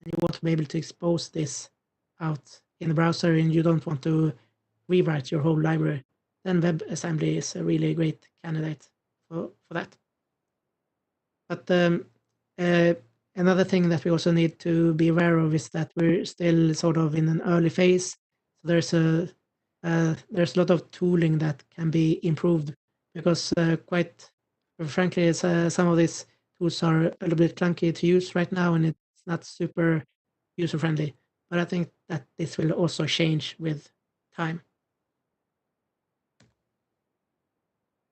and you want to be able to expose this out in the browser and you don't want to rewrite your whole library, then WebAssembly is a really great candidate for that. But another thing that we also need to be aware of is that we're still sort of in an early phase. So there's a lot of tooling that can be improved because quite frankly, some of these tools are a little bit clunky to use right now and it's not super user friendly. But I think that this will also change with time.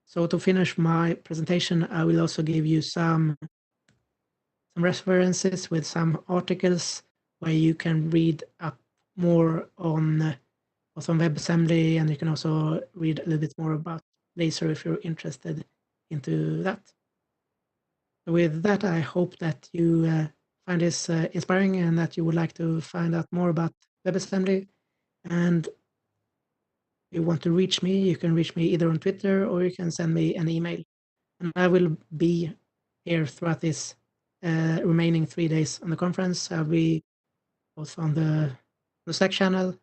So to finish my presentation, I will also give you some references with some articles where you can read up more on WebAssembly, and you can also read a little bit more about Blazor if you're interested into that. With that, I hope that you find this inspiring and that you would like to find out more about WebAssembly. And if you want to reach me, you can reach me either on Twitter or you can send me an email. And I will be here throughout this remaining 3 days on the conference. I'll be both on the Slack channel.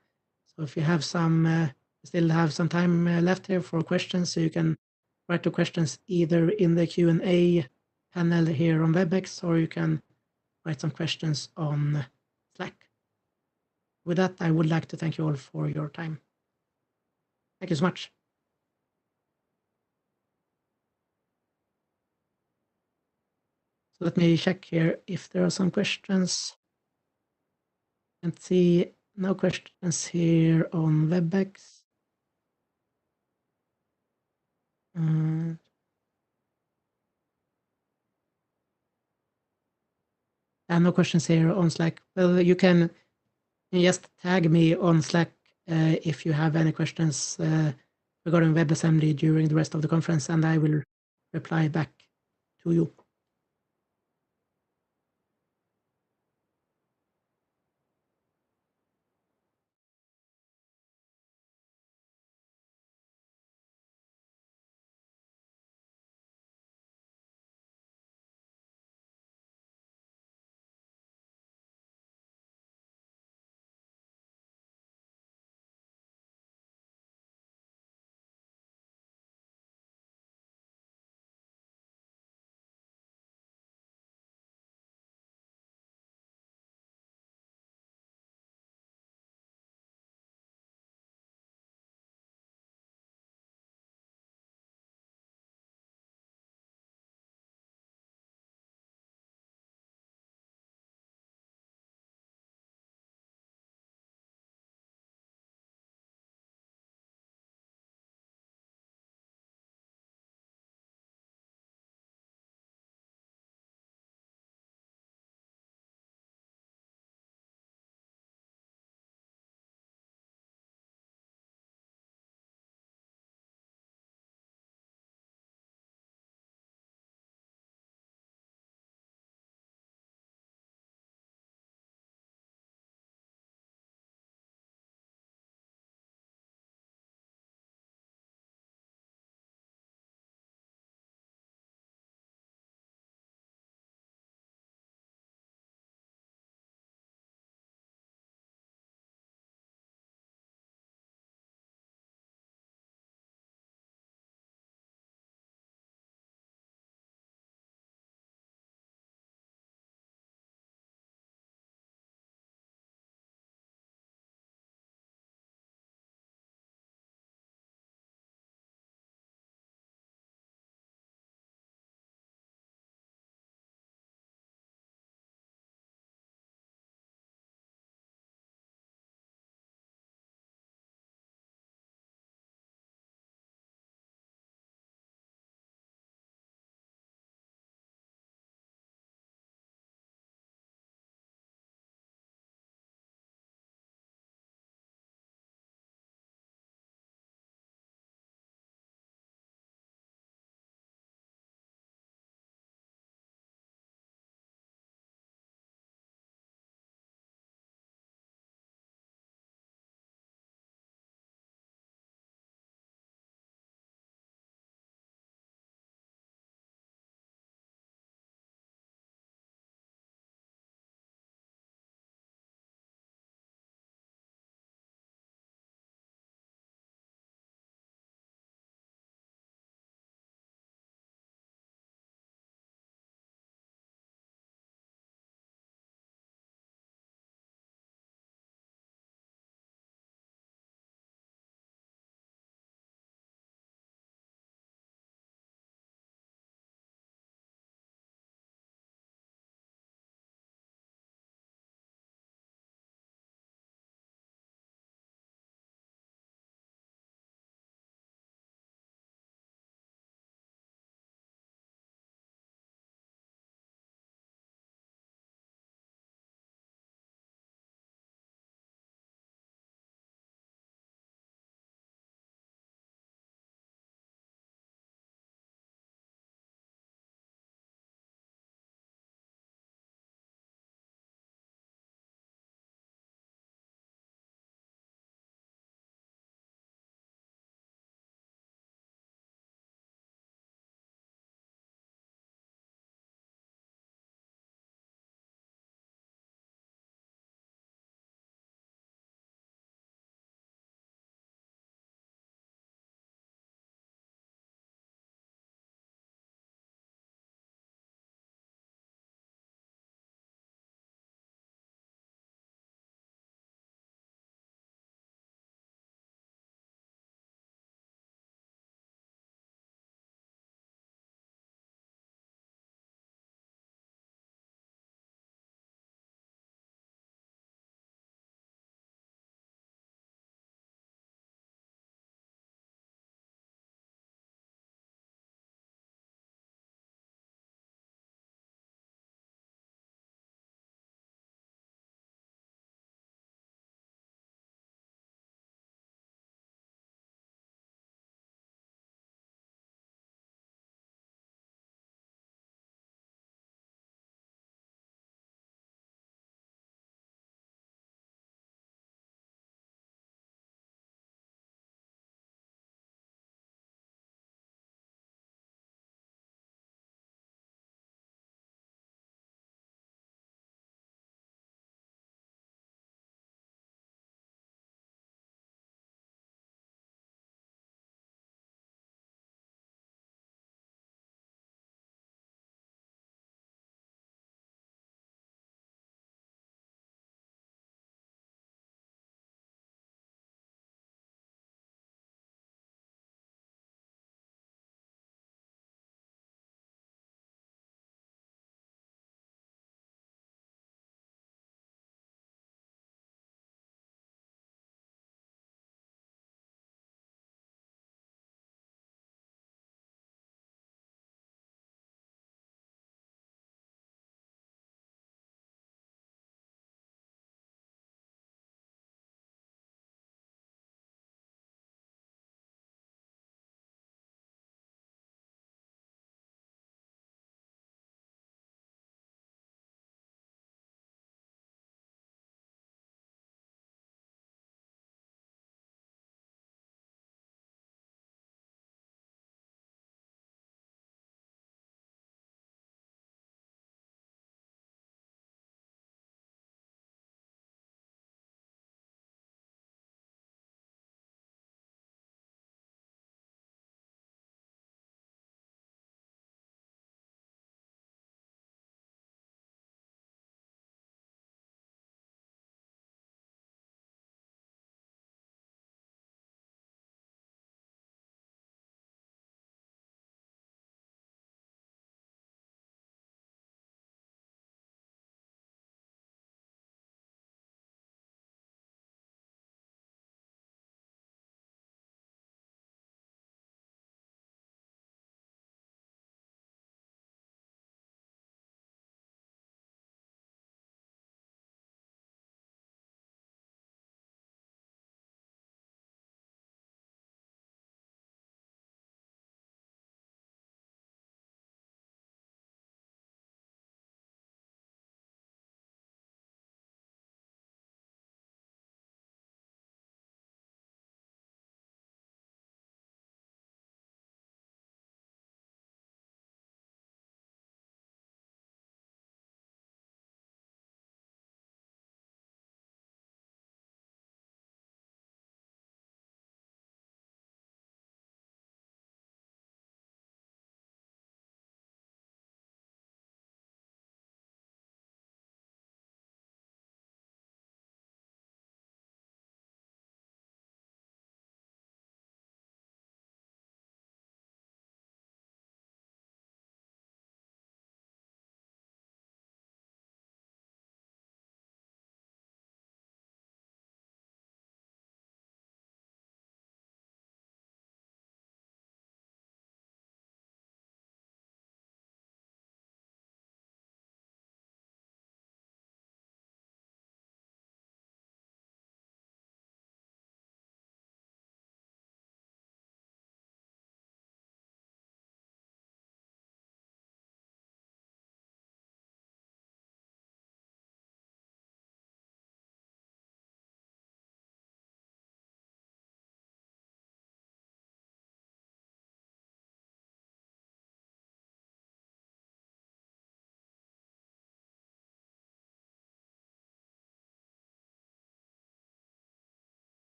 So if you have still have some time left here for questions, so you can write the questions either in the Q&A panel here on WebEx, or you can write some questions on Slack. With that, I would like to thank you all for your time. Thank you so much. So let me check here if there are some questions. And see, no questions here on WebEx. No questions here on Slack. Well, you can just tag me on Slack if you have any questions regarding WebAssembly during the rest of the conference, and I will reply back to you.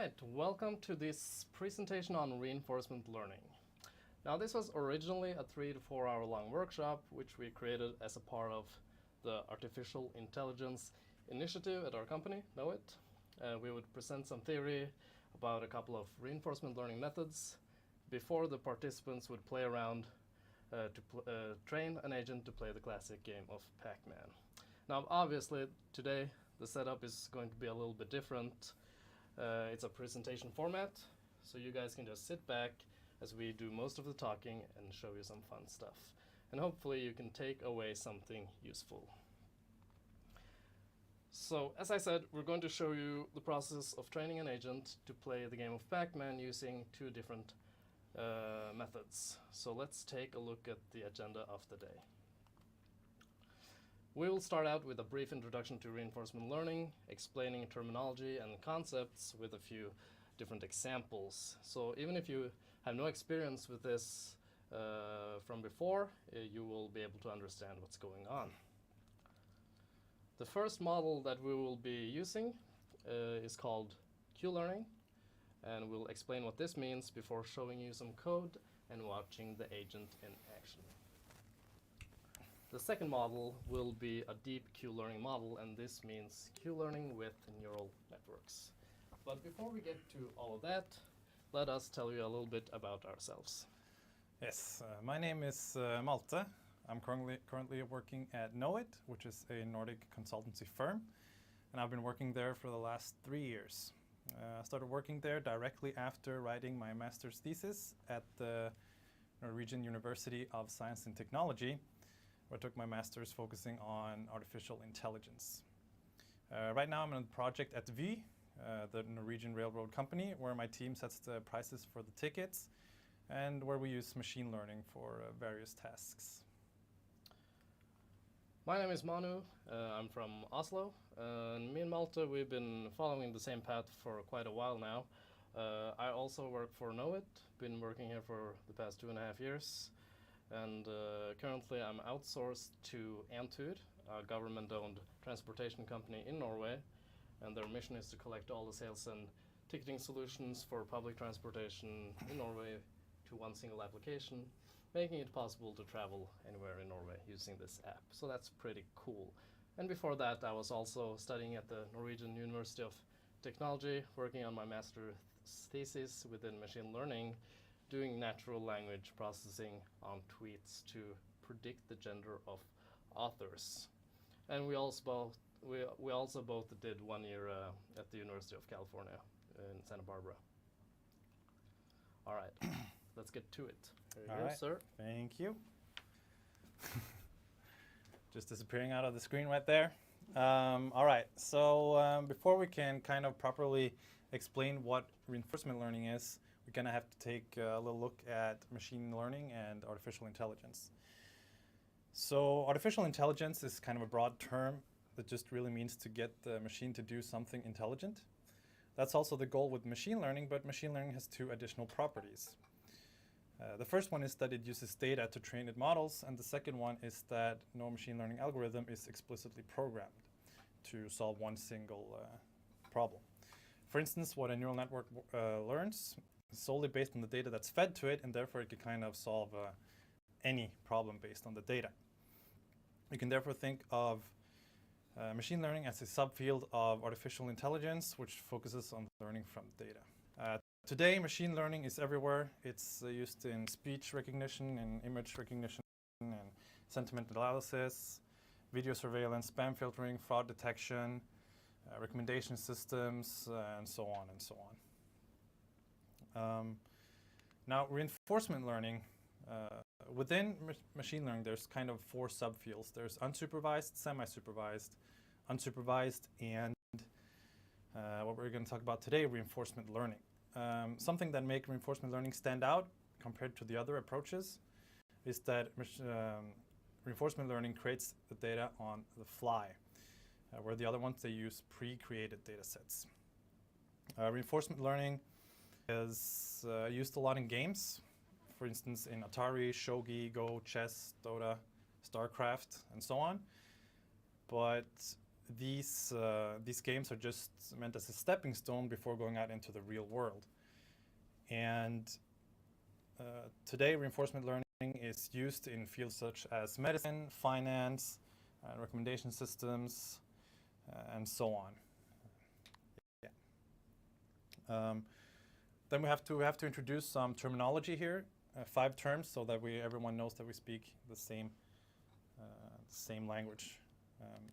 right, welcome to this presentation on reinforcement learning. Now this was originally a 3 to 4 hour long workshop which we created as a part of the Artificial Intelligence Initiative at our company, Know It. We would present some theory about a couple of reinforcement learning methods before the participants would play around to train an agent to play the classic game of Pac-Man. Now obviously today the setup is going to be a little bit different. It's a presentation format, so you guys can just sit back as we do most of the talking and show you some fun stuff. And hopefully you can take away something useful. So, as I said, we're going to show you the process of training an agent to play the game of Pac-Man using 2 different methods. So let's take a look at the agenda of the day. We will start out with a brief introduction to reinforcement learning, explaining terminology and concepts with a few different examples. So even if you have no experience with this from before, you will be able to understand what's going on. The first model that we will be using is called Q-learning, and we'll explain what this means before showing you some code and watching the agent in action. The second model will be a deep Q-learning model, and this means Q-learning with neural networks. But before we get to all of that, let us tell you a little bit about ourselves. Yes, my name is Malte. I'm currently working at Know It, which is a Nordic consultancy firm, and I've been working there for the last 3 years. I started working there directly after writing my master's thesis at the Norwegian University of Science and Technology, where I took my master's focusing on artificial intelligence. Right now I'm on a project at Vy, the Norwegian railroad company, where my team sets the prices for the tickets and where we use machine learning for various tasks. My name is Manu. I'm from Oslo. And me and Malte, we've been following the same path for quite a while now. I also work for Know It, been working here for the past 2.5 years. And currently I'm outsourced to Entur, a government-owned transportation company in Norway. And their mission is to collect all the sales and ticketing solutions for public transportation in Norway to one single application, making it possible to travel anywhere in Norway using this app. So that's pretty cool. And before that, I was also studying at the Norwegian University of Technology, working on my master's thesis within machine learning, doing natural language processing on tweets to predict the gender of authors. And we also both did 1 year at the University of California in Santa Barbara. All right, let's get to it. There you go, sir. Thank you. Just disappearing out of the screen right there. All right, so before we can kind of properly explain what reinforcement learning is, we're going to have to take a little look at machine learning and artificial intelligence. So artificial intelligence is kind of a broad term that just really means to get the machine to do something intelligent. That's also the goal with machine learning, but machine learning has 2 additional properties. The first one is that it uses data to train its models, and the second one is that no machine learning algorithm is explicitly programmed to solve one single problem. For instance, what a neural network learns is solely based on the data that's fed to it, and therefore it can kind of solve any problem based on the data. You can therefore think of machine learning as a subfield of artificial intelligence, which focuses on learning from data. Today, machine learning is everywhere. It's used in speech recognition, in image recognition, and sentiment analysis, video surveillance, spam filtering, fraud detection, recommendation systems, and so on and so on. Now, reinforcement learning, within machine learning, there's kind of 4 subfields. There's unsupervised, semi-supervised, unsupervised, and what we're going to talk about today, reinforcement learning. Something that makes reinforcement learning stand out compared to the other approaches is that reinforcement learning creates the data on the fly, where the other ones, they use pre-created data sets. Reinforcement learning is used a lot in games, for instance in Atari, Shogi, Go, Chess, Dota, StarCraft, and so on. But these games are just meant as a stepping stone before going out into the real world. And today, reinforcement learning is used in fields such as medicine, finance, recommendation systems, and so on. Then we have to introduce some terminology here, 5 terms, so that everyone knows that we speak the same language.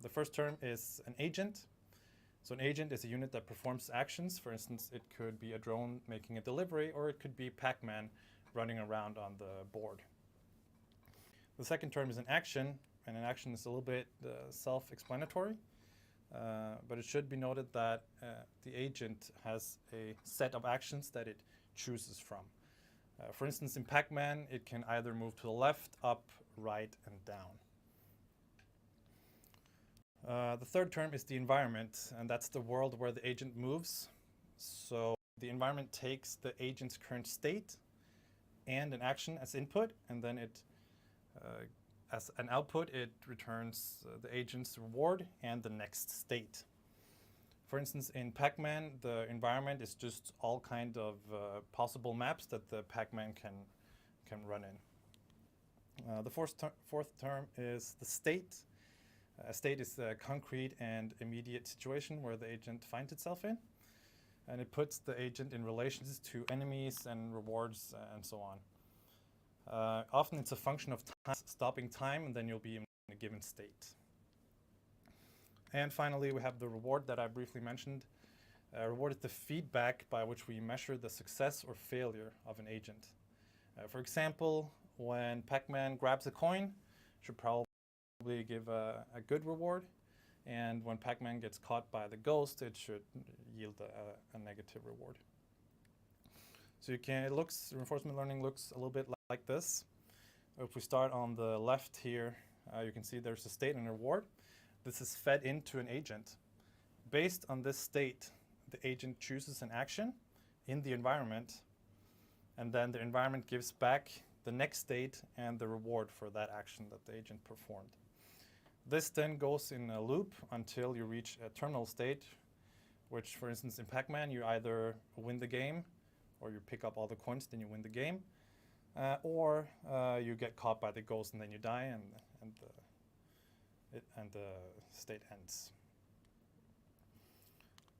The first term is an agent. So an agent is a unit that performs actions. For instance, it could be a drone making a delivery, or it could be Pac-Man running around on the board. The second term is an action, and an action is a little bit self-explanatory. But it should be noted that the agent has a set of actions that it chooses from. For instance, in Pac-Man, it can either move to the left, up, right, and down. The third term is the environment, and that's the world where the agent moves. So the environment takes the agent's current state and an action as input, and then it, as an output, it returns the agent's reward and the next state. For instance, in Pac-Man, the environment is just all kind of possible maps that the Pac-Man can run in. The fourth term is the state. A state is a concrete and immediate situation where the agent finds itself in, and it puts the agent in relations to enemies and rewards and so on. Often it's a function of time, stopping time, and then you'll be in a given state. And finally, we have the reward that I briefly mentioned. Reward is the feedback by which we measure the success or failure of an agent. For example, when Pac-Man grabs a coin, should probably give a good reward, and when Pac-Man gets caught by the ghost, it should yield a negative reward. So reinforcement learning looks a little bit like this. If we start on the left here, you can see there's a state and a reward. This is fed into an agent. Based on this state, the agent chooses an action in the environment, and then the environment gives back the next state and the reward for that action that the agent performed. This then goes in a loop until you reach a terminal state, which, for instance, in Pac-Man, you either win the game, or you pick up all the coins, then you win the game, or you get caught by the ghost and then you die, and the state ends.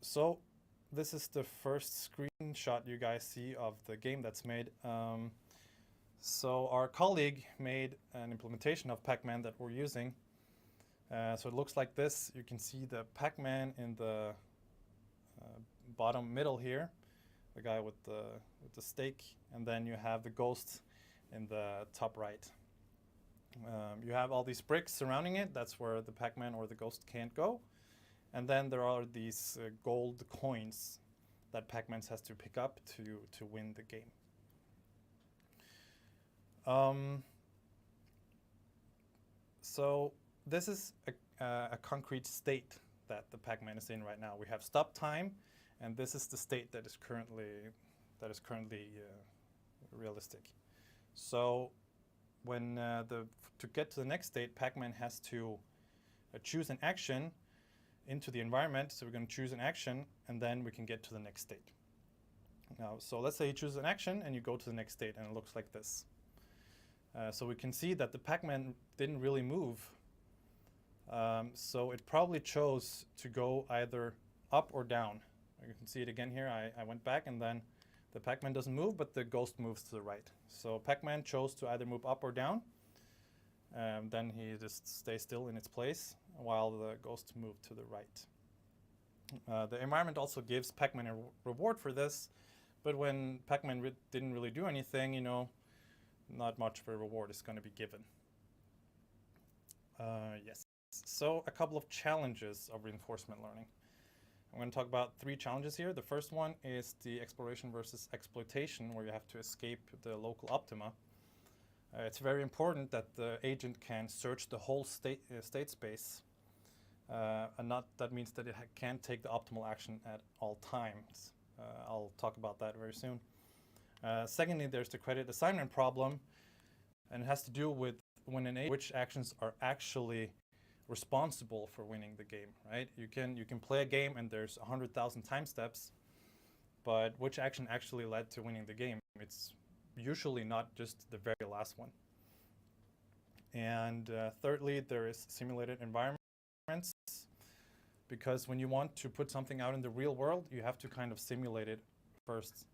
So this is the first screenshot you guys see of the game that's made. So our colleague made an implementation of Pac-Man that we're using. So it looks like this. You can see the Pac-Man in the bottom middle here, the guy with the stake, and then you have the ghost in the top right. You have all these bricks surrounding it. That's where the Pac-Man or the ghost can't go. And then there are these gold coins that Pac-Man has to pick up to win the game. So this is a concrete state that the Pac-Man is in right now. We have stop time, and this is the state that is currently realistic. So when to get to the next state, Pac-Man has to choose an action into the environment. So we're going to choose an action, and then we can get to the next state. Now, so let's say you choose an action, and you go to the next state, and it looks like this. So we can see that the Pac-Man didn't really move. So it probably chose to go either up or down. You can see it again here. I went back, and then the Pac-Man doesn't move, but the ghost moves to the right. So Pac-Man chose to either move up or down. Then he just stays still in its place while the ghost moved to the right. The environment also gives Pac-Man a reward for this, but when Pac-Man didn't really do anything, not much of a reward is going to be given. Yes. So a couple of challenges of reinforcement learning. I'm going to talk about 3 challenges here. The first one is the exploration versus exploitation, where you have to escape the local optima. It's very important that the agent can search the whole state space, and that means that it can't take the optimal action at all times. I'll talk about that very soon. Secondly, there's the credit assignment problem, and it has to do with which actions are actually responsible for winning the game, right? You can play a game and there's 100,000 time steps, but which action actually led to winning the game? It's usually not just the very last one. And thirdly, there is simulated environments, because when you want to put something out in the real world, you have to kind of simulate it first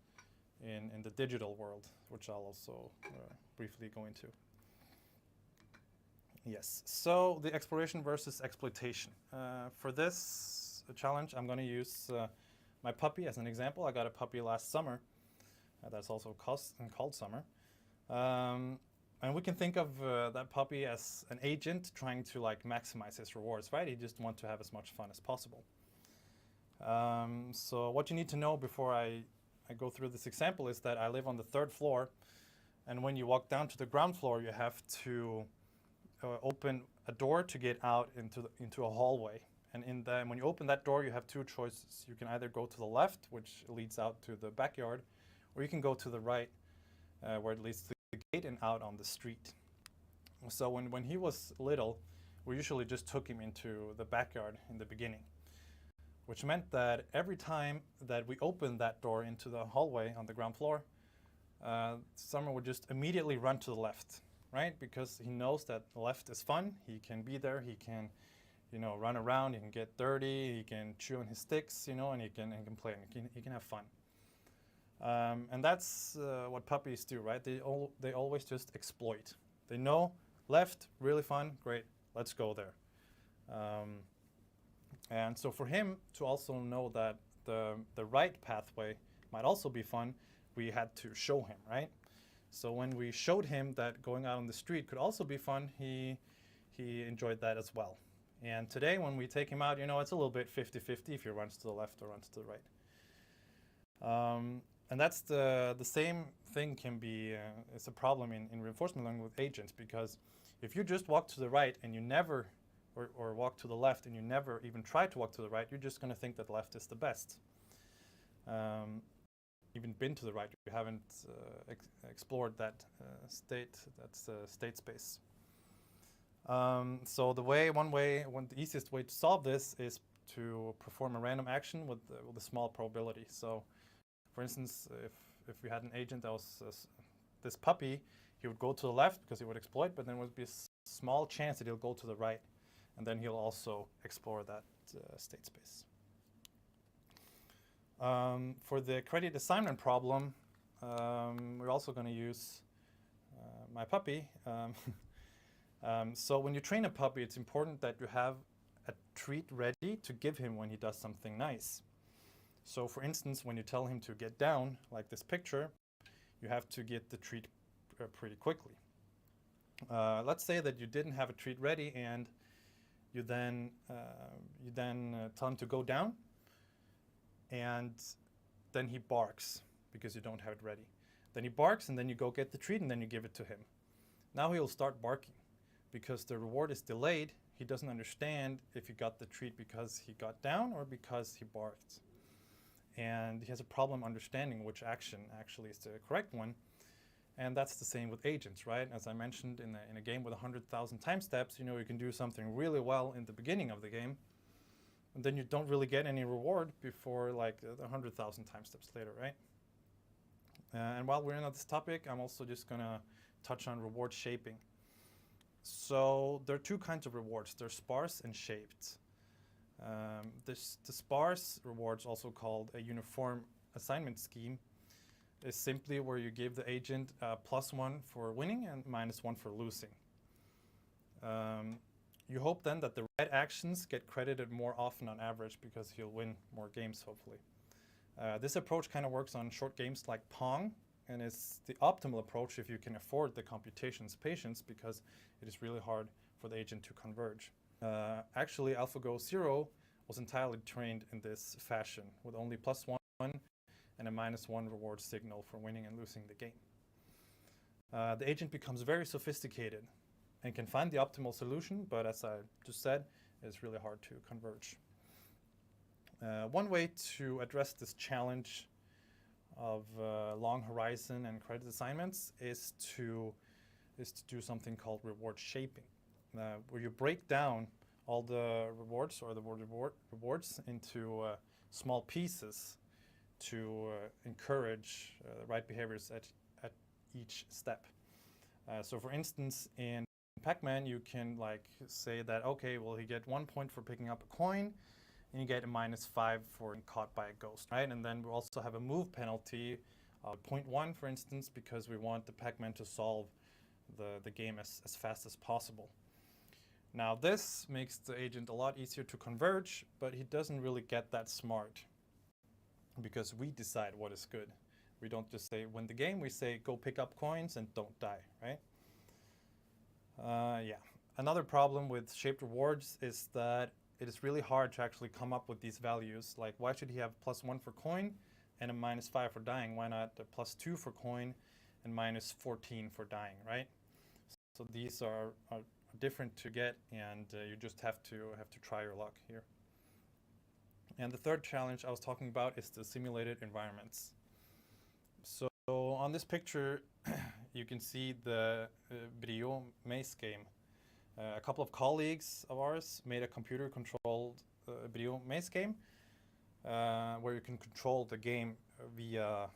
in the digital world, which I'll also briefly go into. Yes, so the exploration versus exploitation. For this challenge, I'm going to use my puppy as an example. I got a puppy last summer. That's also called Summer. And we can think of that puppy as an agent trying to like maximize his rewards, right? He just wants to have as much fun as possible. So what you need to know before I go through this example is that I live on the 3rd floor, and when you walk down to the ground floor, you have to open a door to get out into a hallway. And when you open that door, you have 2 choices. You can either go to the left, which leads out to the backyard, or you can go to the right, where it leads to the gate and out on the street. So when he was little, we usually just took him into the backyard in the beginning, which meant that every time that we opened that door into the hallway on the ground floor, Summer would just immediately run to the left, right? Because he knows that the left is fun. He can be there. He can, run around. He can get dirty. He can chew on his sticks, and he can play. And he can have fun. And that's what puppies do, right? They always just exploit. They know left, really fun, great, let's go there. And so for him to also know that the right pathway might also be fun, we had to show him, right? So when we showed him that going out on the street could also be fun, he enjoyed that as well. And today when we take him out, it's a little bit 50-50 if he runs to the left or runs to the right. And that's the same thing can be, it's a problem in reinforcement learning with agents, because if you just walk to the right and you never, or walk to the left and you never even try to walk to the right, you're just going to think that left is the best. Even been to the right, you haven't explored that state space. So the easiest way to solve this is to perform a random action with a small probability. So for instance, if we had an agent that was this puppy, he would go to the left because he would exploit, but then there would be a small chance that he'll go to the right, and then he'll also explore that state space. For the credit assignment problem, we're also going to use my puppy. So when you train a puppy, it's important that you have a treat ready to give him when he does something nice. So for instance, when you tell him to get down, like this picture, you have to get the treat pretty quickly. Let's say that you didn't have a treat ready, and you then tell him to go down, and then he barks because you don't have it ready. Then he barks, and then you go get the treat, and then you give it to him. Now he'll start barking because the reward is delayed. He doesn't understand if he got the treat because he got down or because he barked. And he has a problem understanding which action actually is the correct one. And that's the same with agents, right? As I mentioned, in a game with 100,000 time steps, you can do something really well in the beginning of the game, and then you don't really get any reward before like 100,000 time steps later, right? And while we're on this topic, I'm also just gonna touch on reward shaping. So there are 2 kinds of rewards. They're sparse and shaped. The sparse rewards, also called a uniform assignment scheme, is simply where you give the agent +1 for winning and -1 for losing. You hope then that the right actions get credited more often on average because he'll win more games, hopefully. This approach kind of works on short games like Pong, and it's the optimal approach if you can afford the computation's patience, because it is really hard for the agent to converge. Actually, AlphaGo 0 was entirely trained in this fashion, with only +1 and a -1 reward signal for winning and losing the game. The agent becomes very sophisticated and can find the optimal solution, but as I just said, it's really hard to converge. One way to address this challenge of long horizon and credit assignments is to do something called reward shaping, where you break down all the rewards or the rewards into small pieces to encourage the right behaviors at each step. So for instance, in Pac-Man, you can like say that, okay, well, you get 1 point for picking up a coin, and you get a -5 for being caught by a ghost, right? And then we also have a move penalty, 0.1, for instance, because we want the Pac-Man to solve the game as fast as possible. Now this makes the agent a lot easier to converge, but he doesn't really get that smart because we decide what is good. We don't just say win the game, we say go pick up coins and don't die, right? Yeah. Another problem with shaped rewards is that it is really hard to actually come up with these values. Like, why should he have +1 for coin and a -5 for dying? Why not a +2 for coin and -14 for dying, right? So these are different to get, and you just have to try your luck here. And the third challenge I was talking about is the simulated environments. So on this picture, you can see the Brio maze game. A couple of colleagues of ours made a computer-controlled Brio maze game where you can control the game via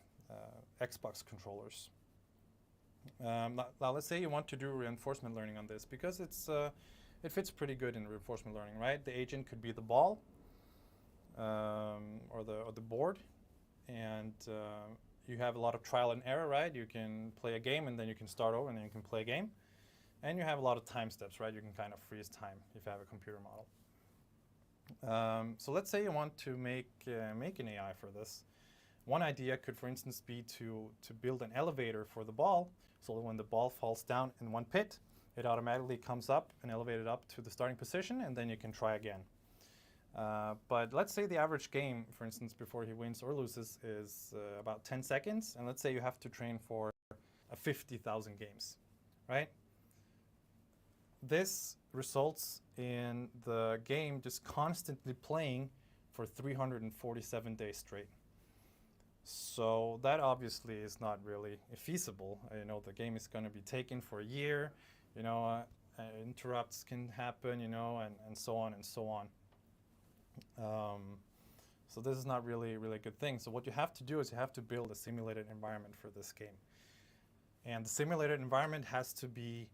Xbox controllers. Now let's say you want to do reinforcement learning on this, because it fits pretty good in reinforcement learning, right? The agent could be the ball or the board, and you have a lot of trial and error, right? You can play a game and then you can start over and then you can play a game. And you have a lot of time steps, right? You can kind of freeze time if you have a computer model. So let's say you want to make an AI for this. One idea could, for instance, be to build an elevator for the ball, so when the ball falls down in one pit, it automatically comes up and elevated up to the starting position, and then you can try again. But let's say the average game, for instance, before he wins or loses is about 10 seconds, and let's say you have to train for 50,000 games, right? This results in the game just constantly playing for 347 days straight. So that obviously is not really feasible. You know, the game is going to be taken for a year, you know, interrupts can happen, you know, and so on and so on. So this is not really a good thing. So what you have to do is you have to build a simulated environment for this game. And the simulated environment has to be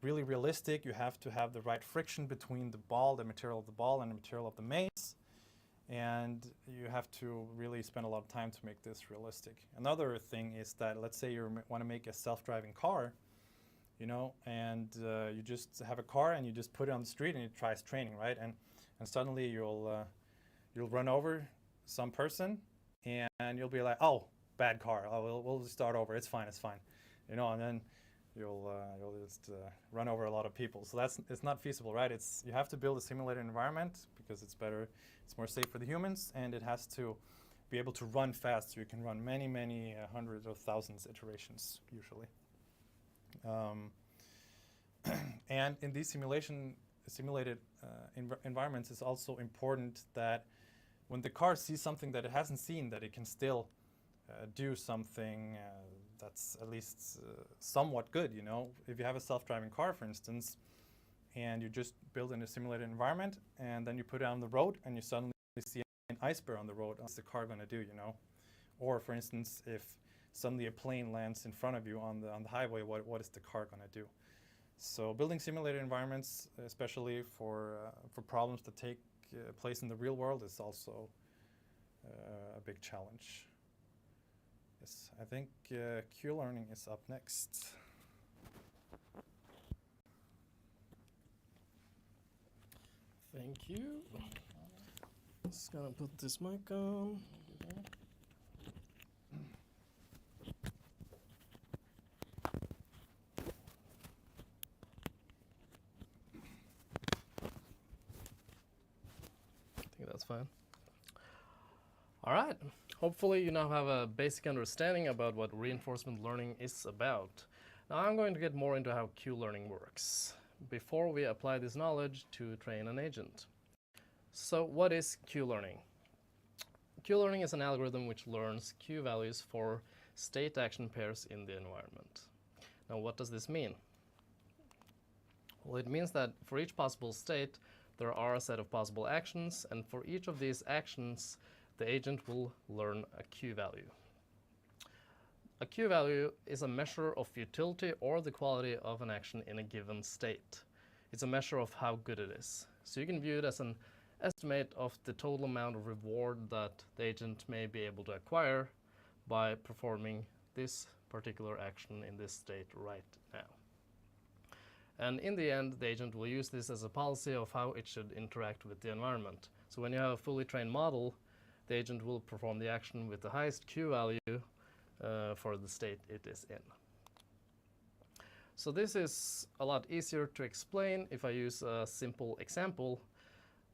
really realistic. You have to have the right friction between the ball, the material of the ball, and the material of the maze. And you have to really spend a lot of time to make this realistic. Another thing is that, let's say you want to make a self-driving car, you know, and you just have a car and you just put it on the street and it tries training, right? And suddenly you'll run over some person and you'll be like, oh, bad car. Oh, we'll just start over. It's fine. You know, and then you'll just run over a lot of people. So it's not feasible, right? You have to build a simulated environment because it's better, it's more safe for the humans, and it has to be able to run fast. So you can run many hundreds of thousands iterations usually. And in these simulated environments, it's also important that when the car sees something that it hasn't seen, that it can still do something that's at least somewhat good, you know. If you have a self-driving car, for instance, and you just build in a simulated environment, and then you put it on the road, and you suddenly see an iceberg on the road, what's the car going to do, you know? Or, for instance, if suddenly a plane lands in front of you on the highway, what is the car going to do? So building simulated environments, especially for problems that take place in the real world, is also a big challenge. Yes, I think Q-learning is up next. Thank you. Just gonna put this mic on. I think that's fine. All right. Hopefully you now have a basic understanding about what reinforcement learning is about. Now I'm going to get more into how Q-learning works before we apply this knowledge to train an agent. So what is Q-learning? Q-learning is an algorithm which learns Q values for state action pairs in the environment. Now what does this mean? Well, it means that for each possible state, there are a set of possible actions, and for each of these actions, the agent will learn a Q value. A Q value is a measure of utility or the quality of an action in a given state. It's a measure of how good it is. So you can view it as an estimate of the total amount of reward that the agent may be able to acquire by performing this particular action in this state right now. And in the end, the agent will use this as a policy of how it should interact with the environment. So when you have a fully trained model, the agent will perform the action with the highest Q value for the state it is in. So this is a lot easier to explain if I use a simple example.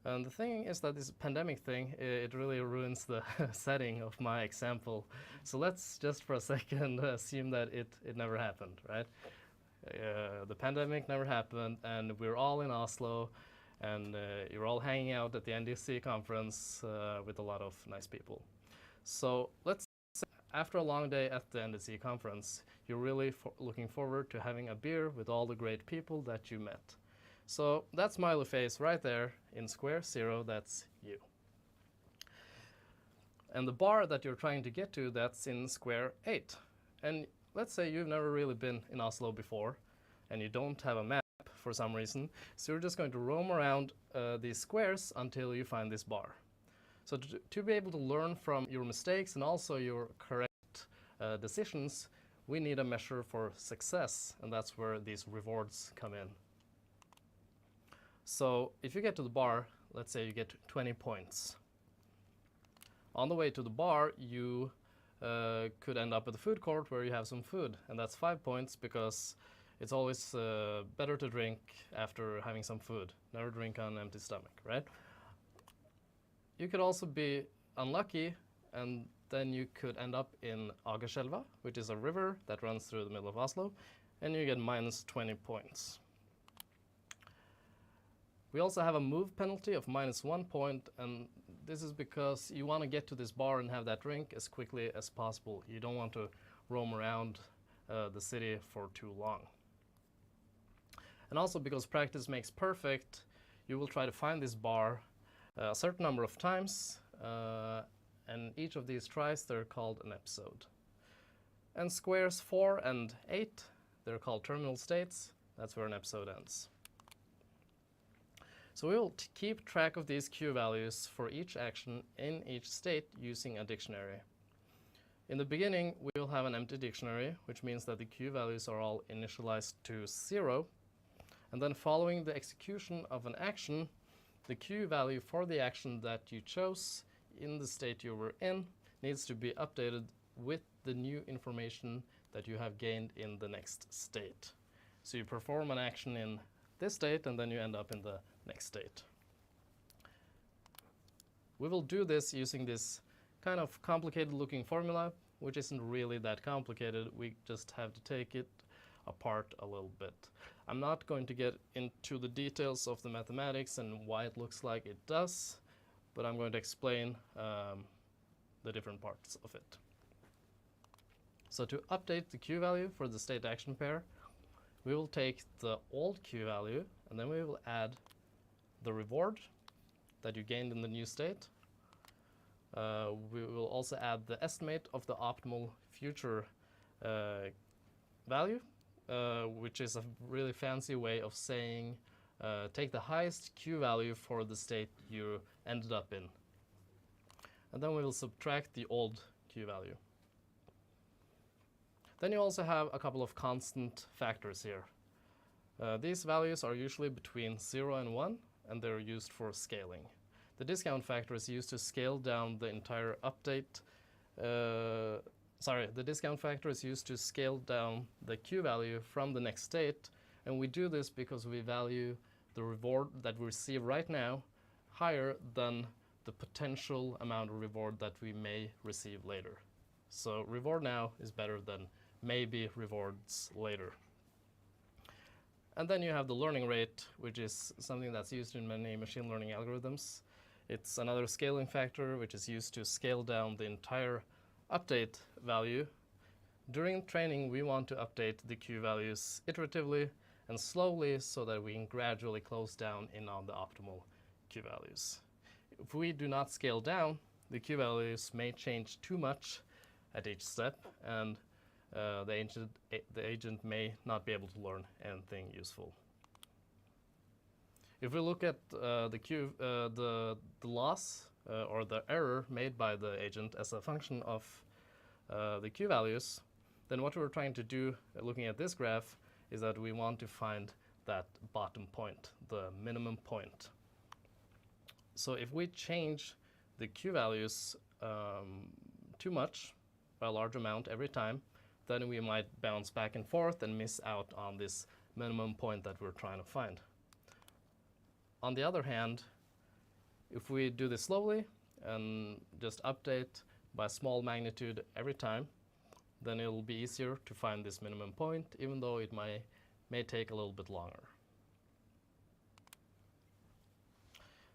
And the thing is that this pandemic thing, it really ruins the setting of my example. So let's just for a second assume that it never happened, right? The pandemic never happened, and we're all in Oslo, and you're all hanging out at the NDC conference with a lot of nice people. So let's say after a long day at the NDC conference, you're really looking forward to having a beer with all the great people that you met. So that smiley face right there in square 0, that's you. And the bar that you're trying to get to, that's in square 8. And let's say you've never really been in Oslo before, and you don't have a map for some reason, so you're just going to roam around these squares until you find this bar. So to be able to learn from your mistakes and also your correct decisions, we need a measure for success, and that's where these rewards come in. So if you get to the bar, let's say you get 20 points. On the way to the bar, you could end up at the food court where you have some food, and that's 5 points because it's always better to drink after having some food. Never drink on an empty stomach, right? You could also be unlucky, and then you could end up in Agerselva, which is a river that runs through the middle of Oslo, and you get minus 20 points. We also have a move penalty of minus 1 point, and this is because you want to get to this bar and have that drink as quickly as possible. You don't want to roam around the city for too long. And also because practice makes perfect, you will try to find this bar a certain number of times, and each of these tries, they're called an episode. And squares 4 and 8, they're called terminal states. That's where an episode ends. So we will keep track of these Q values for each action in each state using a dictionary. In the beginning, we will have an empty dictionary, which means that the Q values are all initialized to 0. And then following the execution of an action, the Q value for the action that you chose in the state you were in needs to be updated with the new information that you have gained in the next state. So you perform an action in this state, and then you end up in the next state. We will do this using this kind of complicated looking formula, which isn't really that complicated. We just have to take it apart a little bit. I'm not going to get into the details of the mathematics and why it looks like it does, but I'm going to explain the different parts of it. So to update the Q value for the state action pair, we will take the old Q value, and then we will add the reward that you gained in the new state. We will also add the estimate of the optimal future value, which is a really fancy way of saying take the highest Q value for the state you ended up in. And then we will subtract the old Q value. Then you also have a couple of constant factors here. These values are usually between 0 and 1, and they're used for scaling. The discount factor is used to scale down the entire update. The discount factor is used to scale down the Q value from the next state, and we do this because we value the reward that we receive right now higher than the potential amount of reward that we may receive later. So reward now is better than maybe rewards later. And then you have the learning rate, which is something that's used in many machine learning algorithms. It's another scaling factor which is used to scale down the entire update value. During training, we want to update the Q values iteratively and slowly so that we can gradually close down in on the optimal Q values. If we do not scale down, the Q values may change too much at each step, and the agent may not be able to learn anything useful. If we look at the loss or the error made by the agent as a function of the Q values, then what we're trying to do, looking at this graph, is that we want to find that bottom point, the minimum point. So if we change the Q values too much, by a large amount every time, then we might bounce back and forth and miss out on this minimum point that we're trying to find. On the other hand, if we do this slowly and just update by small magnitude every time, then it will be easier to find this minimum point, even though it may take a little bit longer.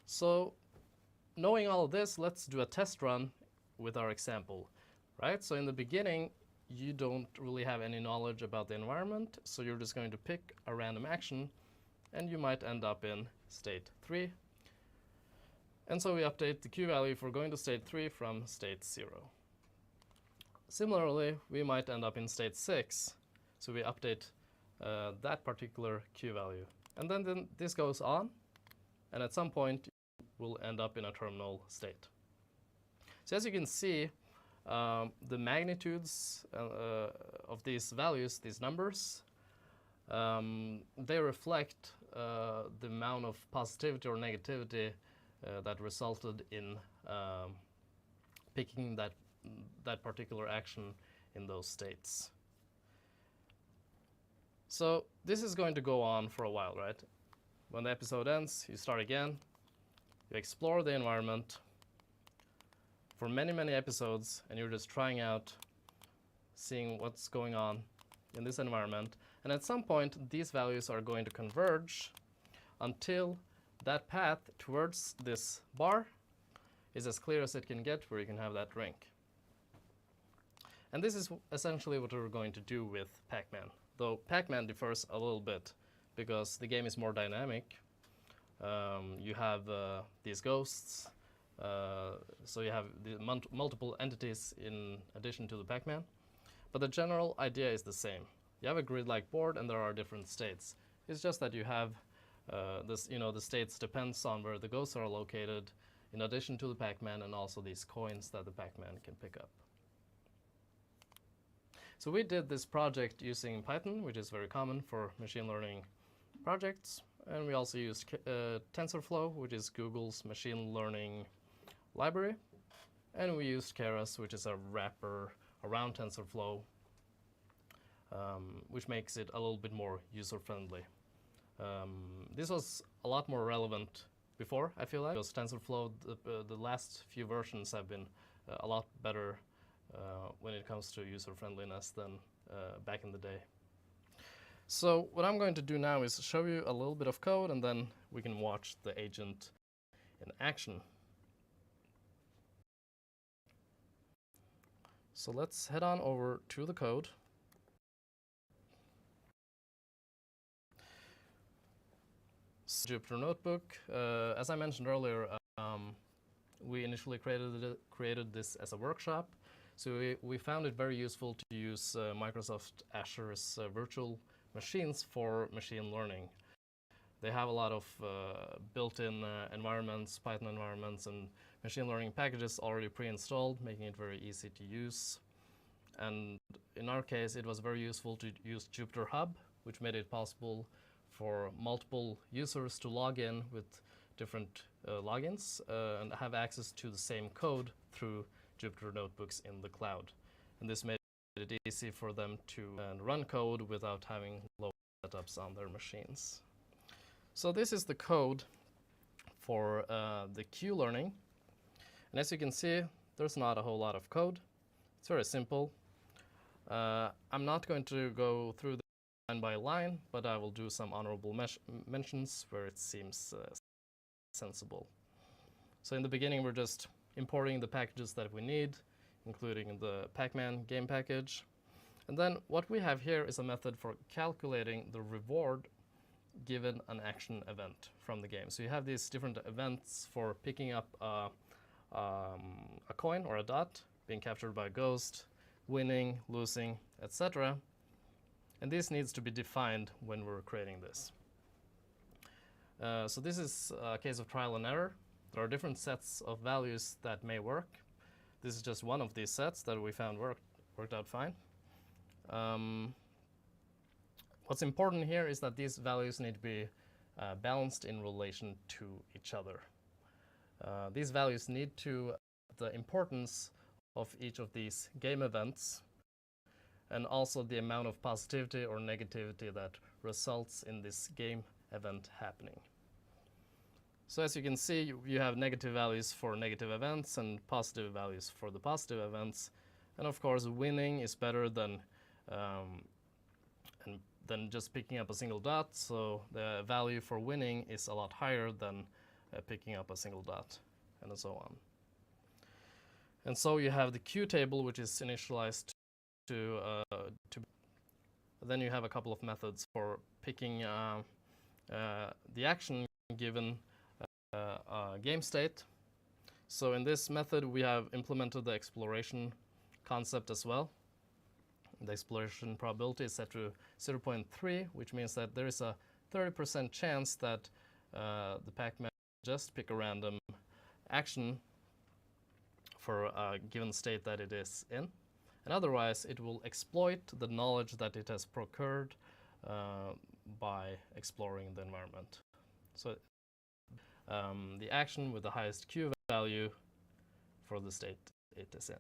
So, knowing all of this, let's do a test run with our example, right? So in the beginning, you don't really have any knowledge about the environment, so you're just going to pick a random action, and you might end up in state 3. And so we update the Q value for going to state 3 from state 0. Similarly, we might end up in state 6, so we update that particular Q value. And then this goes on, and at some point, we'll end up in a terminal state. So as you can see, the magnitudes of these values, these numbers, they reflect the amount of positivity or negativity that resulted in picking that particular action in those states. So this is going to go on for a while, right? When the episode ends, you start again, you explore the environment for many, many episodes, and you're just trying out, seeing what's going on in this environment. And at some point, these values are going to converge until that path towards this bar is as clear as it can get, where you can have that rink. And this is essentially what we're going to do with Pac-Man, though Pac-Man differs a little bit because the game is more dynamic. You have these ghosts, so you have the multiple entities in addition to the Pac-Man, but the general idea is the same. You have a grid-like board, and there are different states. It's just that you have the states depends on where the ghosts are located, in addition to the Pac-Man, and also these coins that the Pac-Man can pick up. So we did this project using Python, which is very common for machine learning projects, and we also used TensorFlow, which is Google's machine learning library, and we used Keras, which is a wrapper around TensorFlow, which makes it a little bit more user-friendly. This was a lot more relevant before, I feel like, because TensorFlow, the last few versions have been a lot better when it comes to user-friendliness than back in the day. So what I'm going to do now is show you a little bit of code, and then we can watch the agent in action. So let's head on over to the code. Jupyter Notebook. As I mentioned earlier, we initially created this as a workshop. So we found it very useful to use Microsoft Azure's virtual machines for machine learning. They have a lot of built-in environments, Python environments, and machine learning packages already pre-installed, making it very easy to use. And in our case, it was very useful to use Jupyter Hub, which made it possible for multiple users to log in with different logins and have access to the same code through Jupyter Notebooks in the cloud. And this made it easy for them to run code without having local setups on their machines. So this is the code for the Q learning. And as you can see, there's not a whole lot of code. It's very simple. I'm not going to go through line by line, but I will do some honorable mentions where it seems sensible. So in the beginning, we're just importing the packages that we need, including the Pac-Man game package. And then what we have here is a method for calculating the reward given an action event from the game. So you have these different events for picking up a coin or a dot, being captured by a ghost, winning, losing, etc. And this needs to be defined when we're creating this. So this is a case of trial and error. There are different sets of values that may work. This is just one of these sets that we found worked out fine. What's important here is that these values need to be balanced in relation to each other. These values need to the importance of each of these game events and also the amount of positivity or negativity that results in this game event happening. So as you can see, you have negative values for negative events and positive values for the positive events. And of course, winning is better than just picking up a single dot. So the value for winning is a lot higher than picking up a single dot, and so on. And so you have the Q table, which is initialized to then you have a couple of methods for picking the action given a game state. So in this method, we have implemented the exploration concept as well. The exploration probability is set to 0.3, which means that there is a 30% chance that the Pac-Man just pick a random action for a given state that it is in. And otherwise, it will exploit the knowledge that it has procured by exploring the environment. So the action with the highest Q value for the state it is in.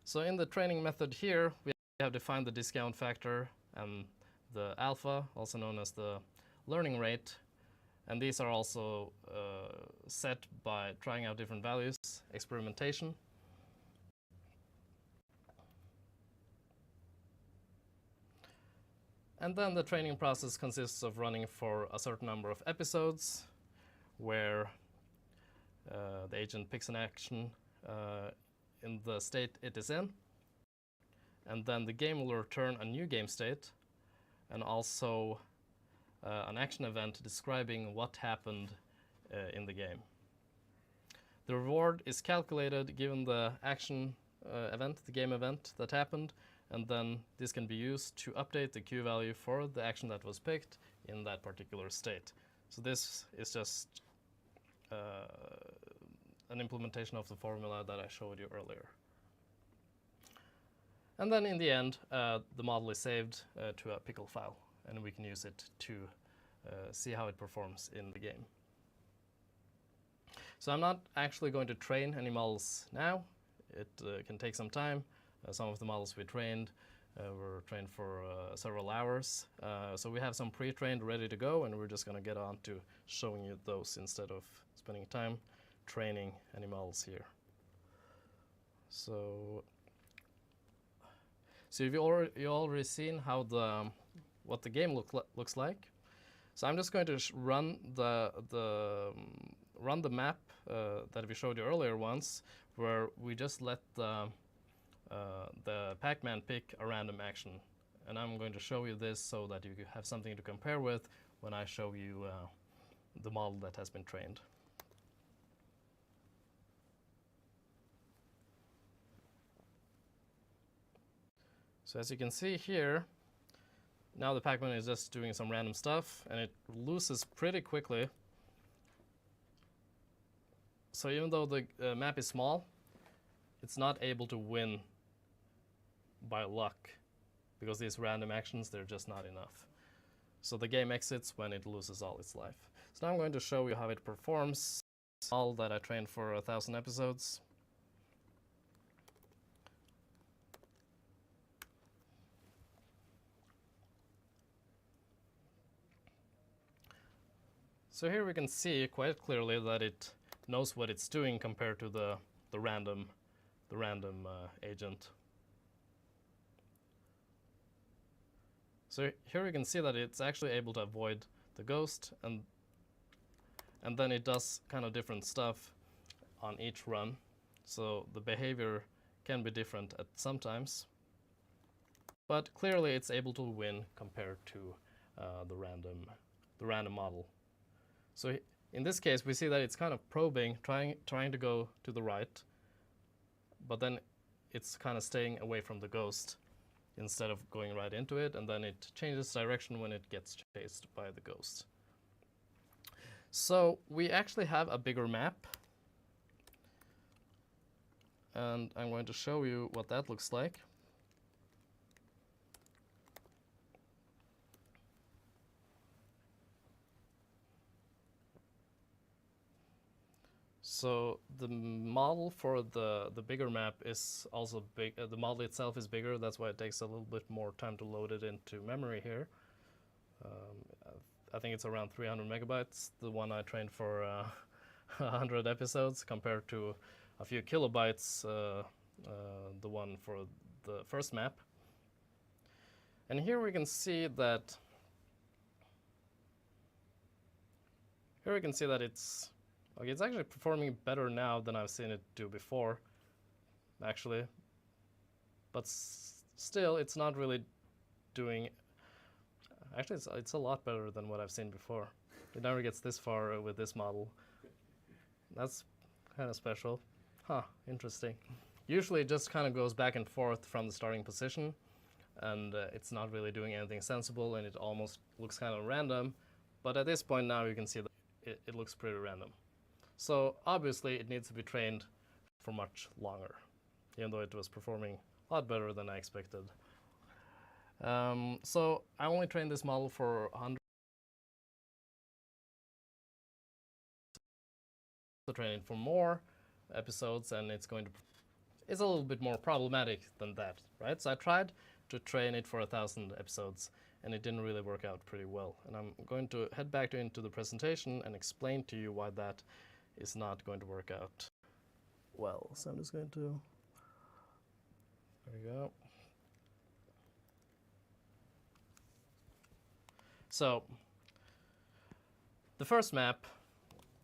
So in the training method here, we have defined the discount factor and the alpha, also known as the learning rate. And these are also set by trying out different values, experimentation. And then the training process consists of running for a certain number of episodes where the agent picks an action in the state it is in. And then the game will return a new game state and also an action event describing what happened in the game. The reward is calculated given the action event, the game event that happened, and then this can be used to update the Q value for the action that was picked in that particular state. So this is just an implementation of the formula that I showed you earlier. And then in the end, the model is saved to a pickle file, and we can use it to see how it performs in the game. So I'm not actually going to train any models now. It can take some time. Some of the models we trained were trained for several hours. So we have some pre-trained ready to go, and we're just going to get on to showing you those instead of spending time training any models here. So you've already seen how what the game looks like. So I'm just going to run the map that we showed you earlier once, where we just let the Pac-Man pick a random action. And I'm going to show you this so that you have something to compare with when I show you the model that has been trained. So as you can see here, now the Pac-Man is just doing some random stuff, and it loses pretty quickly. So even though the map is small, it's not able to win by luck, because these random actions, they're just not enough. So the game exits when it loses all its life. So now I'm going to show you how it performs, all that I trained for 1,000 episodes. So here we can see quite clearly that it knows what it's doing compared to the random agent. So here we can see that it's actually able to avoid the ghost, and then it does kind of different stuff on each run. So the behavior can be different at sometimes, but clearly it's able to win compared to the random model. So in this case, we see that it's kind of probing, trying to go to the right, but then it's kind of staying away from the ghost instead of going right into it, and then it changes direction when it gets chased by the ghost. So we actually have a bigger map, and I'm going to show you what that looks like. So the model for the bigger map is also big. The model itself is bigger. That's why it takes a little bit more time to load it into memory here. I think it's around 300 megabytes, the one I trained for 100 episodes, compared to a few kilobytes, the one for the first map. And here we can see that it's okay. It's actually performing better now than I've seen it do before, actually. But still, it's not really doing. Actually, it's a lot better than what I've seen before. It never gets this far with this model. That's kind of special. Huh, interesting. Usually it just kind of goes back and forth from the starting position, and it's not really doing anything sensible, and it almost looks kind of random. But at this point now you can see that it looks pretty random. So obviously it needs to be trained for much longer, even though it was performing a lot better than I expected. So I only trained this model for 100. Training for more episodes, and it's a little bit more problematic than that, right? So I tried to train it for 1,000 episodes, and it didn't really work out pretty well. And I'm going to head back into the presentation and explain to you why that is not going to work out well. So I'm just going to, there we go. So the first map,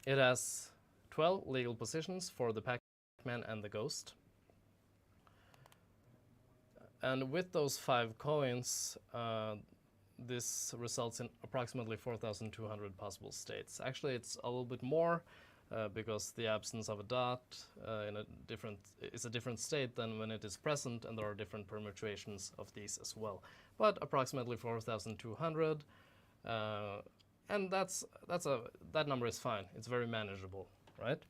it has 12 legal positions for the Pac-Man and the ghost. And with those 5 coins, this results in approximately 4,200 possible states. Actually, it's a little bit more because the absence of a dot is a different state than when it is present, and there are different permutations of these as well. But approximately 4,200, and that number is fine. It's very manageable, right?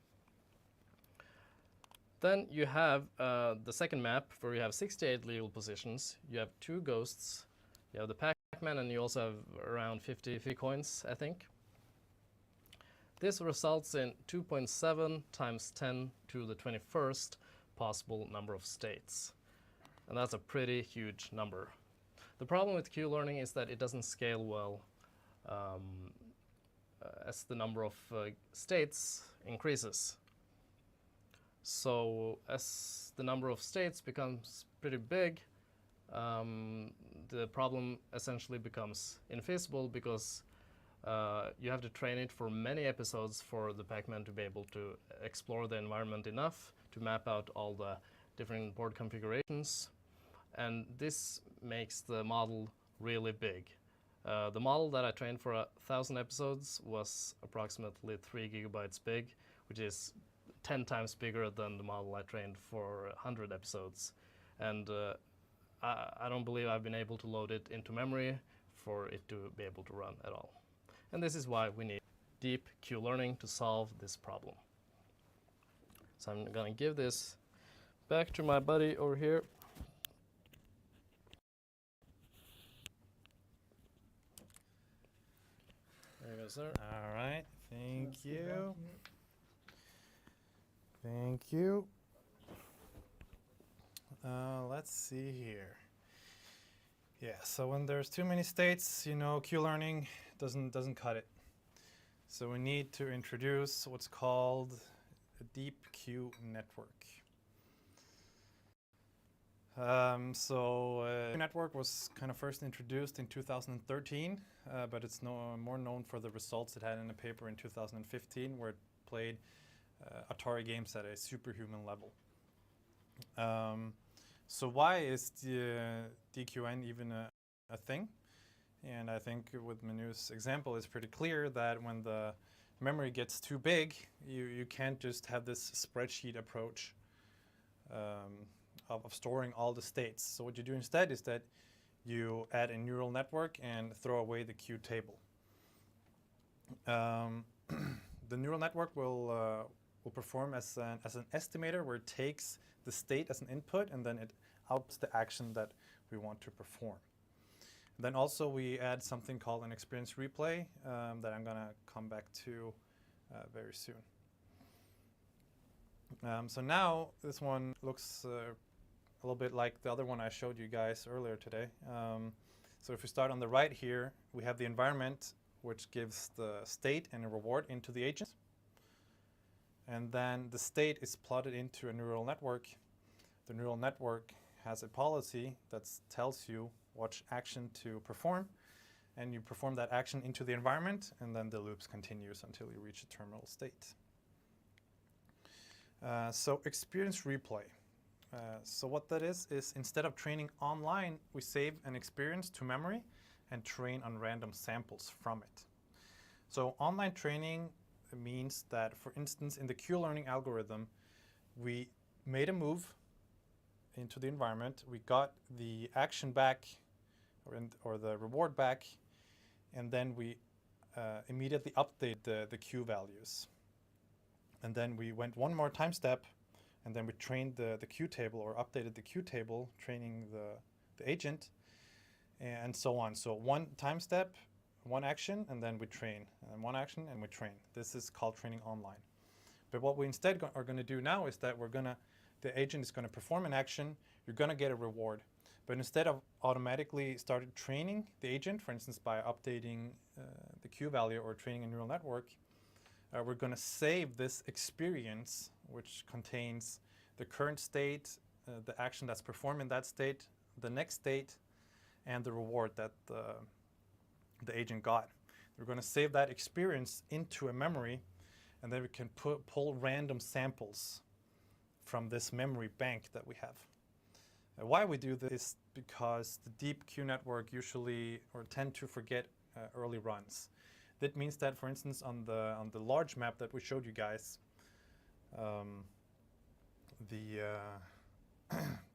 Then you have the second map, where you have 68 legal positions. You have 2 ghosts. You have the Pac-Man, and you also have around 50 coins, I think. This results in 2.7 times 10 to the 21st possible number of states. And that's a pretty huge number. The problem with Q-learning is that it doesn't scale well as the number of states increases. So as the number of states becomes pretty big, the problem essentially becomes infeasible, because you have to train it for many episodes for the Pac-Man to be able to explore the environment enough to map out all the different board configurations. And this makes the model really big. The model that I trained for 1,000 episodes was approximately 3 gigabytes big, which is 10 times bigger than the model I trained for 100 episodes. And I don't believe I've been able to load it into memory for it to be able to run at all. And this is why we need deep Q-learning to solve this problem. So I'm going to give this back to my buddy over here. There you go, sir. All right, thank you. Thank you. Let's see here. Yeah, so when there's too many states, Q-learning doesn't cut it. So we need to introduce what's called a deep Q network. Network was kind of first introduced in 2013, but it's more known for the results it had in a paper in 2015, where it played Atari games at a superhuman level. So why is the DQN even a thing? And I think with Manu's example, it's pretty clear that when the memory gets too big, you can't just have this spreadsheet approach of storing all the states. So what you do instead is that you add a neural network and throw away the Q table. The neural network will perform as an estimator, where it takes the state as an input and then it outputs the action that we want to perform. Then also we add something called an experience replay that I'm going to come back to very soon. So now this one looks a little bit like the other one I showed you guys earlier today. So if we start on the right here, we have the environment, which gives the state and a reward into the agent. And then the state is plotted into a neural network. The neural network has a policy that tells you what action to perform, and you perform that action into the environment, and then the loops continues until you reach a terminal state. So experience replay. So what that is instead of training online, we save an experience to memory and train on random samples from it. So online training means that, for instance, in the Q-learning algorithm, we made a move into the environment, we got the action back or the reward back, and then we immediately update the Q values. And then we went one more time step, and then we trained the Q table or updated the Q table, training the agent, and so on. So one time step, one action, and then we train, and one action, and we train. This is called training online. But what we instead are going to do now is that the agent is going to perform an action, you're going to get a reward. But instead of automatically started training the agent, for instance, by updating the Q value or training a neural network, we're going to save this experience, which contains the current state, the action that's performed in that state, the next state, and the reward that the agent got. We're going to save that experience into a memory, and then we can pull random samples from this memory bank that we have. Why we do this is because the deep Q network usually tend to forget early runs. That means that, for instance, on the large map that we showed you guys, if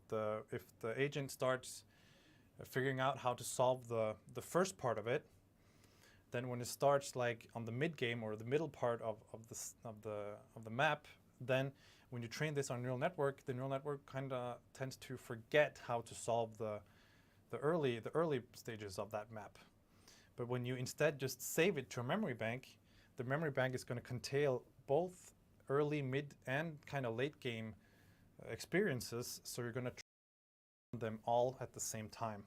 the agent starts figuring out how to solve the first part of it, then when it starts like on the mid game or the middle part of the map, then when you train this on neural network, the neural network kind of tends to forget how to solve the early stages of that map. But when you instead just save it to a memory bank, the memory bank is going to contain both early, mid, and kind of late game experiences. So you're going to train them all at the same time.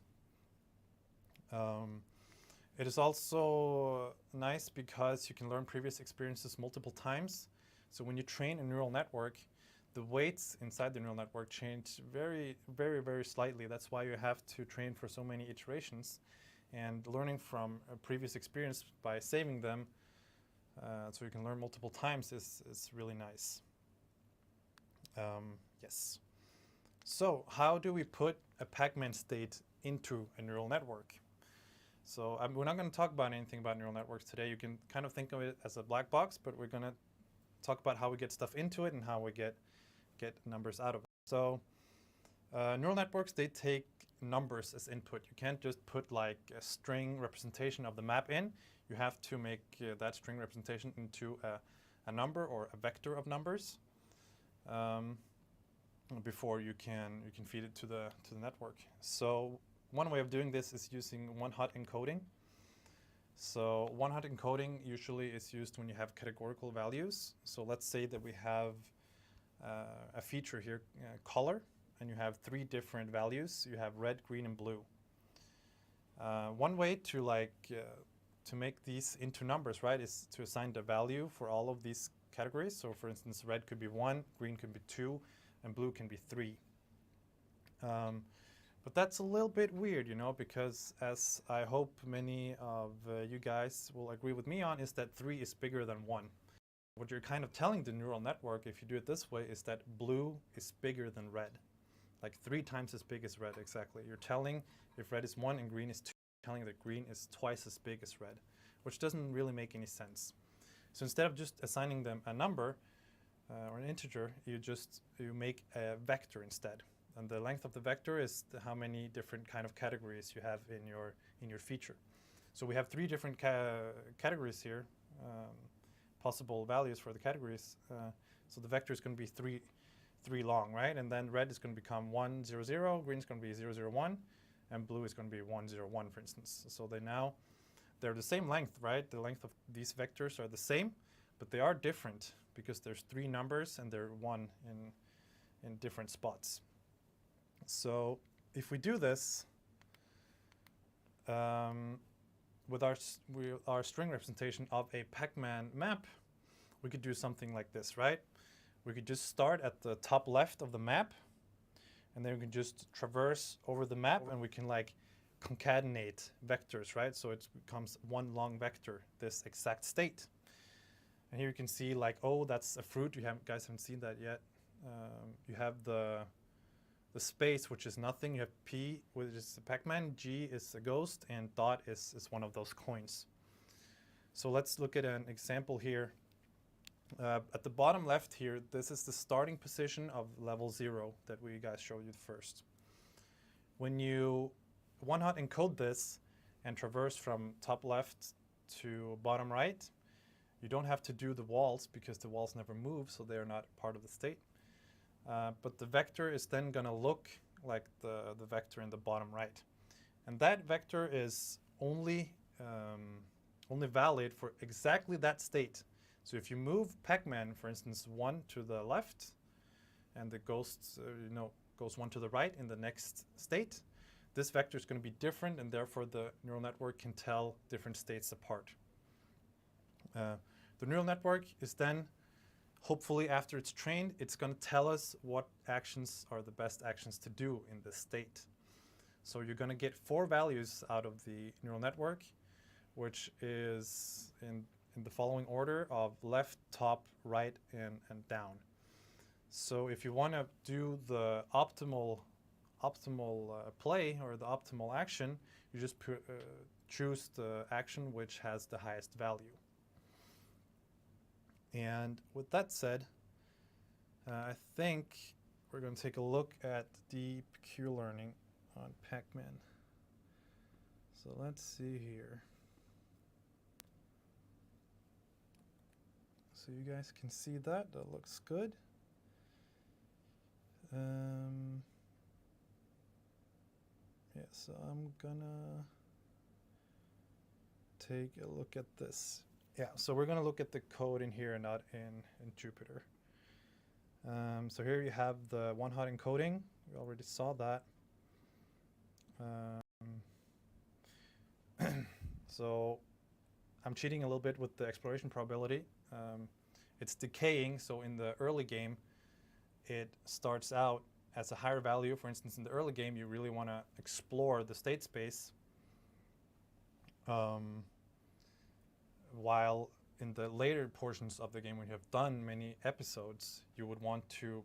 It is also nice because you can learn previous experiences multiple times. So when you train a neural network, the weights inside the neural network change very, very, very slightly. That's why you have to train for so many iterations. And learning from a previous experience by saving them, so you can learn multiple times, is really nice. Yes. So how do we put a Pac-Man state into a neural network? So we're not going to talk about anything about neural networks today. You can kind of think of it as a black box, but we're going to talk about how we get stuff into it and how we get numbers out of it. So neural networks, they take numbers as input. You can't just put like a string representation of the map in. You have to make that string representation into a number or a vector of numbers before you can feed it to the network. So one way of doing this is using one-hot encoding. So one-hot encoding usually is used when you have categorical values. So let's say that we have a feature here, color, and you have 3 different values. You have red, green, and blue. One way to make these into numbers, right, is to assign the value for all of these categories. So for instance, red could be 1, green could be 2, and blue can be 3. But that's a little bit weird, you know, because as I hope many of you guys will agree with me on, is that 3 is bigger than 1. What you're kind of telling the neural network, if you do it this way, is that blue is bigger than red. Like 3 times as big as red, exactly. You're telling if red is 1 and green is 2, telling that green is twice as big as red, which doesn't really make any sense. So instead of just assigning them a number or an integer, you make a vector instead. And the length of the vector is how many different kind of categories you have in your feature. So we have 3 different categories here, possible values for the categories. So the vector is going to be 3 long, right? And then red is going to become 1, 0, 0, green is going to be 0, 0, 1, and blue is going to be 1, 0, 1, for instance. So they're the same length, right? The length of these vectors are the same, but they are different because there's 3 numbers and they're 1 in different spots. So if we do this with our string representation of a Pac-Man map, we could do something like this, right? We could just start at the top left of the map, and then we can just traverse over the map, and we can like concatenate vectors, right? So it becomes one long vector, this exact state. And here you can see like, oh, that's a fruit. You guys haven't seen that yet. You have the space, which is nothing. You have P, which is a Pac-Man, G is a ghost, and dot is one of those coins. So let's look at an example here. At the bottom left here, this is the starting position of level 0 that we guys showed you first. When you one-hot encode this and traverse from top left to bottom right, you don't have to do the walls because the walls never move, so they're not part of the state. But the vector is then going to look like the vector in the bottom right. And that vector is only valid for exactly that state. So if you move Pac-Man, for instance, 1 to the left, and the ghost goes 1 to the right in the next state, this vector is going to be different, and therefore the neural network can tell different states apart. The neural network is then, hopefully after it's trained, it's going to tell us what actions are the best actions to do in this state. So you're going to get 4 values out of the neural network, which is in the following order of left, top, right, and down. So if you want to do the optimal play or the optimal action, you just choose the action which has the highest value. And with that said, I think we're going to take a look at deep Q-learning on Pac-Man. So let's see here. So you guys can see that. That looks good. Yeah, so I'm gonna take a look at this. Yeah, so we're gonna look at the code in here and not in Jupyter. So here you have the one-hot encoding. We already saw that. So I'm cheating a little bit with the exploration probability. It's decaying, so in the early game, it starts out as a higher value. For instance, in the early game, you really want to explore the state space, while in the later portions of the game, when you have done many episodes, you would want to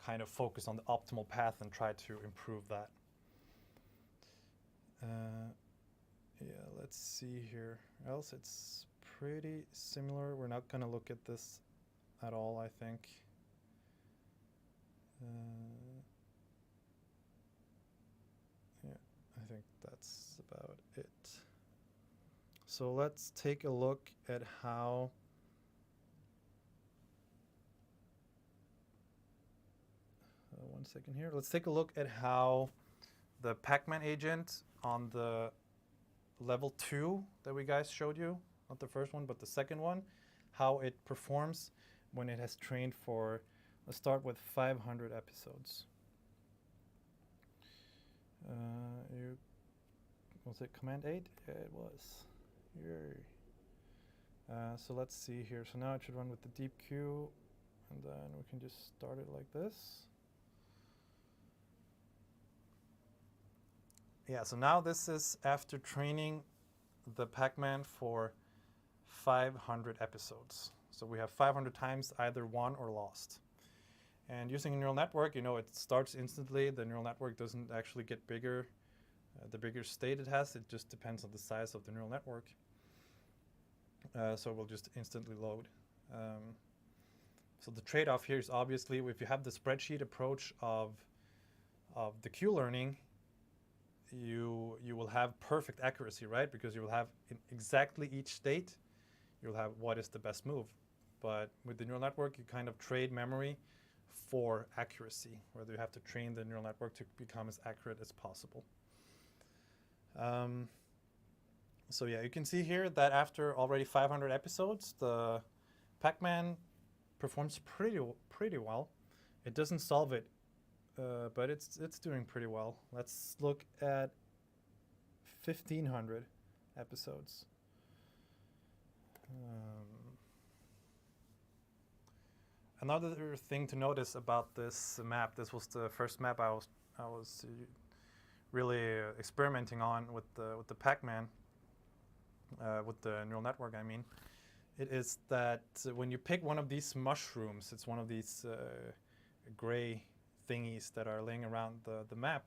kind of focus on the optimal path and try to improve that. Yeah, let's see here. Else it's pretty similar. We're not going to look at this at all, I think. Yeah, I think that's about it. So let's take a look at how one second here. Let's take a look at how the Pac-Man agent on the level 2 that we guys showed you, not the first one, but the second one, how it performs when it has trained for, let's start with 500 episodes. Was it Command 8? Yeah, it was. Yay. So let's see here. So now it should run with the deep Q, and then we can just start it like this. Yeah, so now this is after training the Pac-Man for 500 episodes. So we have 500 times either won or lost. And using a neural network, it starts instantly. The neural network doesn't actually get bigger The bigger state it has, it just depends on the size of the neural network. So it will just instantly load. So the trade-off here is obviously if you have the spreadsheet approach of the Q-learning, you will have perfect accuracy, right? Because you will have in exactly each state, you'll have what is the best move. But with the neural network, you kind of trade memory for accuracy, where you have to train the neural network to become as accurate as possible. So yeah, you can see here that after already 500 episodes, the Pac-Man performs pretty well. It doesn't solve it, but it's doing pretty well. Let's look at 1,500 episodes. Another thing to notice about this map, this was the first map I was really experimenting on with the Pac-Man, with the neural network, I mean. It is that when you pick one of these mushrooms, it's one of these gray thingies that are laying around the map,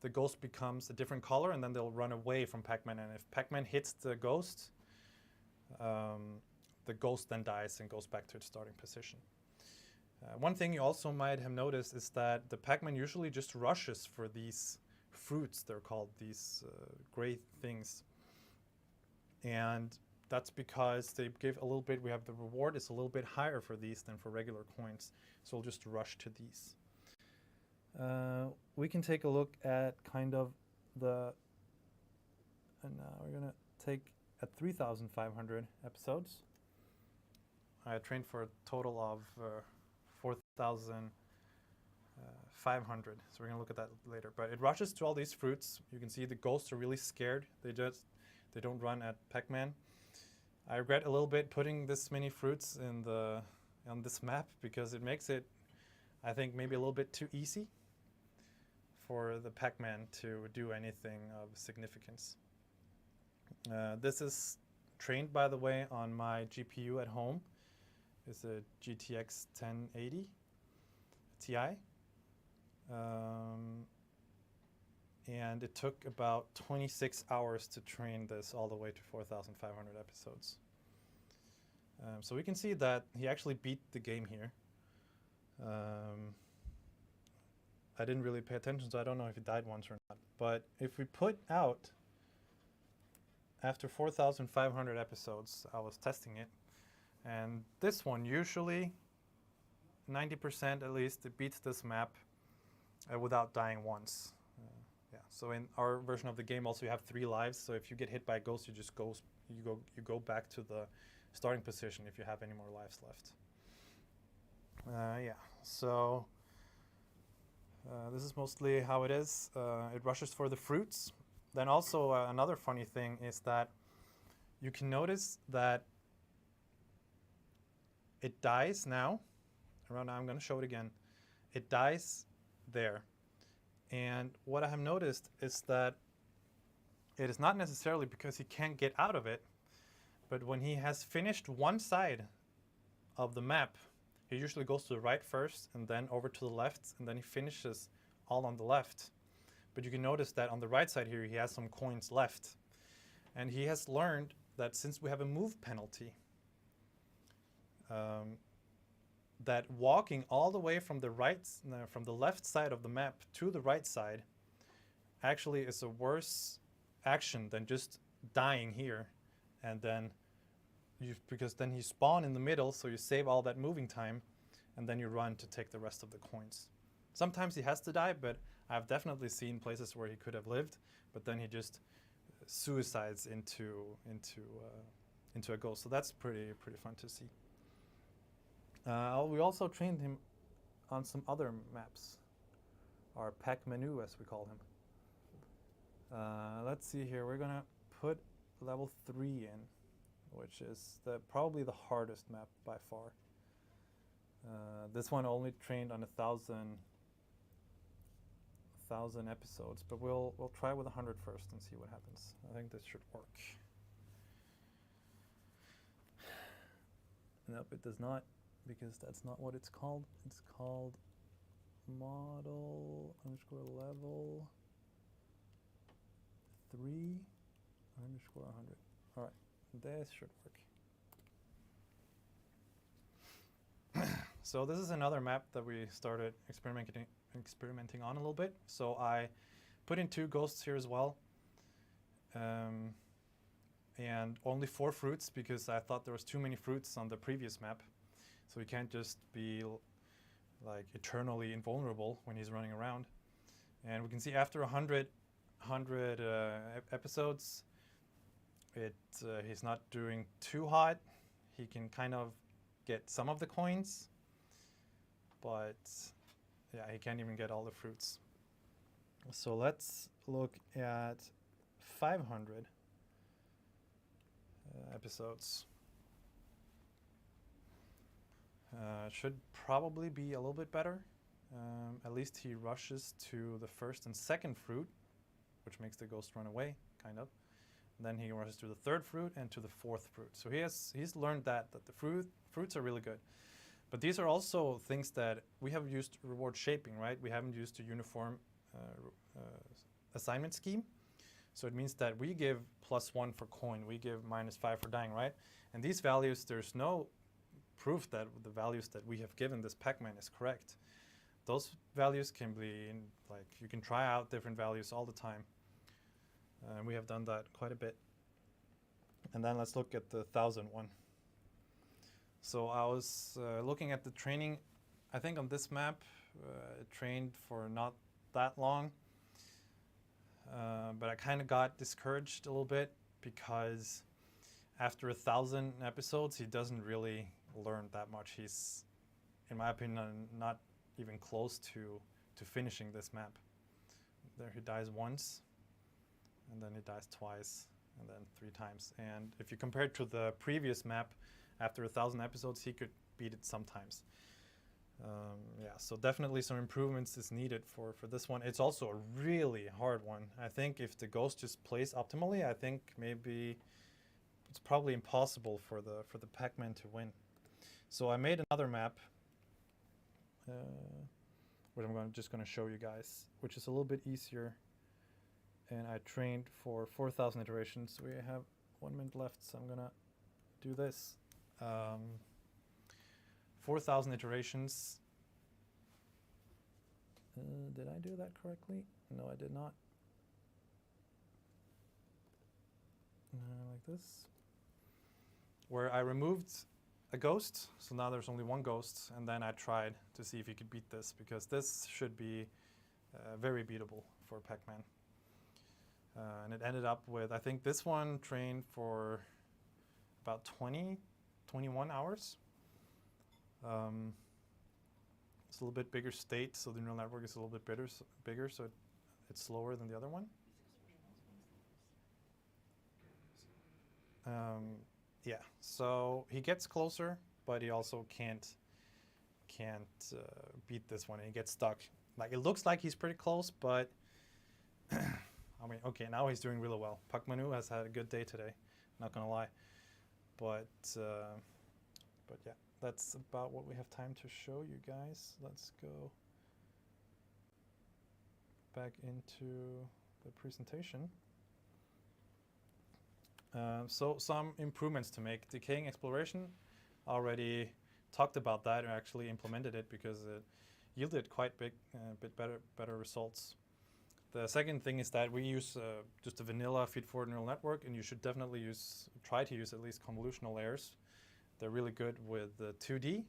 the ghost becomes a different color and then they'll run away from Pac-Man. And if Pac-Man hits the ghost then dies and goes back to its starting position. One thing you also might have noticed is that the Pac-Man usually just rushes for these fruits, they're called, these gray things. And that's because they give a little bit, we have the reward is a little bit higher for these than for regular coins. So we'll just rush to these. We can take a look at kind of and now we're gonna take at 3,500 episodes. I trained for a total of 4,500. So we're gonna look at that later. But it rushes to all these fruits. You can see the ghosts are really scared. They don't run at Pac-Man. I regret a little bit putting this many fruits on this map because it makes it, I think, maybe a little bit too easy for the Pac-Man to do anything of significance. This is trained, by the way, on my GPU at home. It's a GTX 1080 Ti. And it took about 26 hours to train this all the way to 4,500 episodes. So we can see that he actually beat the game here. I didn't really pay attention, so I don't know if he died once or not. But if we put out, after 4,500 episodes, I was testing it. And this one, usually 90% at least, it beats this map without dying once. Yeah. So in our version of the game, also you have 3 lives. So if you get hit by a ghost, you go back to the starting position if you have any more lives left. Yeah. So this is mostly how it is. It rushes for the fruits. Then also another funny thing is that you can notice that it dies now. Around now, I'm going to show it again. It dies there. And what I have noticed is that it is not necessarily because he can't get out of it, but when he has finished one side of the map, he usually goes to the right first and then over to the left, and then he finishes all on the left. But you can notice that on the right side here, he has some coins left. And he has learned that since we have a move penalty, that walking all the way from the left side of the map to the right side actually is a worse action than just dying here, and then because then you spawn in the middle, so you save all that moving time, and then you run to take the rest of the coins. Sometimes he has to die, but I've definitely seen places where he could have lived, but then he just suicides into a ghost. So that's pretty fun to see. We also trained him on some other maps, our pack menu, as we call him. Let's see here. We're gonna put level 3 in, which is probably the hardest map by far. This one only trained on 1,000 episodes, but we'll try with 100 first and see what happens. I think this should work. Nope, it does not, because that's not what it's called. It's called model _level. 3 underscore 100. All right, this should work. So this is another map that we started experimenting on a little bit. So I put in 2 ghosts here as well. And only 4 fruits because I thought there was too many fruits on the previous map. So he can't just be like eternally invulnerable when he's running around. And we can see after 100 episodes, he's not doing too hot. He can kind of get some of the coins, but yeah, he can't even get all the fruits. So let's look at 500 episodes. Should probably be a little bit better. At least he rushes to the first and second fruit, which makes the ghost run away, kind of. And then he rushes to the third fruit and to the fourth fruit. So he's learned that the fruits are really good. But these are also things that we have used reward shaping, right? We haven't used a uniform assignment scheme. So it means that we give +1 for coin, we give -5 for dying, right? And these values, there's no proof that the values that we have given this Pac-Man is correct. Those values can be, like, you can try out different values all the time. And we have done that quite a bit. And then let's look at the 1000 one. So I was looking at the training. I think on this map, it trained for not that long. But I kind of got discouraged a little bit because after 1000 episodes, he doesn't really learn that much. He's, in my opinion, not even close to finishing this map. There he dies once, and then he dies twice, and then 3 times. And if you compare it to the previous map, after 1000 episodes, he could beat it sometimes. Yeah, so definitely some improvements is needed for this one. It's also a really hard one. I think if the ghost just plays optimally, I think maybe it's probably impossible for the Pac-Man to win. So I made another map, which I'm just going to show you guys, which is a little bit easier. And I trained for 4,000 iterations. We have 1 minute left, so I'm going to do this. 4,000 iterations. Did I do that correctly? No, I did not. Like this. Where I removed a ghost, so now there's only 1 ghost, and then I tried to see if he could beat this, because this should be very beatable for Pac-Man. And it ended up with, I think this one trained for about 21 hours. It's a little bit bigger state, so the neural network is a little bit bigger, so it's slower than the other one. Yeah, so he gets closer, but he also can't beat this one, and he gets stuck. Like, it looks like he's pretty close, but I mean, okay, now he's doing really well. Pak Manu has had a good day today, not gonna lie. But yeah, that's about what we have time to show you guys. Let's go back into the presentation. So some improvements to make. Decaying exploration, already talked about that and actually implemented it because it yielded quite bit better results. The second thing is that we use just a vanilla feed-forward neural network, and you should definitely try to use at least convolutional layers. They're really good with the 2D,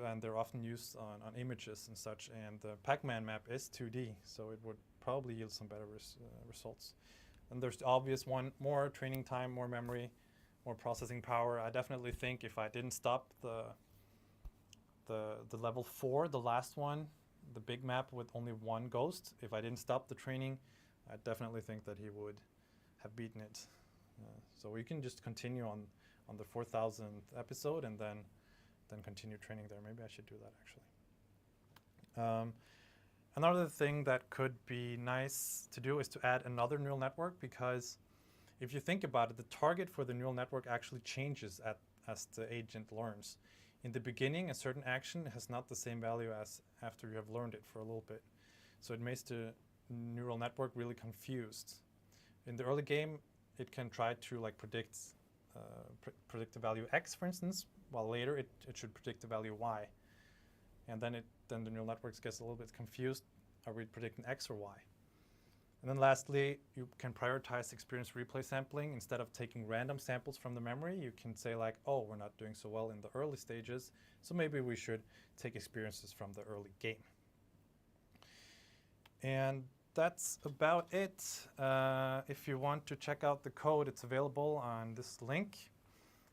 and they're often used on images and such. And the Pac-Man map is 2D, so it would probably yield some better results. And there's the obvious one: more training time, more memory, more processing power. I definitely think if I didn't stop the level 4, the last one, the big map with only 1 ghost, if I didn't stop the training, I definitely think that he would have beaten it. So we can just continue on the 4,000th episode and then continue training there. Maybe I should do that actually. Another thing that could be nice to do is to add another neural network, because if you think about it, the target for the neural network actually changes as the agent learns. In the beginning, a certain action has not the same value as after you have learned it for a little bit. So it neural network really confused. In the early game, it can try to like predict the value x, for instance, while later it should predict the value y. And then the neural networks gets a little bit confused. Are we predicting x or y? And then lastly, you can prioritize experience replay sampling. Instead of taking random samples from the memory, you can say like, oh, we're not doing so well in the early stages, so maybe we should take experiences from the early game. And that's about it. If you want to check out the code, it's available on this link.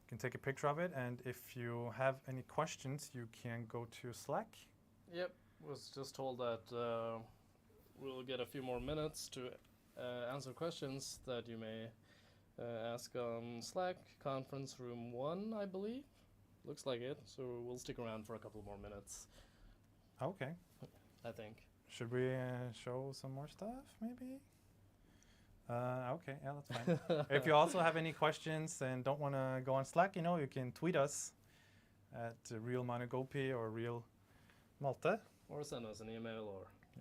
You can take a picture of it, and if you have any questions, you can go to Slack. Yep, was just told that we'll get a few more minutes to answer questions that you may ask on Slack, conference room 1, I believe. Looks like it, so we'll stick around for a couple more minutes, Okay. I think. Should we show some more stuff, maybe? Okay, yeah, that's fine. If you also have any questions and don't want to go on Slack, you can tweet us at realmanagopi or realmalte. Or send us an email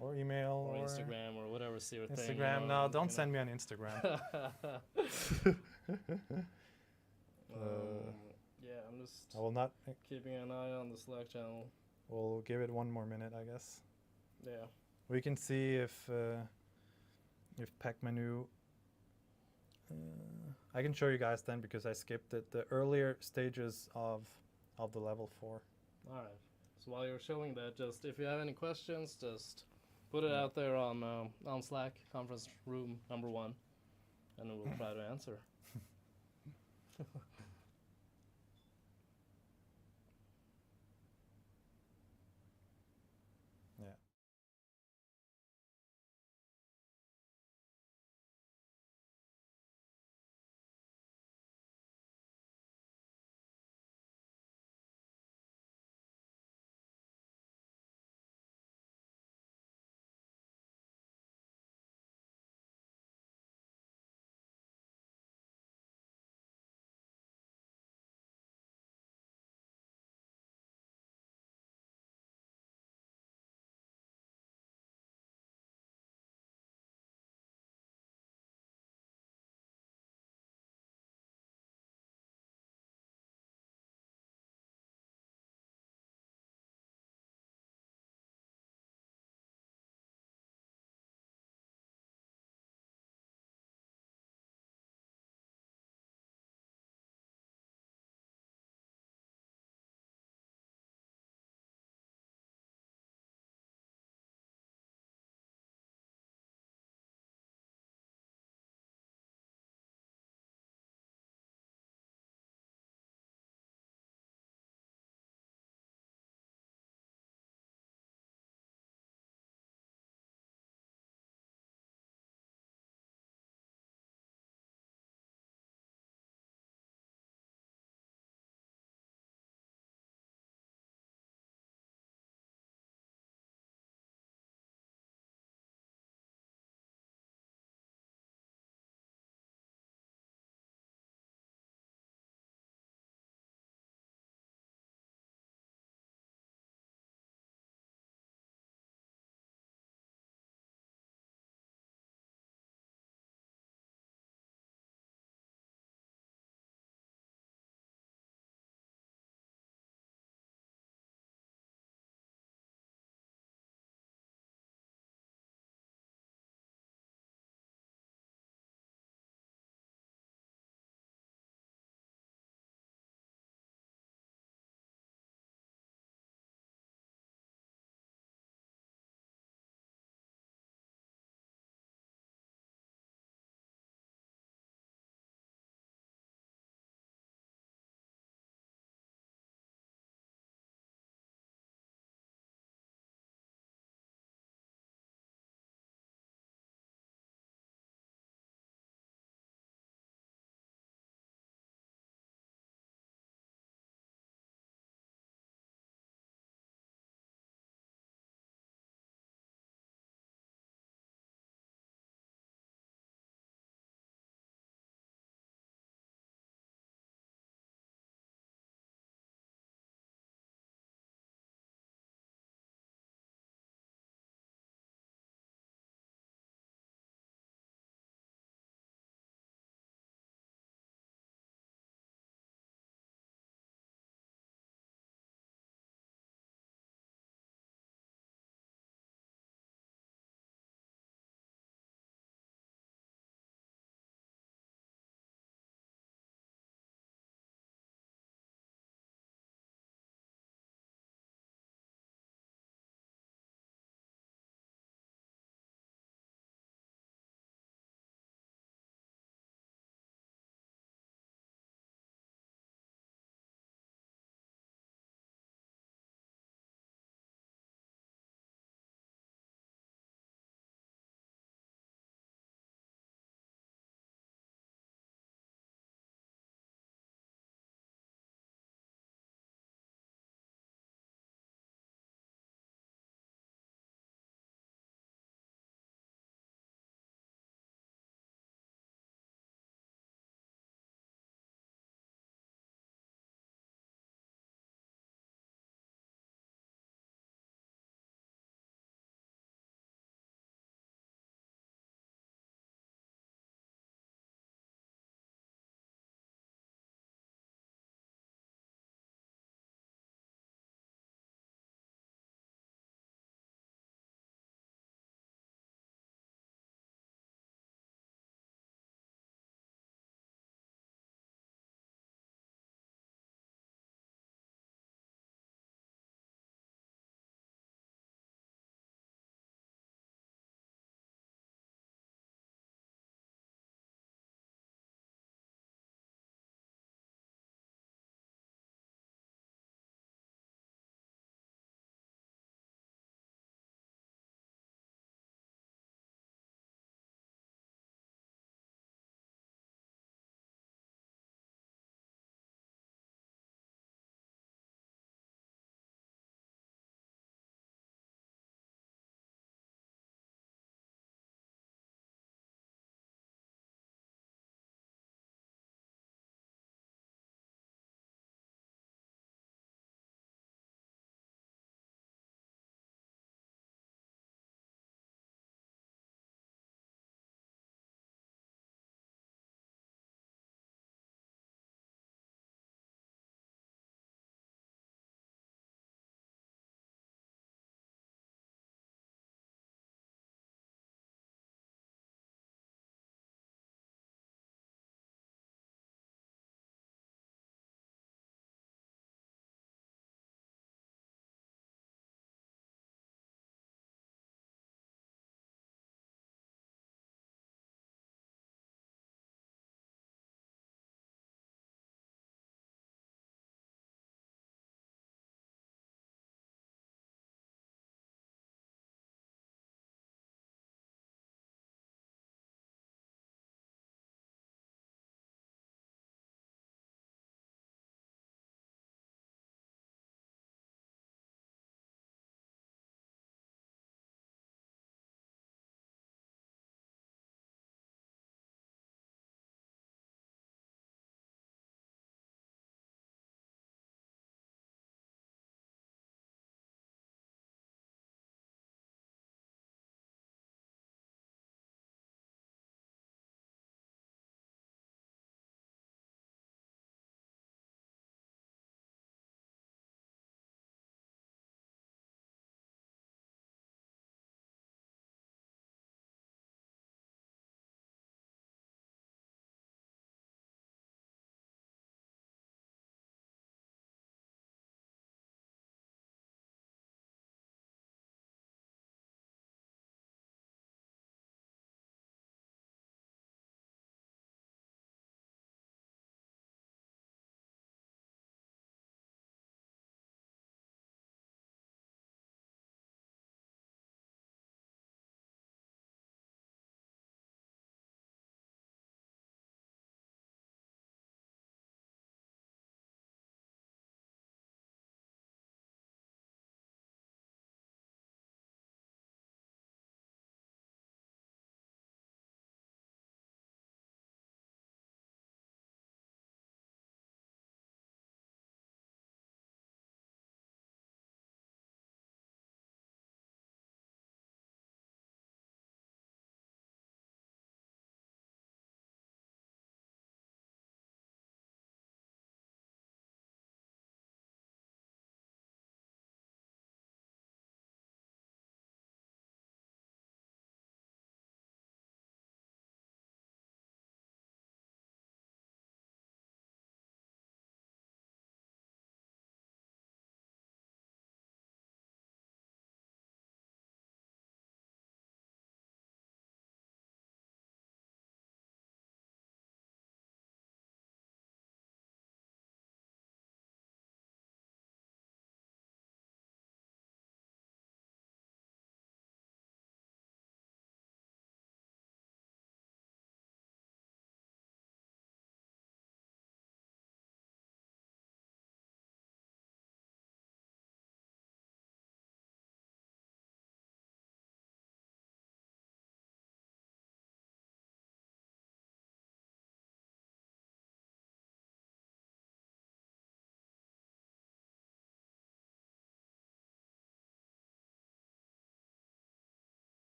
Or email. or Instagram or whatever your thing. Instagram. No, don't send me on Instagram. Yeah, I'm just I will not. keeping an eye on the Slack channel. We'll give it one more minute, I guess. Yeah. We can see if pack menu. I can show you guys then because I skipped it. The earlier stages of the level 4. All right. So while you're showing that, just if you have any questions, just put it out there on Slack, conference room number 1, and we'll try to answer.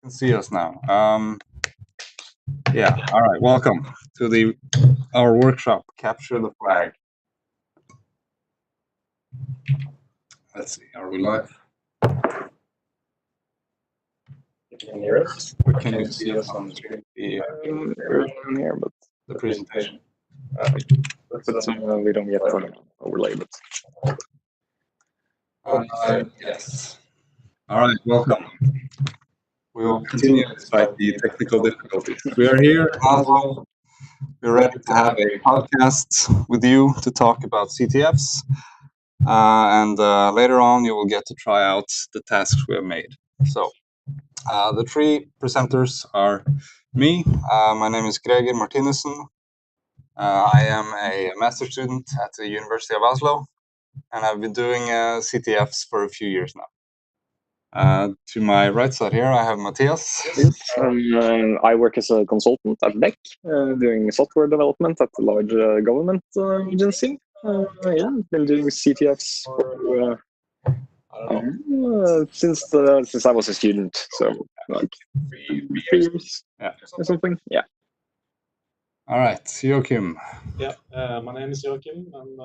can see us now. Yeah. All right. Welcome to our workshop, Capture the Flag. Let's see. Are we live? Can you hear us? Or can you see us on the screen? We're on here, but The presentation. we don't get overlay. Yes. All right. Welcome. We will continue despite the technical difficulties. We are here in Oslo. We're ready to have a podcast with you to talk about CTFs. And later on, you will get to try out the tasks we have made. So the three presenters are me. My name is Greger Martinussen. I am a master's student at the University of Oslo, and I've been doing CTFs for a few years now. To my right side here, I have Matthias. Yes, I work as a consultant at DEC, doing software development at a large government agency. Yeah, been doing CTFs for, since I was a student, so like 3 years or something. Yeah. All right, Joachim. Yeah, my name is Joachim, and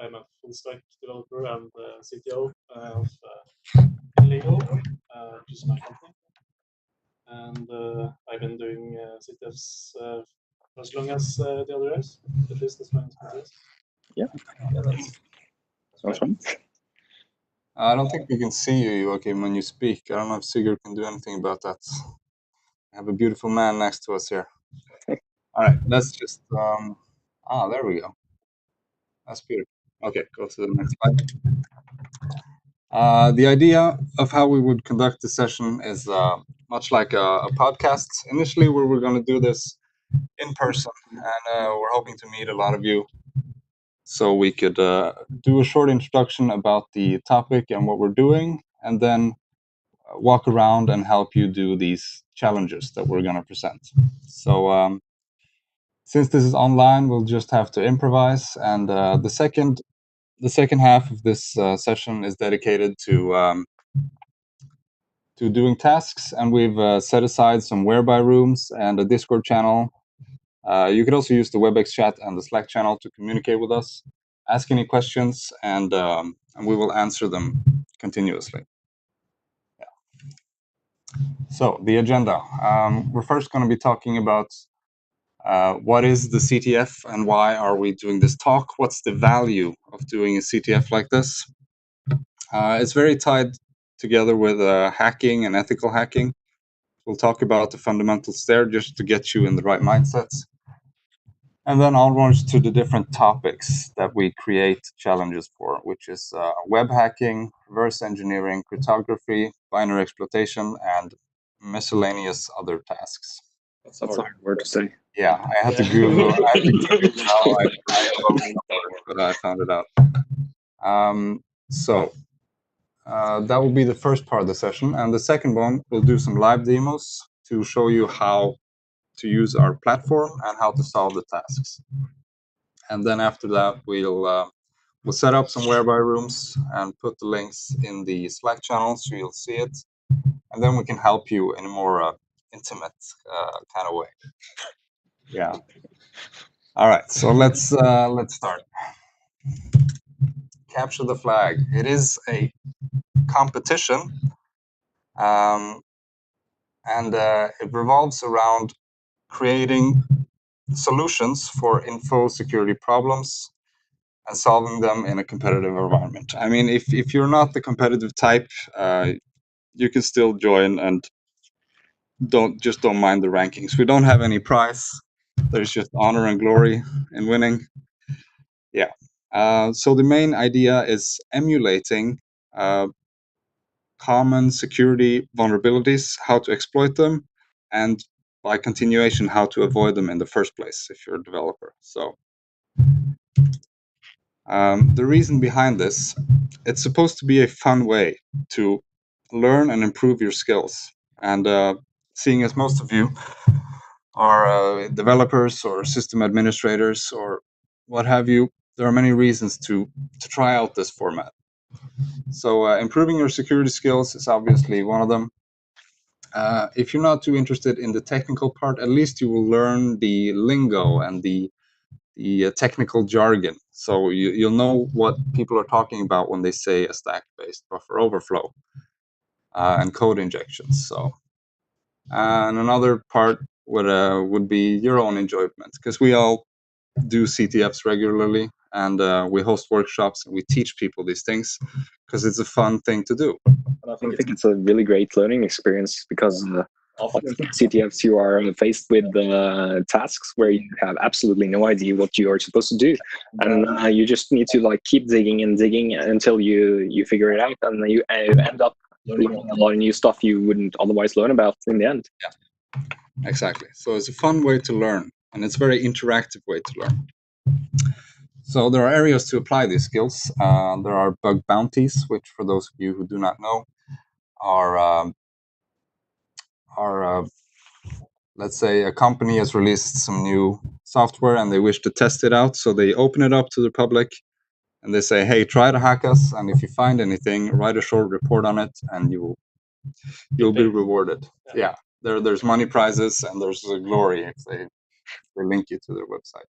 I'm a full stack developer and CTO of Legal, which is my company. And I've been doing CTFs for as long as the other guys, at least as long as Matthias. Yeah, that's fun. I don't think we can see you, Joachim, when you speak. I don't know if Sigurd can do anything about that. I have a beautiful man next to us here. All right, let's just, there we go. That's beautiful. Okay, go to the next slide. The idea of how we would conduct the session is much like a podcast. Initially, we were going to do this in person, and we're hoping to meet a lot of you so we could do a short introduction about the topic and what we're doing, and then walk around and help you do these challenges that we're going to present. So since this is online, we'll just have to improvise, and the second half of this session is dedicated to doing tasks, and we've set aside some whereby rooms and a Discord channel. You could also use the WebEx chat and the Slack channel to communicate with us, ask any questions, and we will answer them continuously. So the agenda. We're first going to be talking about what is the CTF and why are we doing this talk? What's the value of doing a CTF like this? It's very tied together with hacking and ethical hacking. We'll talk about the fundamentals there just to get you in the right mindsets. And then I'll launch to the different topics that we create challenges for, which is web hacking, reverse engineering, cryptography, binary exploitation, and miscellaneous other tasks. That's a hard word to say. Yeah, I had to Google. But I found it out. So that will be the first part of the session, and the second one we'll do some live demos to show you how to use our platform and how to solve the tasks. And then after that, we'll set up some whereby rooms and put the links in the Slack channel so you'll see it. And then we can help you in a more intimate kind of way. Yeah. All right. So let's start. Capture the flag. It is a competition, and it revolves around creating solutions for info security problems and solving them in a competitive environment. I mean, if you're not the competitive type, you can still join and don't mind the rankings. We don't have any prize. There's just honor and glory in winning. Yeah. So the main idea is emulating common security vulnerabilities, how to exploit them, and by continuation, how to avoid them in the first place if you're a developer. So the reason behind this, it's supposed to be a fun way to learn and improve your skills. And seeing as most of you are developers or system administrators or what have you, there are many reasons to try out this format. So improving your security skills is obviously one of them. if you're not too interested in the technical part, at least you will learn the lingo and the technical jargon. So you'll know what people are talking about when they say a stack-based buffer overflow and code injections. So, and another part would be your own enjoyment, because we all do CTFs regularly, and we host workshops and we teach people these things because it's a fun thing to do. I think it's a really great learning experience because often in CTFs you are faced with tasks where you have absolutely no idea what you are supposed to do, and you just need to like keep digging and digging until you figure it out, and you end up learning a lot of new stuff you wouldn't otherwise learn about in the end. Yeah, exactly. So it's a fun way to learn, and it's a very interactive way to learn. So there are areas to apply these skills. There are bug bounties, which for those of you who do not know are let's say a company has released some new software and they wish to test it out. So they open it up to the public and they say, hey, try to hack us. And if you find anything, write a short report on it and you'll be rewarded. Yeah. There's money prizes and there's a glory if they link you to their website.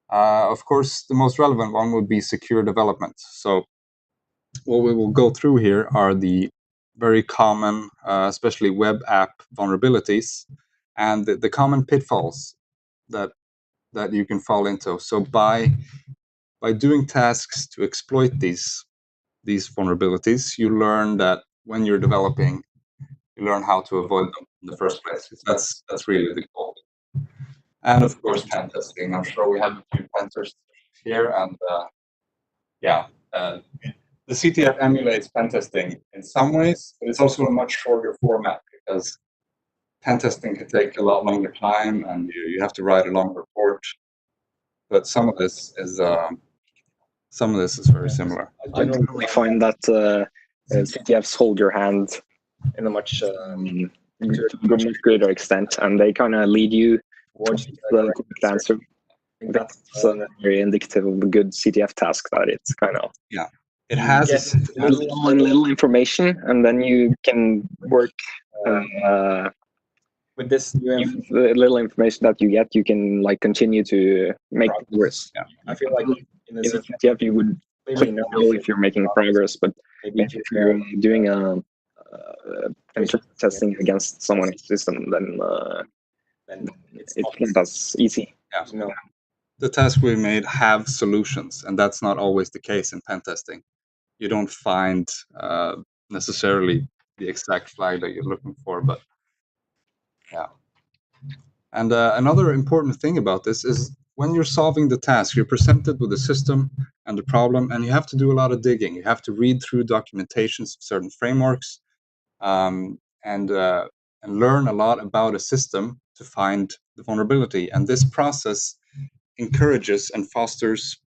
Of course, the most relevant one would be secure development. So what we will go through here are the very common, especially web app vulnerabilities and the common pitfalls that you can fall into. So by doing tasks to exploit these vulnerabilities, you learn that when you're developing, you learn how to avoid them in the first place. That's really the goal. And of course, pen testing. I'm sure we have a few pen testers here, and the CTF emulates pen testing in some ways, but it's also a much shorter format because pen testing can take a lot longer time, and you have to write a long report. But some of this is very similar. I generally find that CTFs hold your hand in a much greater extent, and they kind of lead you towards the correct answer. I think that's very indicative of a good CTF task. That it's kind of it has little information, and then you can work with this little information that you get. You can like continue to make progress. Yeah, I feel like in a CTF you would clearly know if you're making progress, but maybe if you're doing a testing against someone's system, then it's not as easy. Yeah. The tasks we made have solutions, and that's not always the case in pen testing. You don't find necessarily the exact flag that you're looking for, but yeah. And another important thing about this is when you're solving the task, you're presented with the system and the problem, and you have to do a lot of digging. You have to read through documentations of certain frameworks and learn a lot about a system to find the vulnerability. And this process encourages and fosters,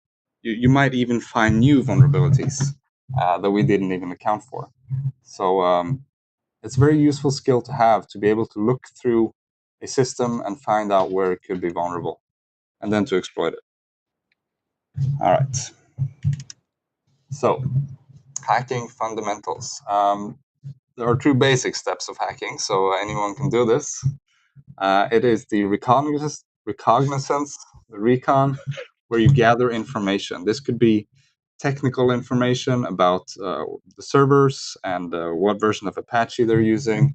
you might even find new vulnerabilities that we didn't even account for. So it's a very useful skill to have, to be able to look through a system and find out where it could be vulnerable and then to exploit it. All right. So hacking fundamentals. There are two basic steps of hacking, so anyone can do this. It is the recognizance, the recon, where you gather information. This could be technical information about the servers and what version of Apache they're using.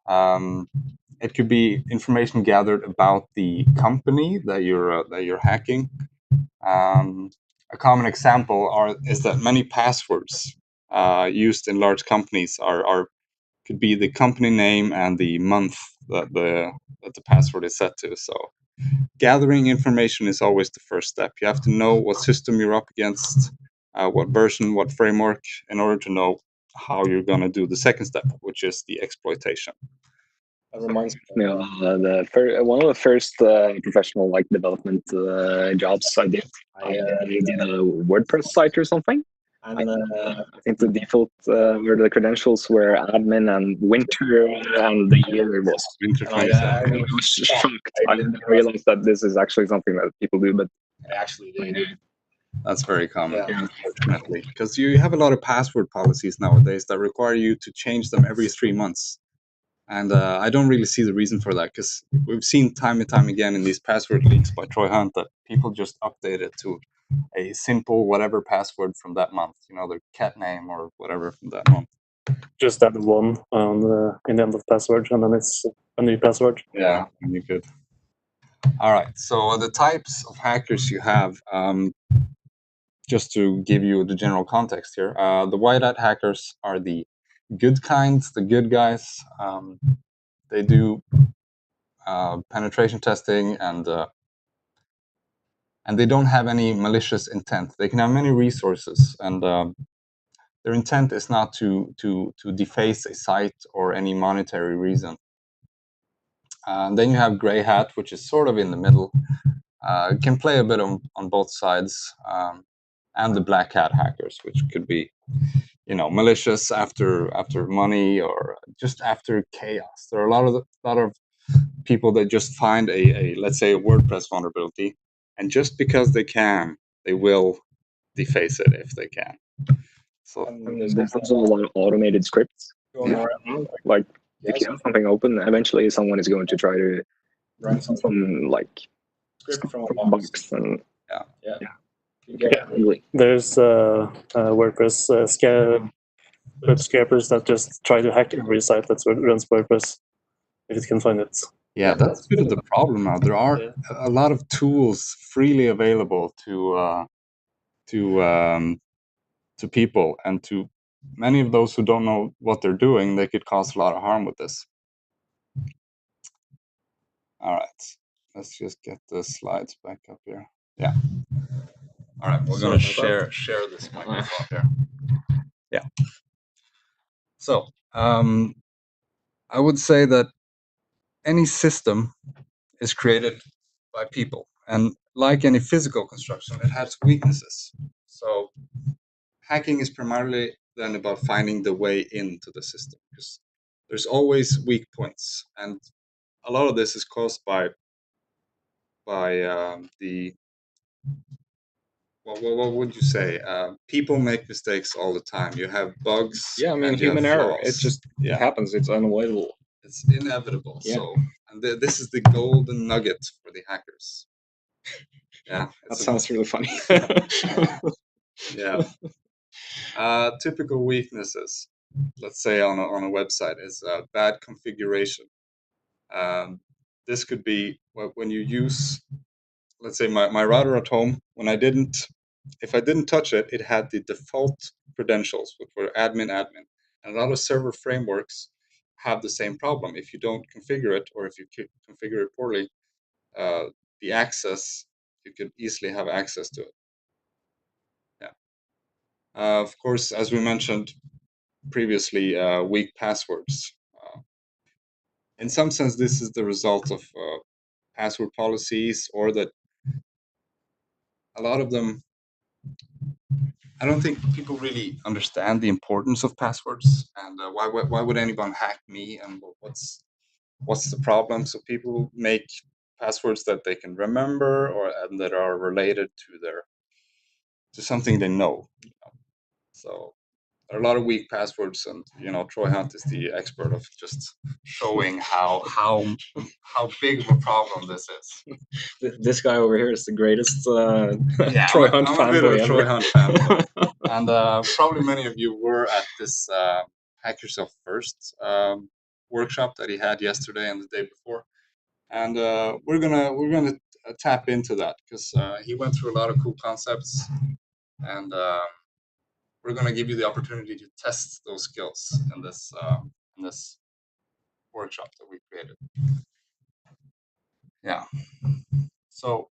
It could be information gathered about the company that you're hacking. A common example is that many passwords used in large companies could be the company name and the month that the password is set to. So gathering information is always the first step. You have to know what system you're up against, what version, what framework, in order to know how you're going to do the second step, which is the exploitation. That reminds me of one of the first professional like development jobs I did. I did a WordPress site or something, and I think the default where the credentials were admin and winter, and the year was winter. I was shocked. I didn't realize that this is actually something that people do, but actually they do. That's very common, unfortunately, because you have a lot of password policies nowadays that require you to change them every 3 months. And I don't really see the reason for that, because we've seen time and time again in these password leaks by Troy Hunt that people just update it to a simple whatever password from that month, their cat name or whatever from that month. Just add one on in the end of password, and then it's a new password. Yeah, and you could. All right, so the types of hackers you have, just to give you the general context here, the white hat hackers are the good kinds, the good guys. They do penetration testing, and they don't have any malicious intent. They can have many resources, and their intent is not to deface a site or any monetary reason. Then you have gray hat, which is sort of in the middle. Can play a bit on both sides, and the black hat hackers, which could be, malicious after money or just after chaos. There are a lot of people that just find a let's say a WordPress vulnerability, and just because they can, they will deface it if they can. So There's also a lot of automated scripts going around. Like if you have something open, eventually someone is going to try to run some like script from a box. And There's WordPress web scrapers that just try to hack every site that runs WordPress if it can find it. yeah, that's a bit of the problem now. There are a lot of tools freely available to people, and to many of those who don't know what they're doing, they could cause a lot of harm with this. All right, let's just get the slides back up here. Yeah. All right, we're gonna share this microphone here. Yeah. So I would say that any system is created by people, and like any physical construction, it has weaknesses. So hacking is primarily then about finding the way into the system, because there's always weak points, and a lot of this is caused by the what would you say? People make mistakes all the time. You have bugs. yeah, I mean, and you human have error. flaws. It just happens. It's unavoidable. It's inevitable. Yeah. So, and this is the golden nugget for the hackers. Yeah, That sounds really funny. yeah. Typical weaknesses, let's say on a website, is bad configuration. This could be when you use, let's say my router at home. If I didn't touch it, it had the default credentials, which were admin. And a lot of server frameworks have the same problem. If you don't configure it, or if you configure it poorly, the access, you could easily have access to it. Yeah. Of course, as we mentioned previously, weak passwords. In some sense, this is the result of password policies, or that a lot of them, I don't think people really understand the importance of passwords, and why would anyone hack me, and what's the problem? So people make passwords that they can remember, and that are related to something they know. So there are a lot of weak passwords, and Troy Hunt is the expert of just showing how big of a problem this is. This guy over here is the greatest Yeah, Troy Hunt I'm a bit of fanboy a Troy ever. Hunt fanboy. And probably many of you were at this Hack Yourself First workshop that he had yesterday and the day before, and we're gonna tap into that, because he went through a lot of cool concepts, and we're gonna give you the opportunity to test those skills in this workshop that we created. Yeah. So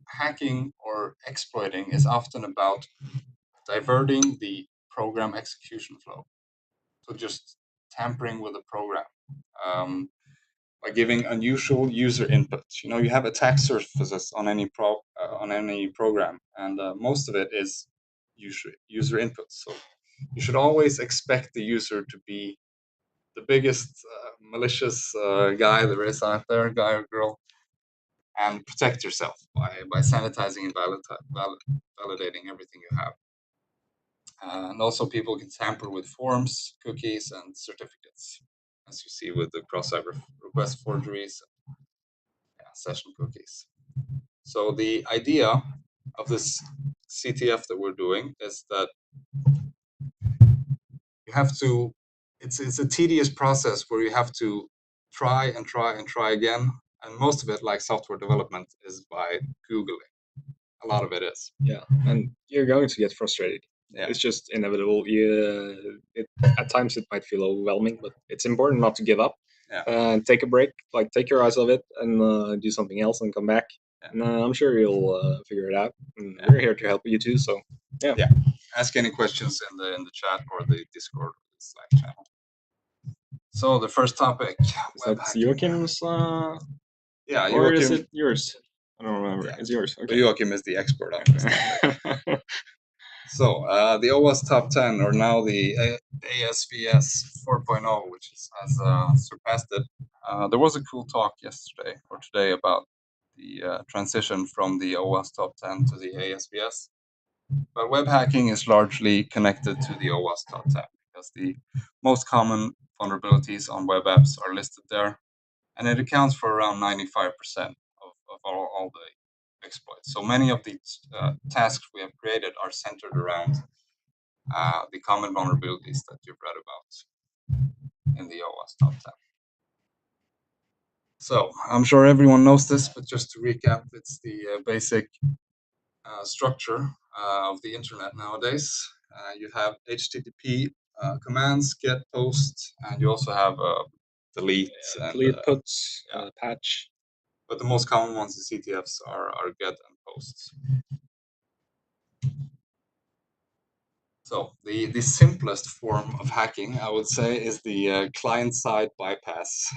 hacking or exploiting is often about diverting the program execution flow. So just tampering with a program by giving unusual user input. You have attack surfaces on any program, and most of it is user input. So you should always expect the user to be the biggest malicious guy there is out there, guy or girl, and protect yourself by sanitizing and validating everything you have. And also, people can tamper with forms, cookies, and certificates. as you see with the cross-site request forgeries, session cookies. So the idea of this CTF that we're doing is that you have to, it's a tedious process where you have to try and try and try again. And most of it, like software development, is by Googling. A lot of it is. Yeah, and you're going to get frustrated. Yeah. It's just inevitable. At times it might feel overwhelming, but it's important not to give up. Yeah. Take a break, like take your eyes off it, and do something else, and come back. Yeah. And I'm sure you'll figure it out. And we're here to help you too. So yeah. Ask any questions in the chat or the Discord or the Slack channel. So the first topic. That's Joachim's. Yeah, or Joachim, is it yours? I don't remember. Yeah. It's yours. But Okay. Joachim is the expert on this topic. So the OWASP Top 10, or now the ASVS 4.0, which has surpassed it. There was a cool talk yesterday or today about the transition from the OWASP Top 10 to the ASVS. But web hacking is largely connected to the OWASP Top 10 because the most common vulnerabilities on web apps are listed there, and it accounts for around 95% of all the exploits. So many of these tasks we have created are centered around the common vulnerabilities that you've read about in the OWASP Top 10. So I'm sure everyone knows this, but just to recap, it's the basic structure of the internet nowadays. You have HTTP commands, get, post, and you also have delete, and delete, puts, patch. But the most common ones in CTFs are get and posts. So the simplest form of hacking, I would say, is the client-side bypass.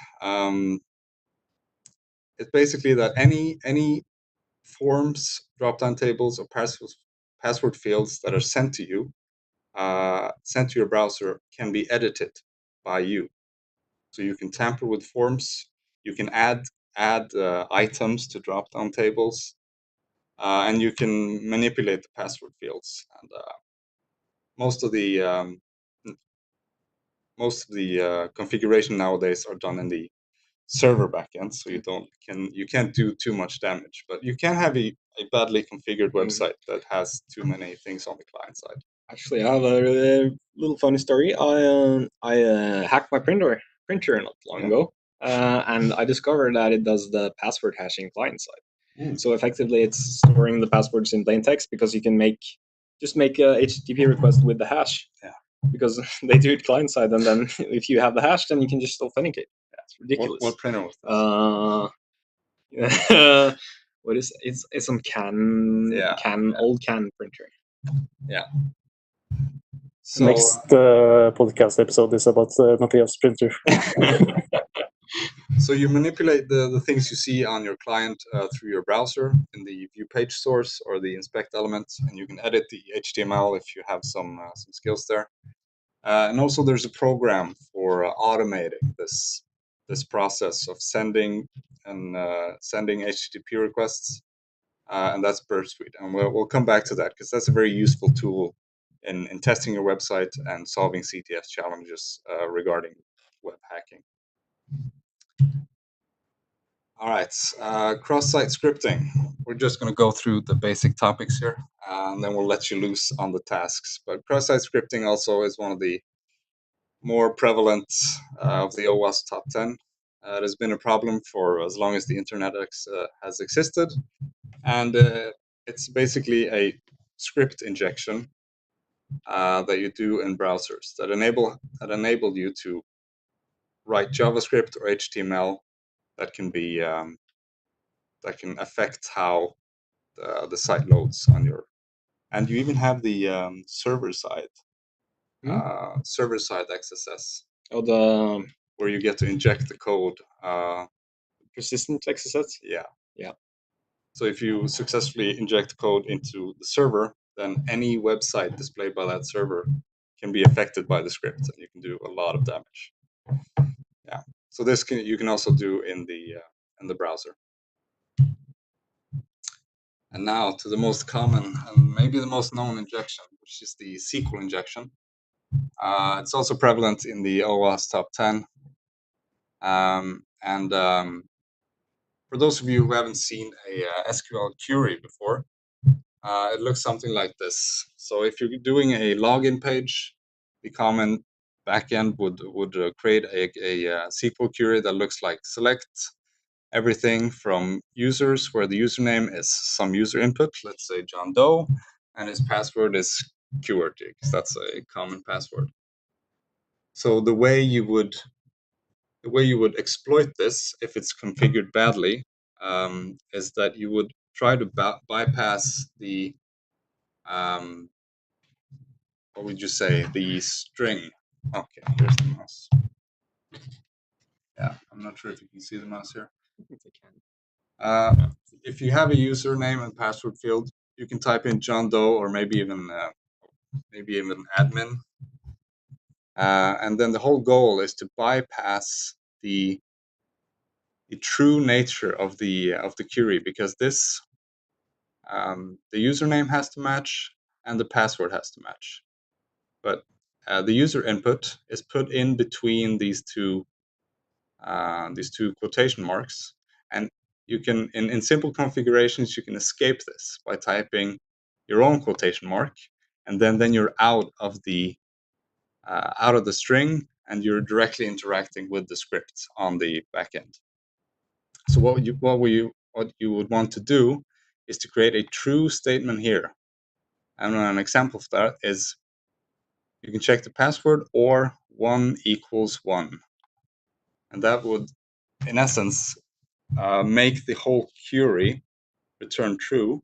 It's basically that any forms, drop-down tables, or password fields that are sent to you, sent to your browser, can be edited by you. So you can tamper with forms, you can add items to drop-down tables, and you can manipulate the password fields. And most of the configuration nowadays are done in the server backend, so you can't do too much damage. But you can have a badly configured website that has too many things on the client side. Actually, I have a little funny story. I hacked my printer not long ago, and I discovered that it does the password hashing client side. So effectively, it's storing the passwords in plain text because you can just make a HTTP request with the hash. Yeah. Because they do it client side, and then if you have the hash, then you can just authenticate. That's ridiculous. What printer was this? What is it's some old can printer. Yeah. So, next podcast episode is about Matthias printer. So you manipulate the things you see on your client through your browser in the view page source or the inspect element, and you can edit the HTML if you have some skills there. And also there's a program for automating this process of sending HTTP requests, and that's Burpsuite. And we'll come back to that because that's a very useful tool in testing your website and solving CTF challenges regarding web hacking. All right, cross-site scripting. We're just going to go through the basic topics here, and then we'll let you loose on the tasks. But cross-site scripting also is one of the more prevalent of the OWASP Top 10. It has been a problem for as long as the internet has existed, and it's basically a script injection that you do in browsers that enable you to write JavaScript or HTML that can be that can affect how the site loads on your, and you even have the server side XSS. Oh, where you get to inject the code. Persistent XSS? Yeah. Yeah. So if you successfully inject code into the server, then any website displayed by that server can be affected by the script, and you can do a lot of damage. Yeah. So this you can also do in the browser. And now to the most common and maybe the most known injection, which is the SQL injection. It's also prevalent in the OWASP Top 10. For those of you who haven't seen a SQL query before, it looks something like this. So if you're doing a login page, the common backend would create a SQL query that looks like select everything from users where the username is some user input, let's say John Doe, and his password is QWERTY, because that's a common password. So the way you would exploit this, if it's configured badly, is that you would try to bypass the what would you say, the string. Okay, here's the mouse. Yeah, I'm not sure if you can see the mouse here. I think I can. If you have a username and password field, you can type in John Doe or maybe even admin. And then the whole goal is to bypass the true nature of the query, because this the username has to match and the password has to match. But the user input is put in between these two quotation marks, and you can in simple configurations you can escape this by typing your own quotation mark, and then you're out of the string and you're directly interacting with the script on the backend. So what you would want to do is to create a true statement here, and an example of that is you can check the password or 1 = 1, and that would in essence make the whole query return true,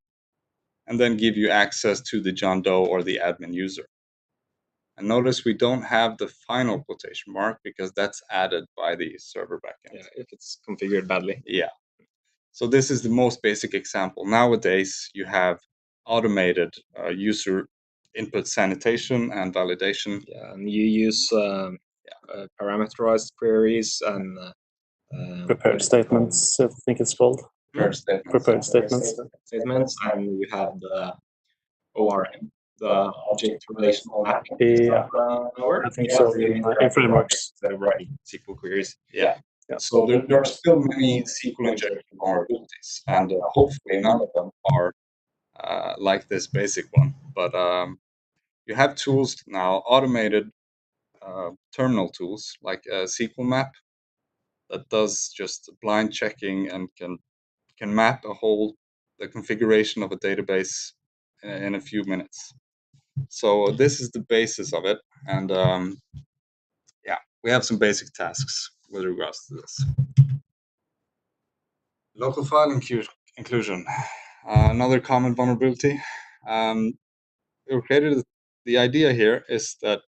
and then give you access to the John Doe or the admin user. And notice we don't have the final quotation mark because that's added by the server backend. Yeah, if it's configured badly. Yeah. So this is the most basic example. Nowadays, you have automated user input sanitation and validation. Yeah, and you use parameterized queries and Prepared statements, I think it's called. Prepared statements. Prepared statements. and you have the ORM, the object relational mapping. Yeah, Or I think so in frameworks. instead of writing SQL queries. Yeah. Yeah. So there are still many SQL injection vulnerabilities, and hopefully none of them are like this basic one. But you have tools now, automated terminal tools like SQL Map, that does just blind checking and can map the configuration of a database in a few minutes. So this is the basis of it, and yeah, we have some basic tasks with regards to this. Local file inclusion, another common vulnerability. The idea here is that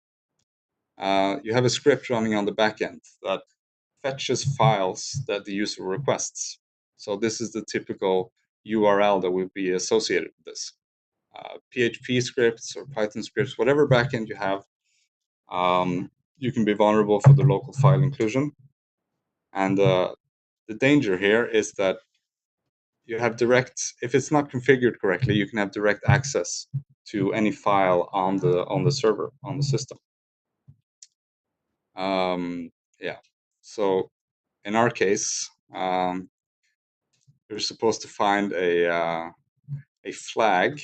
you have a script running on the backend that fetches files that the user requests. So this is the typical URL that would be associated with this. PHP scripts or Python scripts, whatever backend you have, you can be vulnerable for the local file inclusion. And the danger here is that you have if it's not configured correctly, you can have direct access to any file on the server, on the system. Yeah, so in our case, you're supposed to find a flag,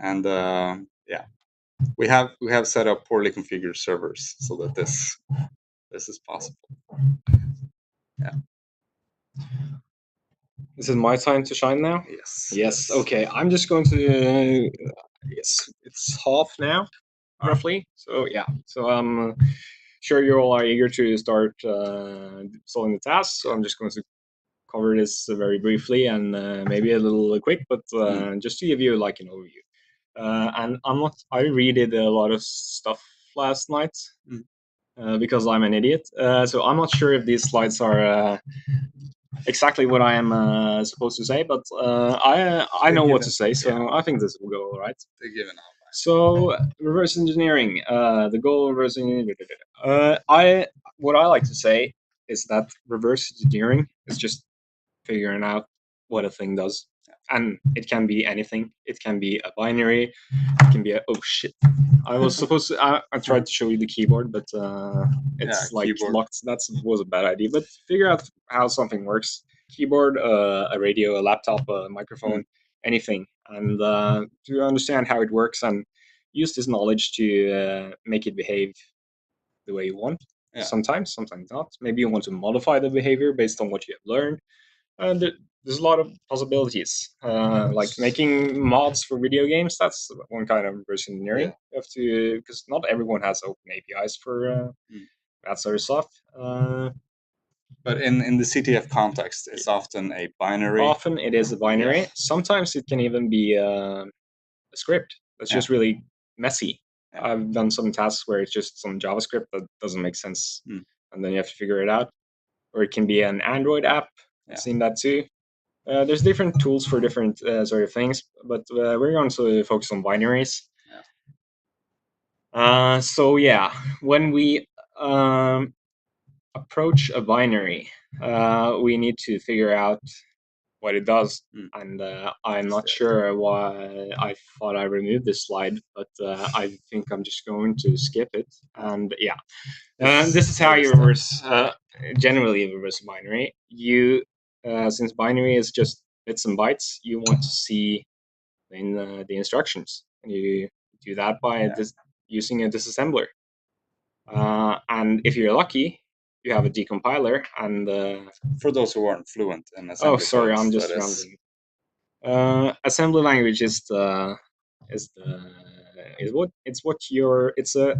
and yeah, we have set up poorly configured servers so that this is possible. Yeah. This is my time to shine now? Yes. Yes. Okay. I'm just going to. Yes, it's half now, roughly. So yeah. So I'm sure you all are eager to start solving the tasks. So I'm just going to cover this very briefly and maybe a little quick, but just to give you like an overview. And I redid a lot of stuff last night because I'm an idiot. So I'm not sure if these slides are exactly what I am supposed to say, but I know what to say, so I think this will go all right. They're given out. So reverse engineering, the goal of reverse engineering. What I like to say is that reverse engineering is just figuring out what a thing does. and it can be anything. It can be a binary. It can be a oh shit. I was supposed to. I tried to show you the keyboard, but it's like keyboard. locked. That was a bad idea. But figure out how something works. Keyboard, a radio, a laptop, a microphone, anything, and to understand how it works and use this knowledge to make it behave the way you want. Yeah. Sometimes not. Maybe you want to modify the behavior based on what you have learned. And there's a lot of possibilities. Like making mods for video games, that's one kind of reverse engineering. You have to, because not everyone has open APIs for that sort of stuff. But in the CTF context, it's often a binary. Often it is a binary. Yeah. Sometimes it can even be a script that's just really messy. Yeah. I've done some tasks where it's just some JavaScript that doesn't make sense, and then you have to figure it out. Or it can be an Android app. I've seen that too. There's different tools for different sort of things, but we're going to focus on binaries. So yeah, when we approach a binary, we need to figure out what it does. And I'm not sure why I thought I removed this slide, but I think I'm just going to skip it. And yeah, this is how you reverse, generally reverse a binary. You, since binary is just bits and bytes, you want to see in the instructions. And you do that by using a disassembler. And if you're lucky, you have a decompiler. And for those who aren't fluent in assembly, I'm just rambling. Assembly language it's a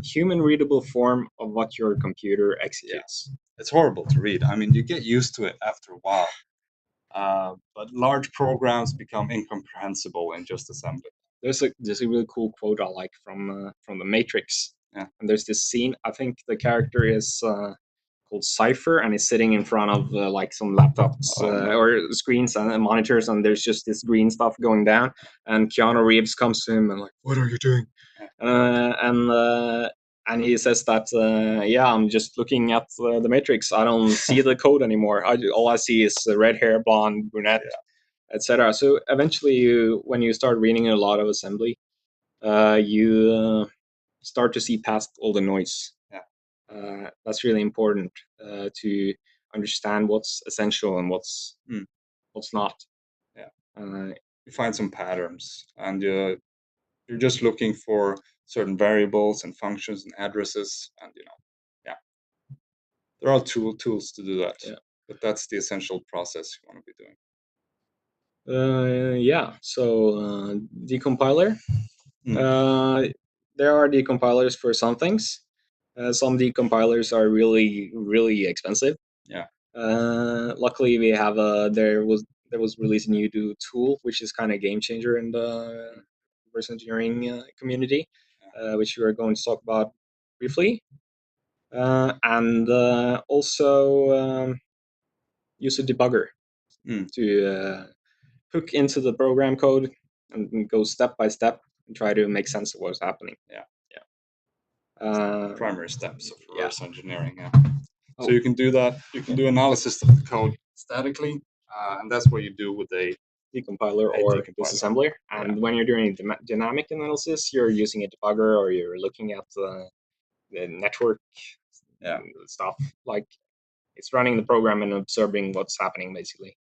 human readable form of what your computer executes. It's horrible to read. I mean, you get used to it after a while. But large programs become incomprehensible in just assembly. There's a really cool quote I like from the Matrix. Yeah. And there's this scene. I think the character is called Cypher, and he's sitting in front of like some laptops or screens and monitors, and there's just this green stuff going down. And Keanu Reeves comes to him and like, "What are you doing?" And he says that, I'm just looking at the Matrix. I don't see the code anymore. All I see is red hair, blonde, brunette, etc. So eventually, when you start reading a lot of assembly, you start to see past all the noise. That's really important to understand what's essential and what's not. You find some patterns, and you're just looking for certain variables and functions and addresses, and there are tools to do that. But that's the essential process you want to be doing. So decompiler. There are decompilers for some things. Some decompilers are really, really expensive. Luckily, we have there was released a new tool, which is kind of game changer in the reverse engineering community, which we are going to talk about briefly, and also use a debugger to hook into the program code and go step by step and try to make sense of what's happening. Primary steps of reverse engineering. So you can do that. You can do analysis of the code statically, and that's what you do with a decompiler or disassembler. And when you're doing dynamic analysis, you're using a debugger, or you're looking at the network stuff. Like it's running the program and observing what's happening, basically.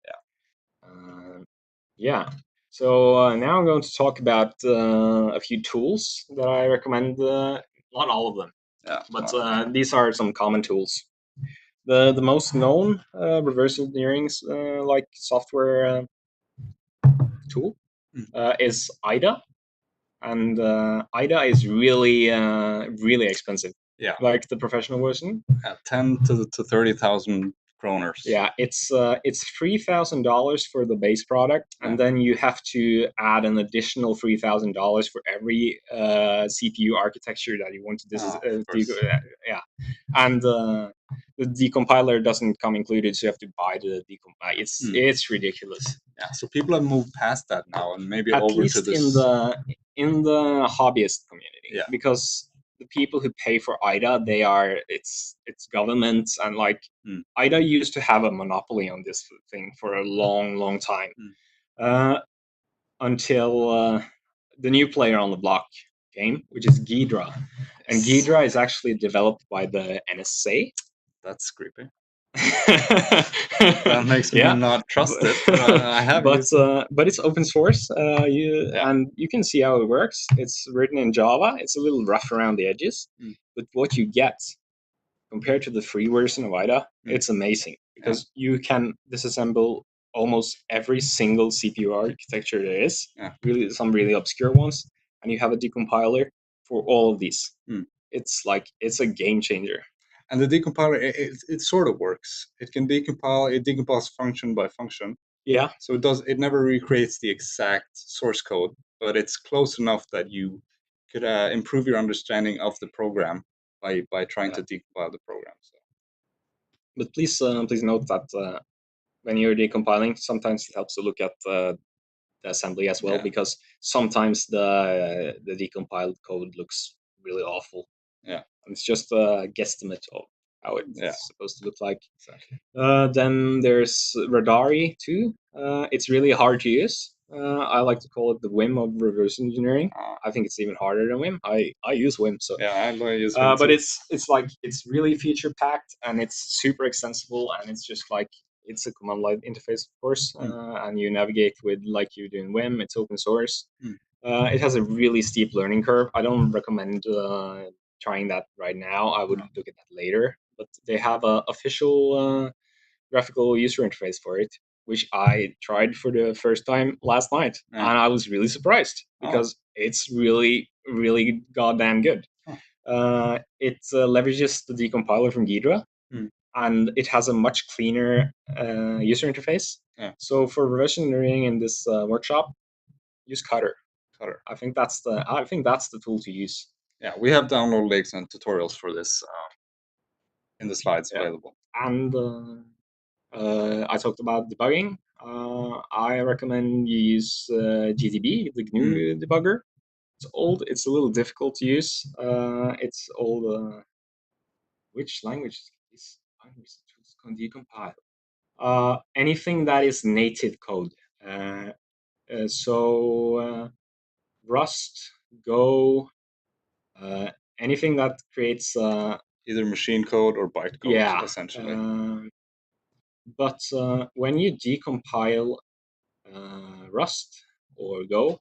So now I'm going to talk about a few tools that I recommend. Not all of them, but these are some common tools. The most known reverse engineering like software tool is IDA, and IDA is really really expensive. Like the professional version. 10 to 30,000 kroners. It's $3,000 for the base product, and then you have to add an additional $3,000 for every CPU architecture that you want to and the decompiler doesn't come included, so you have to buy the decompiler. It's ridiculous. So people have moved past that now, and maybe at over least to this in the hobbyist community, because the people who pay for IDA, it's governments, and like IDA used to have a monopoly on this thing for a long time. until the new player on the block came, which is Ghidra. And Ghidra is actually developed by the NSA. That's creepy. That makes me not trust it. I have but it's open source. And you can see how it works. It's written in Java. It's a little rough around the edges, but what you get compared to the free version of IDA, it's amazing because you can disassemble almost every single CPU architecture there is. Really, some really obscure ones, and you have a decompiler for all of these. It's a game changer. And the decompiler, it sort of works. It can decompile. It decompiles function by function. Yeah. So it never recreates the exact source code, but it's close enough that you could improve your understanding of the program by trying to decompile the program. So. But please note that when you're decompiling, sometimes it helps to look at the assembly as well, because sometimes the decompiled code looks really awful. Yeah. And it's just a guesstimate of how it's supposed to look like. Exactly. Then there's Radari too. It's really hard to use. I like to call it the Vim of reverse engineering. I think it's even harder than Vim. I use Vim, so I use Vim but too. it's really feature packed, and it's super extensible, and it's just like it's a command line interface, of course, and you navigate with like you do in Vim. It's open source. It has a really steep learning curve. I don't recommend trying that right now. I would look at that later. But they have a official graphical user interface for it, which I tried for the first time last night, and I was really surprised because it's really, really goddamn good. It leverages the decompiler from Ghidra, and it has a much cleaner user interface. So for reverse engineering in this workshop, use Cutter. I think that's the tool to use. Yeah, we have download links and tutorials for this in the slides available. And I talked about debugging. I recommend you use GDB, the GNU debugger. It's old. It's a little difficult to use. It's old. Which language is this? Language tools can decompile. Anything that is native code. So Rust, Go, anything that creates either machine code or byte code, essentially. But when you decompile Rust or Go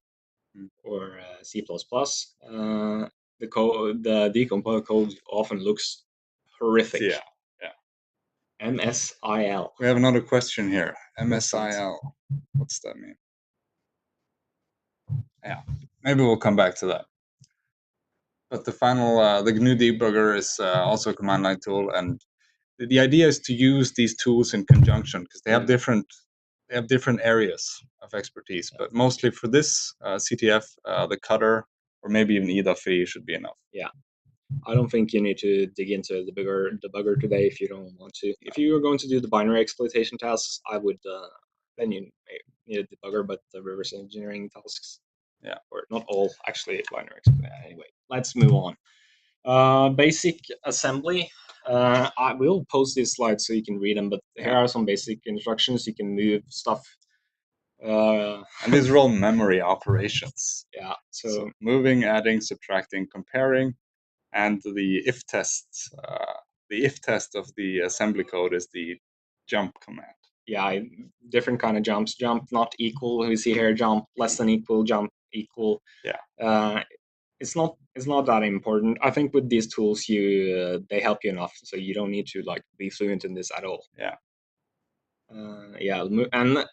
or C++, the decompiled code often looks horrific. Yeah. MSIL. We have another question here. MSIL. What's that mean? Yeah, maybe we'll come back to that. But the final, the GNU debugger is also a command line tool, and the idea is to use these tools in conjunction because they have different areas of expertise. But mostly for this CTF, the Cutter or maybe even EDA-free should be enough. Yeah. I don't think you need to dig into the bigger debugger today if you don't want to. If you are going to do the binary exploitation tasks, I would then you need a debugger, but the reverse engineering tasks, or not all actually binary exploitation. Anyway, let's move on. Basic assembly. I will post these slides so you can read them, but here are some basic instructions. You can move stuff. And these are all memory operations. Yeah. So moving, adding, subtracting, comparing. And the if test of the assembly code is the jump command. Yeah, different kind of jumps. Jump not equal. We see here jump less than equal. Jump equal. Yeah. It's not that important. I think with these tools, they help you enough, so you don't need to like be fluent in this at all. Yeah. And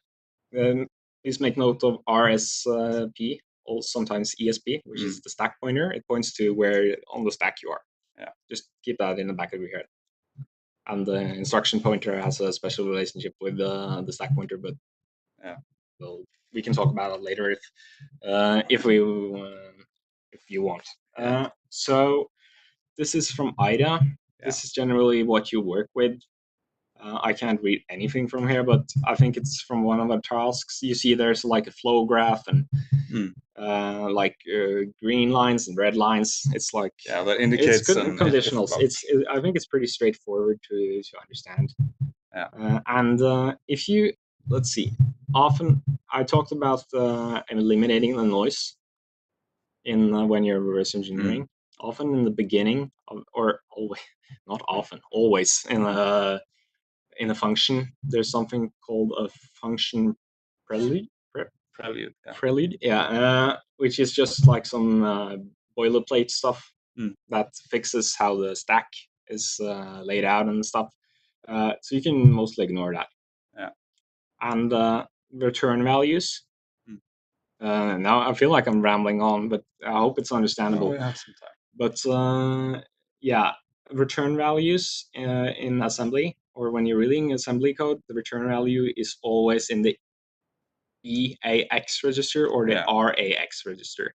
please make note of RSP. Or sometimes ESP, which is the stack pointer. It points to where on the stack you are. Yeah. Just keep that in the back of your head. And the instruction pointer has a special relationship with the stack pointer, but we can talk about it later if you want. So this is from IDA. Yeah. This is generally what you work with. I can't read anything from here, but I think it's from one of the tasks. You see there's like a flow graph and green lines and red lines. It's like that indicates conditionals. I think it's pretty straightforward to understand. Yeah. And if you let's see, often I talked about eliminating the noise in when you're reverse engineering. Often in the beginning, or always, not often, always in a function, there's something called a function prelude. Prelude, which is just like some boilerplate stuff that fixes how the stack is laid out and stuff. So you can mostly ignore that. Yeah. And return values. Now I feel like I'm rambling on, but I hope it's understandable. Oh, we have some time. But yeah, return values in assembly, or when you're reading assembly code, the return value is always in the EAX register or the RAX register.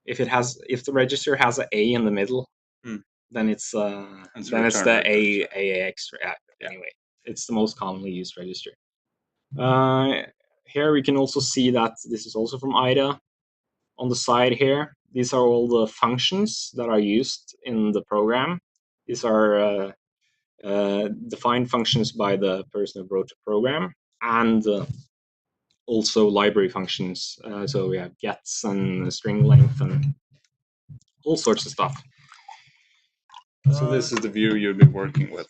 If the register has an A in the middle, then it's the AAX. Anyway, it's the most commonly used register. Here we can also see that this is also from IDA. On the side here, these are all the functions that are used in the program. These are defined functions by the person who wrote the program, and also library functions. So we have gets and string length and all sorts of stuff. So this is the view you'll be working with.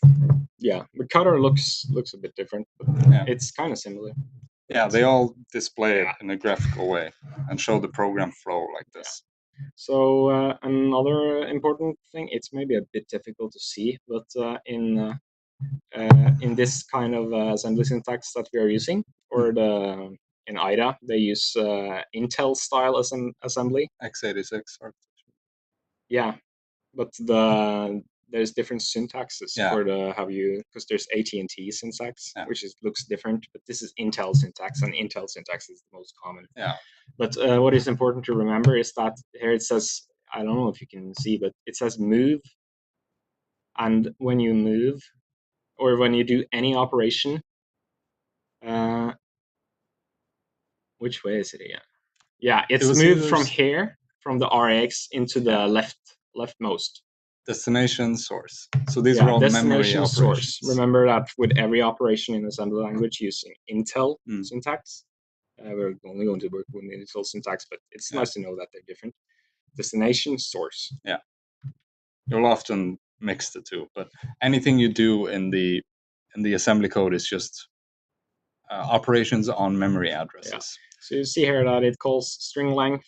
Yeah, the cutter looks a bit different, but it's kind of similar. Yeah, they all display it in a graphical way and show the program flow like this. So another important thing, it's maybe a bit difficult to see, but in this kind of assembly syntax that we are using, or in IDA, they use Intel style assembly. x86 architecture. Yeah, but there's different syntaxes for because there's AT&T syntax, which looks different, but this is Intel syntax, and Intel syntax is the most common. Yeah. But what is important to remember is that here it says, I don't know if you can see, but it says move, and when you move, or when you do any operation, which way is it again? Yeah, it's moved from here, from the RAX into the leftmost. Destination source. So these are all memory operations. Source. Remember that with every operation in assembly language using Intel syntax, we're only going to work with Intel syntax, but it's nice to know that they're different. Destination source. Yeah. You'll often mix the two, but anything you do in the assembly code is just operations on memory addresses. Yeah. So you see here that it calls string length,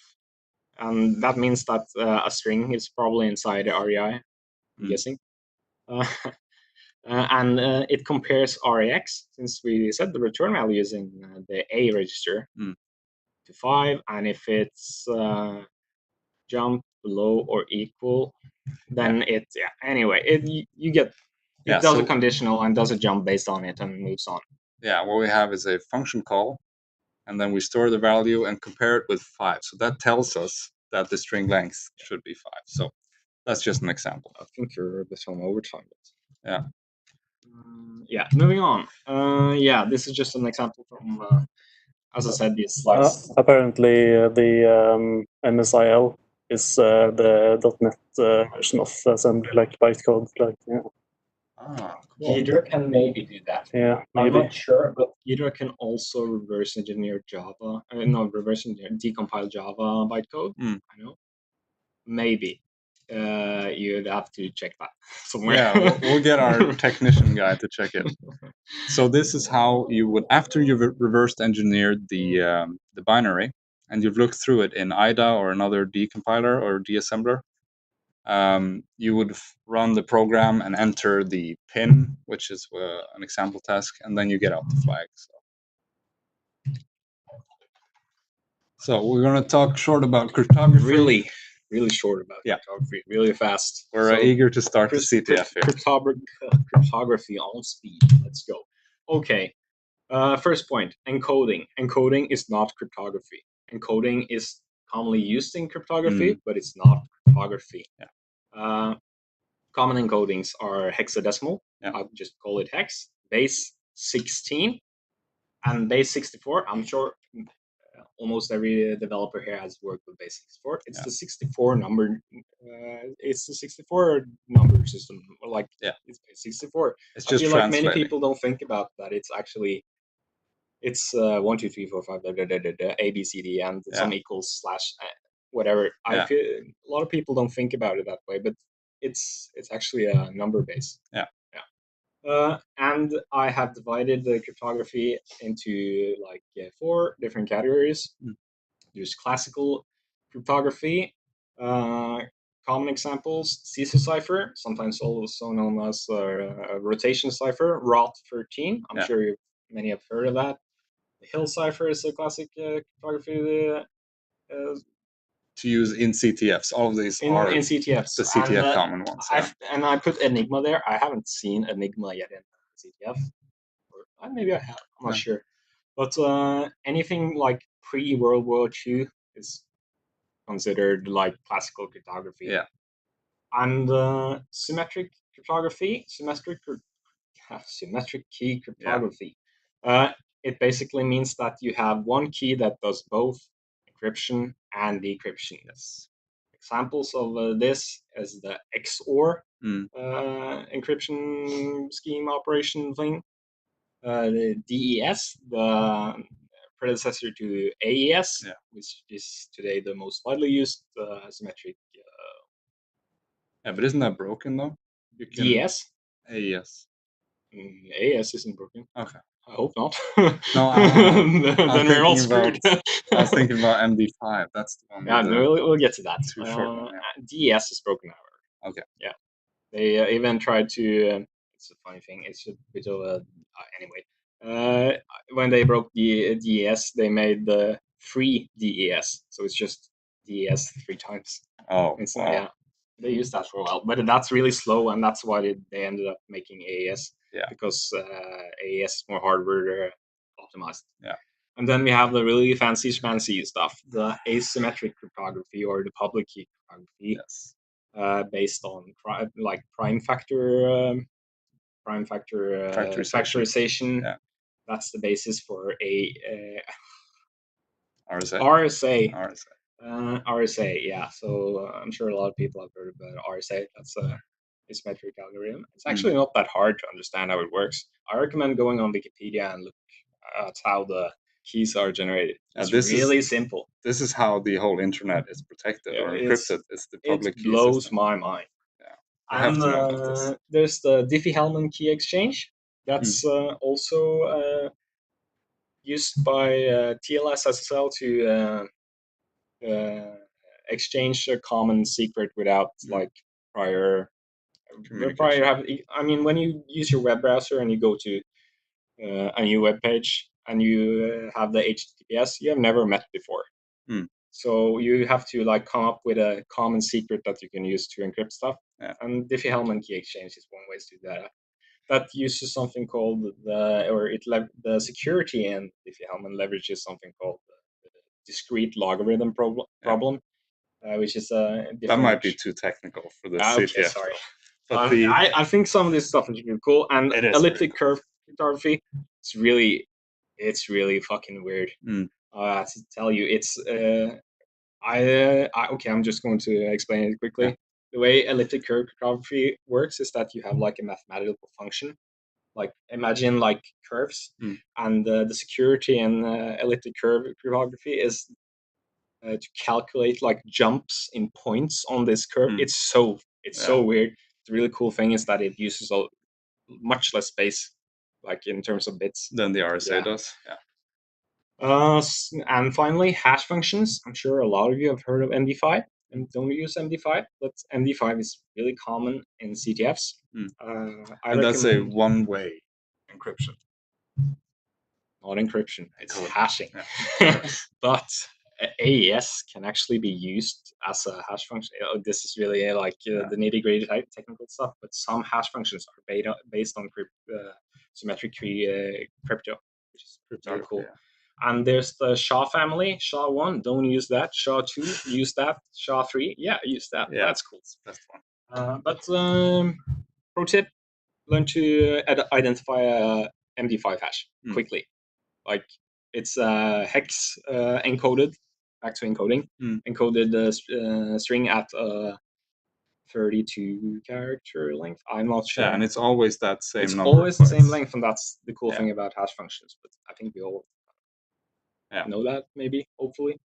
and that means that a string is probably inside the REI, I'm guessing. And it compares RAX, since we said the return value is in the A register, to 5, and if it's jump below or equal, then anyway, you get it does a conditional and does a jump based on it and moves on. Yeah, what we have is a function call, and then we store the value and compare it with 5. So that tells us that the string length should be 5. So that's just an example. I think you're a bit on overtime. But yeah, moving on. This is just an example from, as I said, these slides. Apparently, the MSIL is the .NET version of assembly, like bytecode. Like, Cool. Ghidra can maybe do that. Yeah, maybe. I'm not sure, but Ghidra can also reverse engineer Java. Decompile Java bytecode. I know. Maybe. You'd have to check that somewhere. Yeah, we'll get our technician guy to check it. So this is how you would, after you've reversed engineered the binary, and you've looked through it in IDA or another decompiler or deassembler, you would run the program and enter the pin, which is an example task, and then you get out the flag. So we're going to talk short about cryptography. Really short about cryptography, really fast. We're eager to start the CTF here. Cryptography on speed. Let's go. Okay. First point, encoding. Encoding is not cryptography. Encoding is commonly used in cryptography, but it's not cryptography. Yeah. Common encodings are hexadecimal. I'll just call it hex. Base 16 and base 64. I'm sure almost every developer here has worked with base 64. It's the 64 number. It's the 64 number system. It's base 64. It's just I feel like many people don't think about that. It's actually it's 1, 2, 3, 4, 5, A, B, C, D, and some equals slash whatever. Yeah. A lot of people don't think about it that way, but it's actually a number base. Yeah. And I have divided the cryptography into like 4 different categories. There's classical cryptography, common examples, Caesar cipher, sometimes also known as rotation cipher, ROT13. I'm sure many have heard of that. The Hill cipher is a classic cryptography to use in CTFs. All of these are in CTFs. the CTF common ones. And I put Enigma there. I haven't seen Enigma yet in CTF. Or maybe I have. I'm not sure. But anything like pre-World War II is considered like classical cryptography. Yeah. And symmetric cryptography, symmetric key cryptography. It basically means that you have one key that does both encryption and decryption. Yes. Examples of this is the XOR encryption scheme operation thing. The DES, the predecessor to AES, which is today the most widely used symmetric. Yeah, but isn't that broken though? DES? AES. AES isn't broken. Okay. I hope not. No, then we're all screwed. I was thinking about MD5. That's the one. Yeah, no, we'll get to that. Too short one, DES is broken, however. Okay. Yeah. They even tried to. It's a funny thing. It's a bit of a. Anyway, when they broke the DES, they made the free DES. So it's just DES 3 times. Oh, wow. Yeah. They used that for a while, but that's really slow, and that's why they ended up making AES. Yeah. Because AES is more hardware optimized. Yeah. And then we have the really fancy stuff, the asymmetric cryptography or the public key cryptography. Yes. Based on like prime factor factorization. Yeah. That's the basis for a RSA. RSA, yeah. So I'm sure a lot of people have heard about RSA. That's a asymmetric algorithm. It's actually not that hard to understand how it works. I recommend going on Wikipedia and look at how the keys are generated. It's really simple. This is how the whole internet is protected or encrypted. It's the public key system. It blows my mind. Yeah. And there's the Diffie-Hellman key exchange. That's also used by TLS SSL to exchange a common secret without like prior. I mean, when you use your web browser and you go to a new web page and you have the HTTPS, you have never met before. So you have to like come up with a common secret that you can use to encrypt stuff. Yeah. And Diffie-Hellman key exchange is one way to do that. That uses something called the security in Diffie-Hellman leverages something called the discrete logarithm problem, which is a different. That might be too technical for the CTF. Okay, sorry. But I think some of this stuff is really cool, and elliptic curve cryptography. It's really fucking weird. To tell you, it's okay. I'm just going to explain it quickly. Yeah. The way elliptic curve cryptography works is that you have like a mathematical function. Like imagine like curves, and the security in elliptic curve cryptography is to calculate like jumps in points on this curve. It's so weird. The really cool thing is that it uses much less space, like in terms of bits, than the RSA does. Yeah. And finally, hash functions. I'm sure a lot of you have heard of MD5 and don't use MD5, but MD5 is really common in CTFs. And that's a one-way encryption. Not encryption, it's hashing. Yeah. But AES can actually be used as a hash function. This is really like the nitty-gritty technical stuff, but some hash functions are based on symmetric crypto, which is really cool. Yeah. And there's the SHA family. SHA-1, don't use that. SHA-2, use that. SHA-3, use that. Yeah. That's cool. That's fun. But pro tip, learn to identify a MD5 hash quickly. Like it's hex encoded, back to encoding, encoded string at 32 character length. I'm not sure. Yeah, and it's always that same It's number. always the same bytes. length, and that's the cool Yeah. thing about hash functions. But I think we all know that, maybe, hopefully.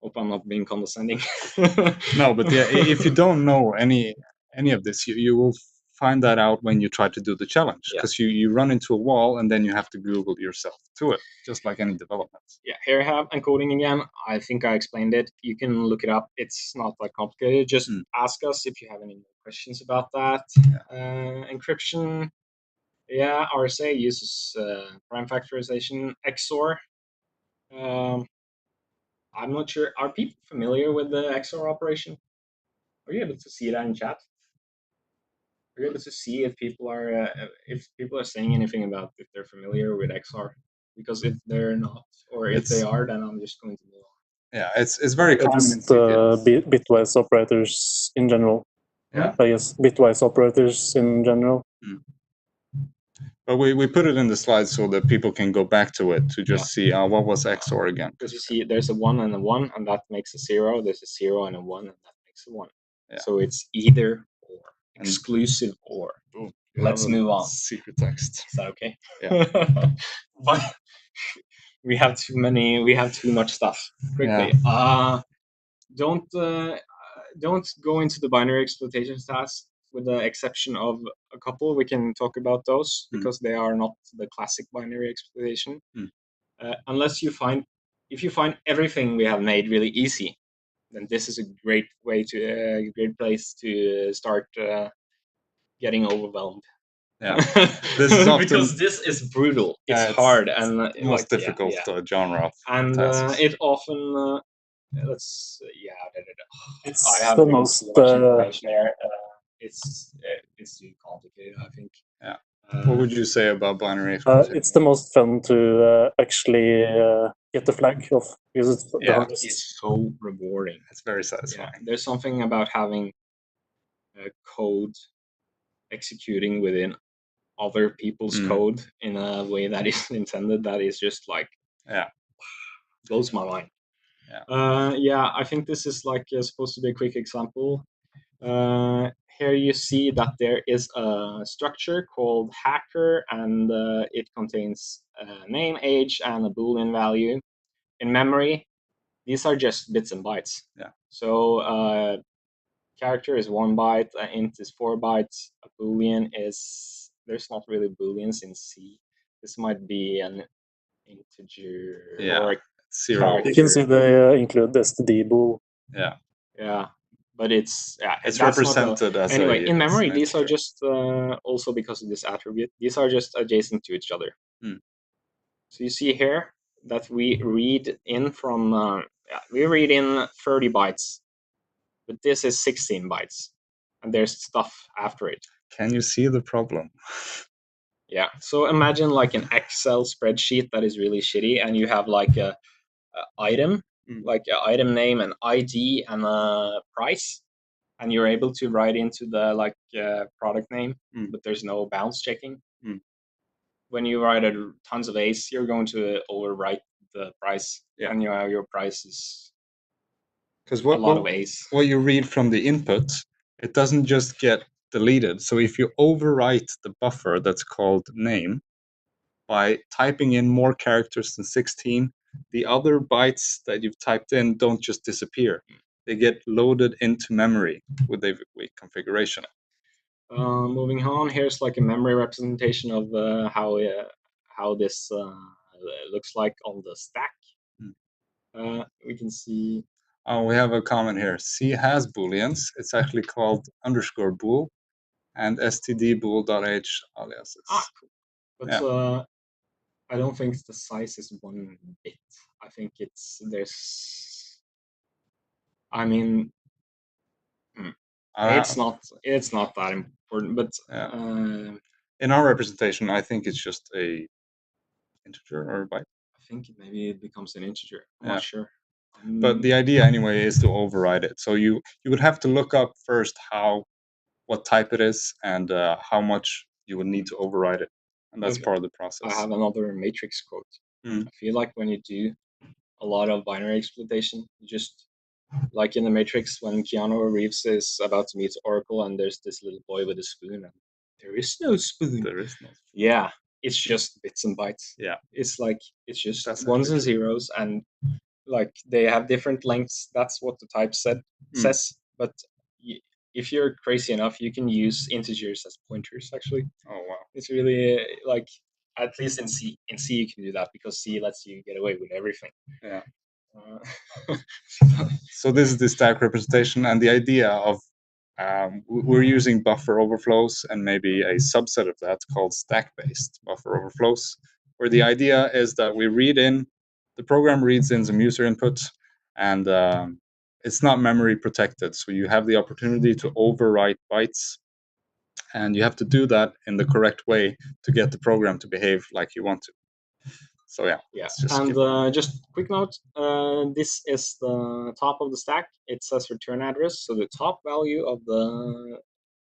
Hope I'm not being condescending. No, but yeah, if you don't know any of this, you will find that out when you try to do the challenge, because you run into a wall and then you have to Google yourself to it, just like any development. Yeah, here I have encoding again. I think I explained it. You can look it up. It's not that complicated. Just ask us if you have any more questions about that. Encryption, yeah, RSA uses prime factorization. XOR, I'm not sure. Are people familiar with the XOR operation? Are you able to see that in chat? Are you able to see if people are saying anything about if they're familiar with XOR? Because if they're not, or if they are, then I'm just going to move on. Yeah, it's very common in Just bitwise operators in general. Yeah. I guess bitwise operators in general. But we put it in the slides so that people can go back to it to just see what was XOR again. Because you see, there's a 1 and a 1, and that makes a 0. There's a 0 and a 1, and that makes a 1. Yeah. So it's either or, exclusive or. Boom. Let's move on. Secret text. Is that okay? Yeah. But we have too much stuff. Quickly. Yeah. Don't go into the binary exploitation task, with the exception of a couple. We can talk about those because they are not the classic binary exploitation. Unless if you find everything we have made really easy, then this is a great place to start getting overwhelmed. Yeah, this is often, because this is brutal. It's hard and the most difficult genre of tasks. It often it's the most information here. It's too complicated, I think. Yeah. What would you say about binary exploitation? It's the most fun to actually get the flag of, because it's the hardest. It's so rewarding. It's very satisfying. Yeah. There's something about having code executing within other people's code in a way that is intended that is just like blows my mind. I think this is like supposed to be a quick example. Here you see that there is a structure called hacker, and it contains a name, age, and a Boolean value. In memory, these are just bits and bytes. Yeah. So character is 1 byte, int is 4 bytes, a Boolean is, there's not really Booleans in C. This might be an integer or a 0. character. You can see they include std bool. Yeah. Yeah. But it's represented as anyway. In memory, these are just also because of this attribute. These are just adjacent to each other. So you see here that we read in from 30 bytes, but this is 16 bytes, and there's stuff after it. Can you see the problem? Yeah. So imagine like an Excel spreadsheet that is really shitty, and you have like a item, like an item name, an ID, and a price. And you're able to write into the product name, but there's no bounds checking. When you write tons of A's, you're going to overwrite the price, and your price is a lot of A's. What you read from the input, it doesn't just get deleted. So if you overwrite the buffer that's called name by typing in more characters than 16, the other bytes that you've typed in don't just disappear. They get loaded into memory with a weak configuration. Moving on, here's like a memory representation of how this looks like on the stack. We can see. Oh, we have a comment here. C has booleans. It's actually called _bool and stdbool.h aliases. Cool. But I don't think the size is 1 bit. I think it's it's not that important, but in our representation, I think it's just a integer or a byte. I think maybe it becomes an integer. I'm not sure. But the idea anyway is to override it. So you would have to look up first what type it is and how much you would need to override it, and that's part of the process. I have another matrix quote. I feel like when you do a lot of binary exploitation, you just Like in the Matrix, when Keanu Reeves is about to meet Oracle, and there's this little boy with a spoon, and there is no spoon. There is no. Yeah, it's just bits and bytes. Yeah. It's like it's just That's ones and interesting. zeros, and like they have different lengths. That's what the type says. But if you're crazy enough, you can use integers as pointers. Actually, Oh wow. it's really like, at least in C. In C, you can do that because C lets you get away with everything. Yeah. So this is the stack representation, and the idea of we're using buffer overflows and maybe a subset of that called stack-based buffer overflows, where the idea is that we read in, the program reads in some user input, and it's not memory protected, so you have the opportunity to overwrite bytes, and you have to do that in the correct way to get the program to behave like you want to. So yeah. Just quick note, this is the top of the stack. It says return address, so the top value of the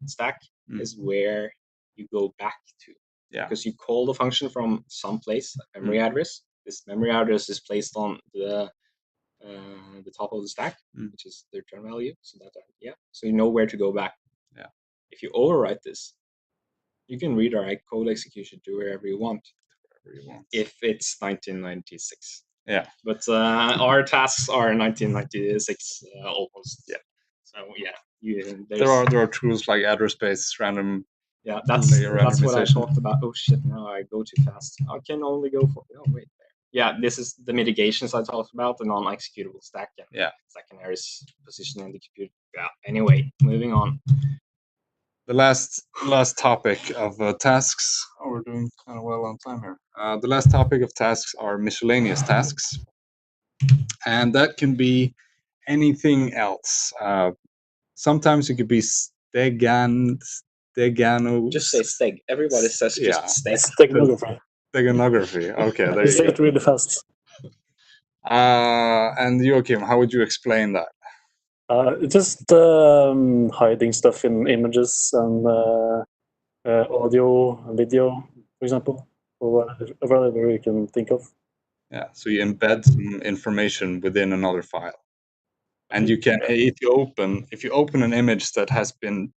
stack is where you go back to. Yeah. Because you call the function from some place, a memory address. This memory address is placed on the top of the stack, which is the return value. So that so you know where to go back. Yeah. If you overwrite this, you can redirect code execution to wherever you want. If it's 1996. Yeah. But our tasks are 1996 almost. Yeah. So yeah, there are tools like address-based random. Yeah, that's what I talked about. Oh shit! Now I go too fast. I can only go for. Oh wait, there. Yeah, this is the mitigations I talked about, the non-executable stack and secondaries positioning in the computer. Yeah. Anyway, moving on. The last topic of tasks. Oh, we're doing kind of well on time here. The last topic of tasks are miscellaneous tasks, and that can be anything else. Sometimes it could be stegano. Just say steg. Everybody says just steg. Steganography. Steganography. Okay, there you Say it really fast. And Joachim, how would you explain that? Just hiding stuff in images and audio, video, for example, or whatever you can think of. Yeah, so you embed some information within another file, and you can, if you open an image that has been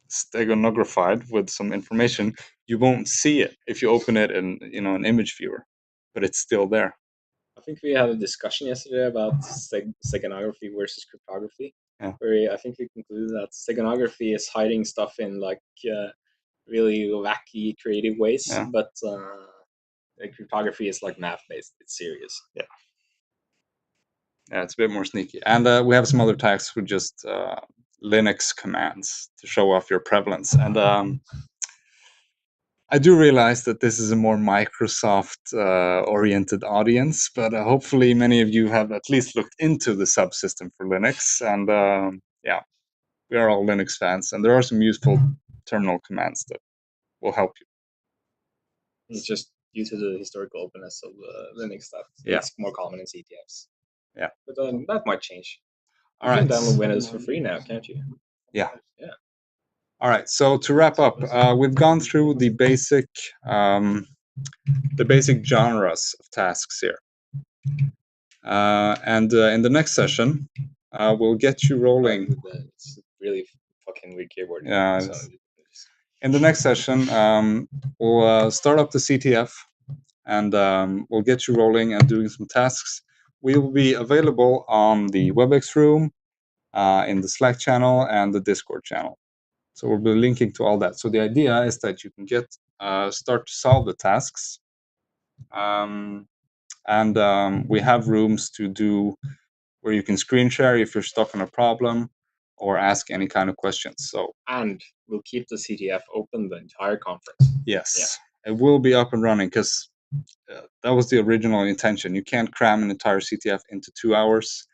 steganographied with some information, you won't see it if you open it in an image viewer, but it's still there. I think we had a discussion yesterday about steganography versus cryptography. Yeah. Where I think we concluded that steganography is hiding stuff in like really wacky, creative ways, but cryptography is like math-based. It's serious. Yeah. Yeah, it's a bit more sneaky. And we have some other tags with just Linux commands to show off your prevalence. And I do realize that this is a more Microsoft-oriented audience, but hopefully many of you have at least looked into the subsystem for Linux. And we are all Linux fans, and there are some useful terminal commands that will help you. It's just due to the historical openness of Linux that it's more common in CTFs. Yeah. But that might change. You can download Windows for free now, can't you? Yeah. Yeah. All right. So to wrap up, we've gone through the basic genres of tasks here, and in the next session, we'll get you rolling. It's really fucking weird keyboard. Yeah. In the next session, we'll start up the CTF, and we'll get you rolling and doing some tasks. We will be available on the WebEx room, in the Slack channel, and the Discord channel. So we'll be linking to all that. So the idea is that you can start to solve the tasks, and we have rooms to do where you can screen share if you're stuck on a problem, or ask any kind of questions. And we'll keep the CTF open the entire conference. Yes, it will be up and running because that was the original intention. You can't cram an entire CTF into 2 hours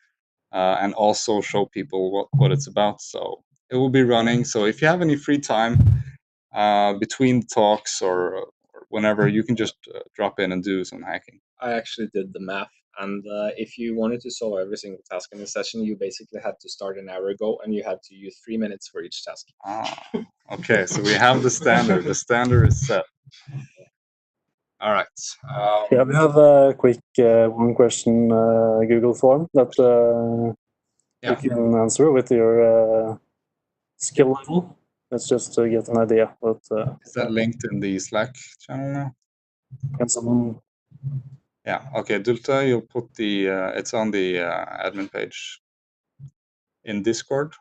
and also show people what it's about. So it will be running. So if you have any free time between talks or whenever, you can just drop in and do some hacking. I actually did the math. And if you wanted to solve every single task in the session, you basically had to start an hour ago, and you had to use 3 minutes for each task. Okay, so we have the standard. The standard is set. All right. We have a quick one question Google form that you can answer with your skill level. Let's just get an idea. But is that linked in the Slack channel now? can someone? Yeah. Okay, Dulta, you'll put the. It's on the admin page in Discord.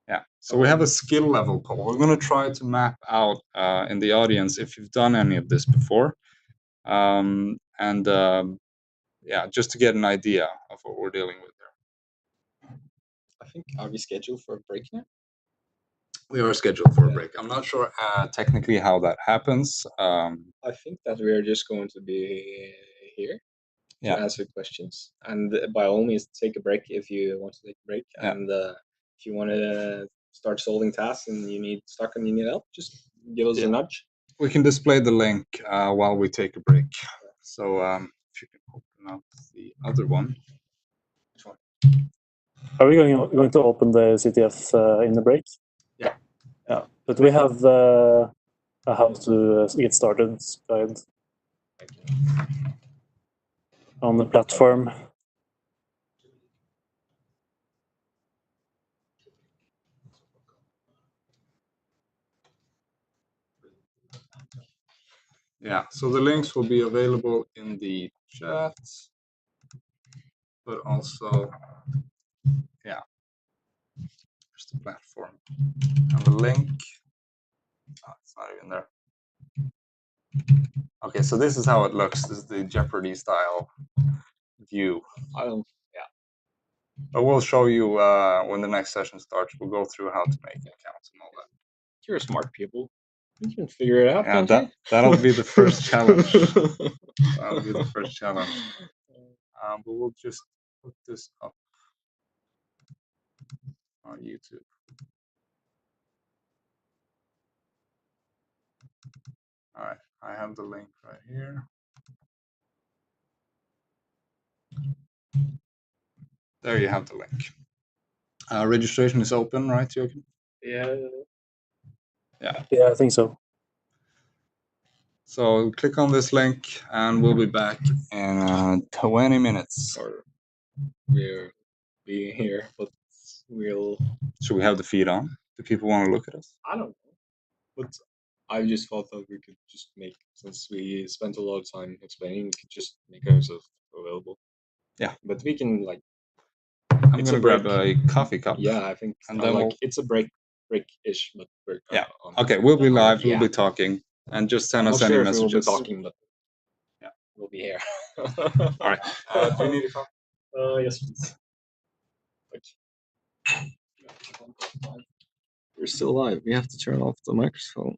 Yeah. So we have a skill level poll. We're going to try to map out in the audience if you've done any of this before, yeah, just to get an idea of what we're dealing with there. I think, are we scheduled for a break now? We are scheduled for a break. I'm not sure technically how that happens. I think that we are just going to be here to answer questions. And by all means, take a break if you want to take a break. And if you want to start solving tasks and you need stuck and you need help, just give us a nudge. We can display the link while we take a break. So if you can open up the other one. Which one? Are we going to open the CTF in the break? Yeah. Yeah, but we have a how to get started guide on the platform. Yeah, so the links will be available in the chat, but also, yeah, there's the platform and the link. Oh, it's not even there. Okay, so this is how it looks. This is the Jeopardy style view. But we'll show you when the next session starts. We'll go through how to make accounts and all that. You're a smart people. You can figure it out, Yeah, can't you? that'll be the first challenge. That'll be the first challenge. But we'll just put this up on YouTube. All right, I have the link right here. There you have the link. Registration is open, right, Joachim? Yeah. Yeah, I think so. So click on this link and we'll be back in 20 minutes. Or we'll be here, but we'll... Should we have the feed on? Do people want to look at us? I don't know. But I just thought that we could just make, since we spent a lot of time explaining, we could just make ourselves available. Yeah. But we can, like... I'm going to grab a coffee cup. Yeah, I think and then like it's a break-ish, but we're on. Okay, we'll be live, Yeah. we'll be talking, and just send I'm us not any sure messages. if we'll be talking, but yeah, we'll be here. All right. Do you need a coffee? Yes, please. We're still live. We have to turn off the microphone.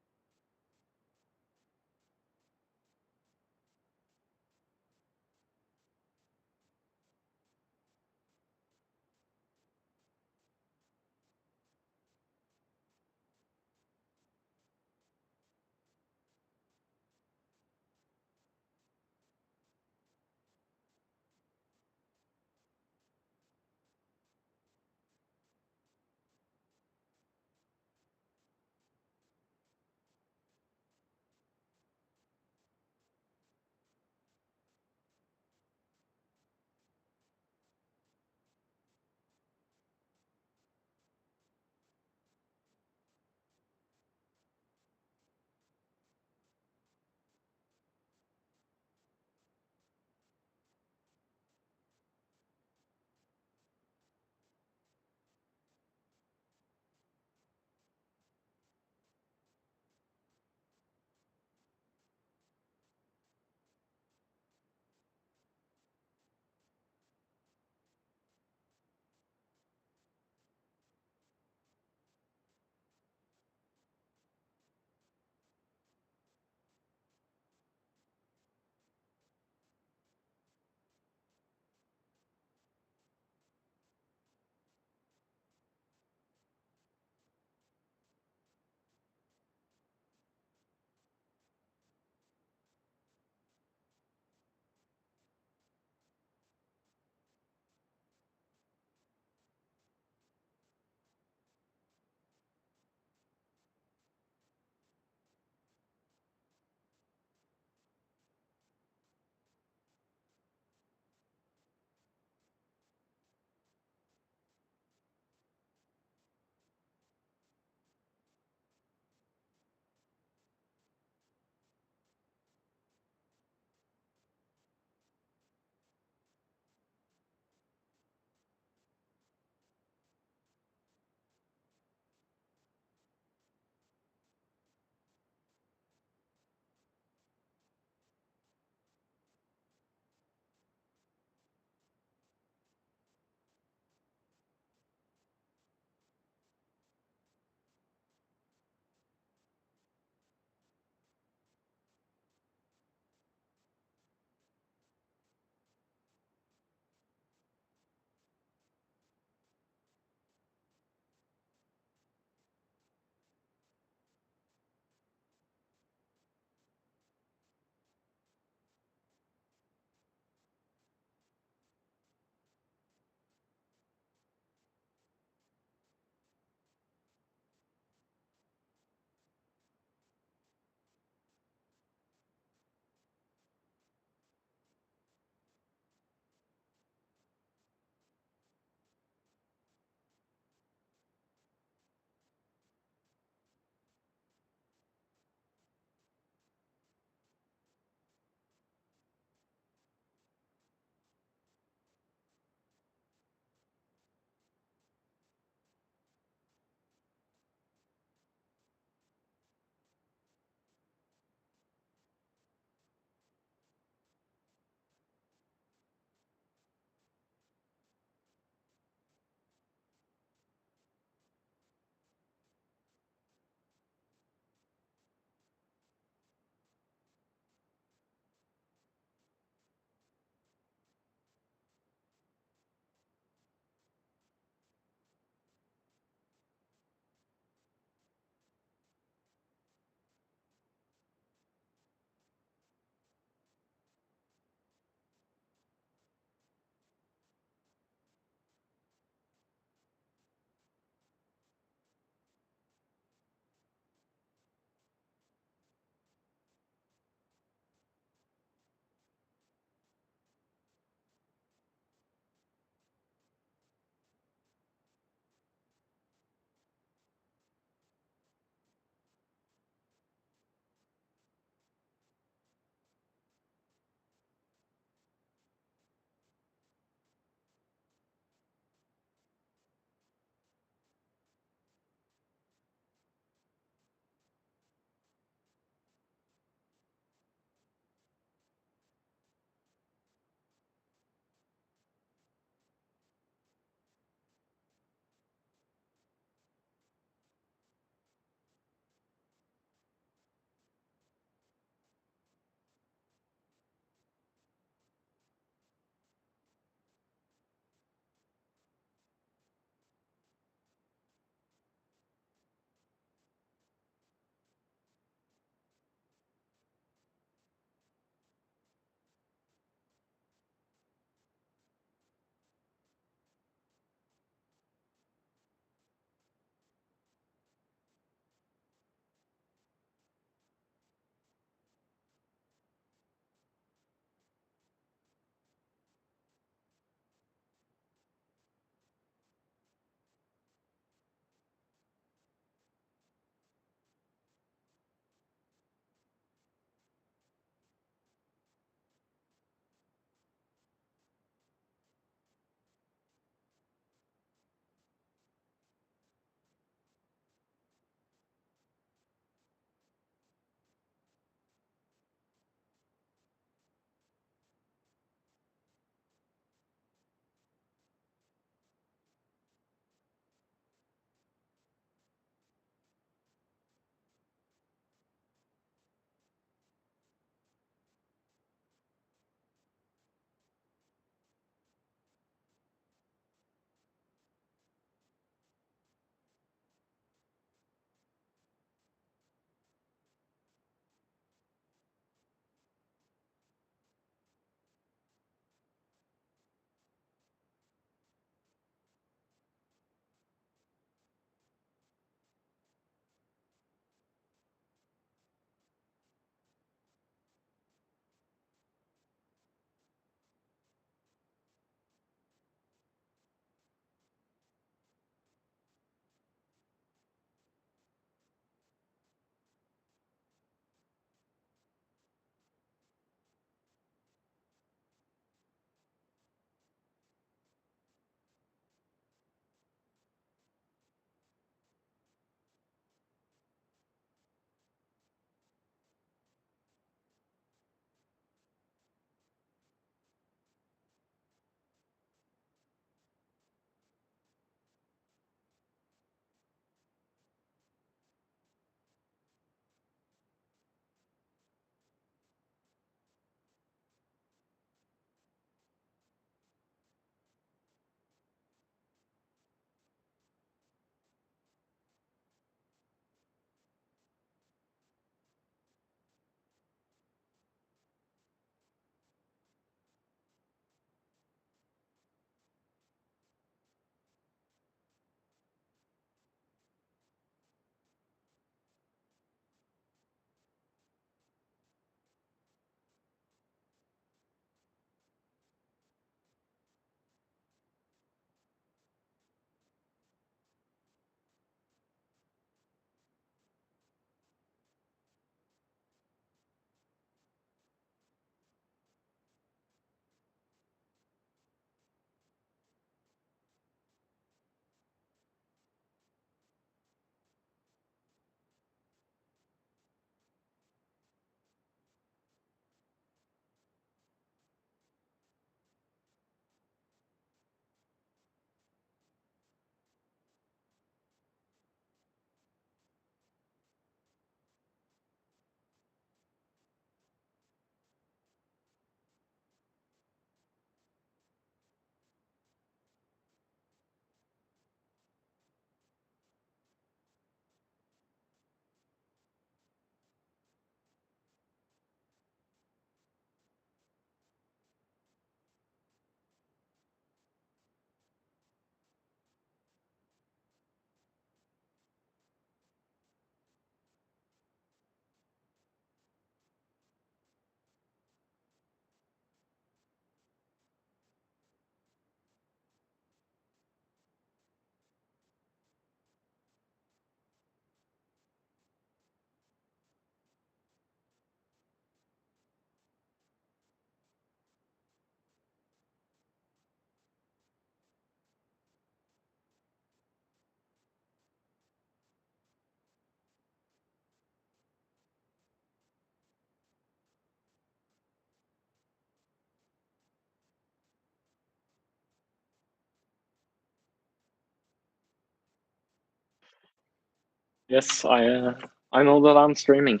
Yes, I know that I'm streaming.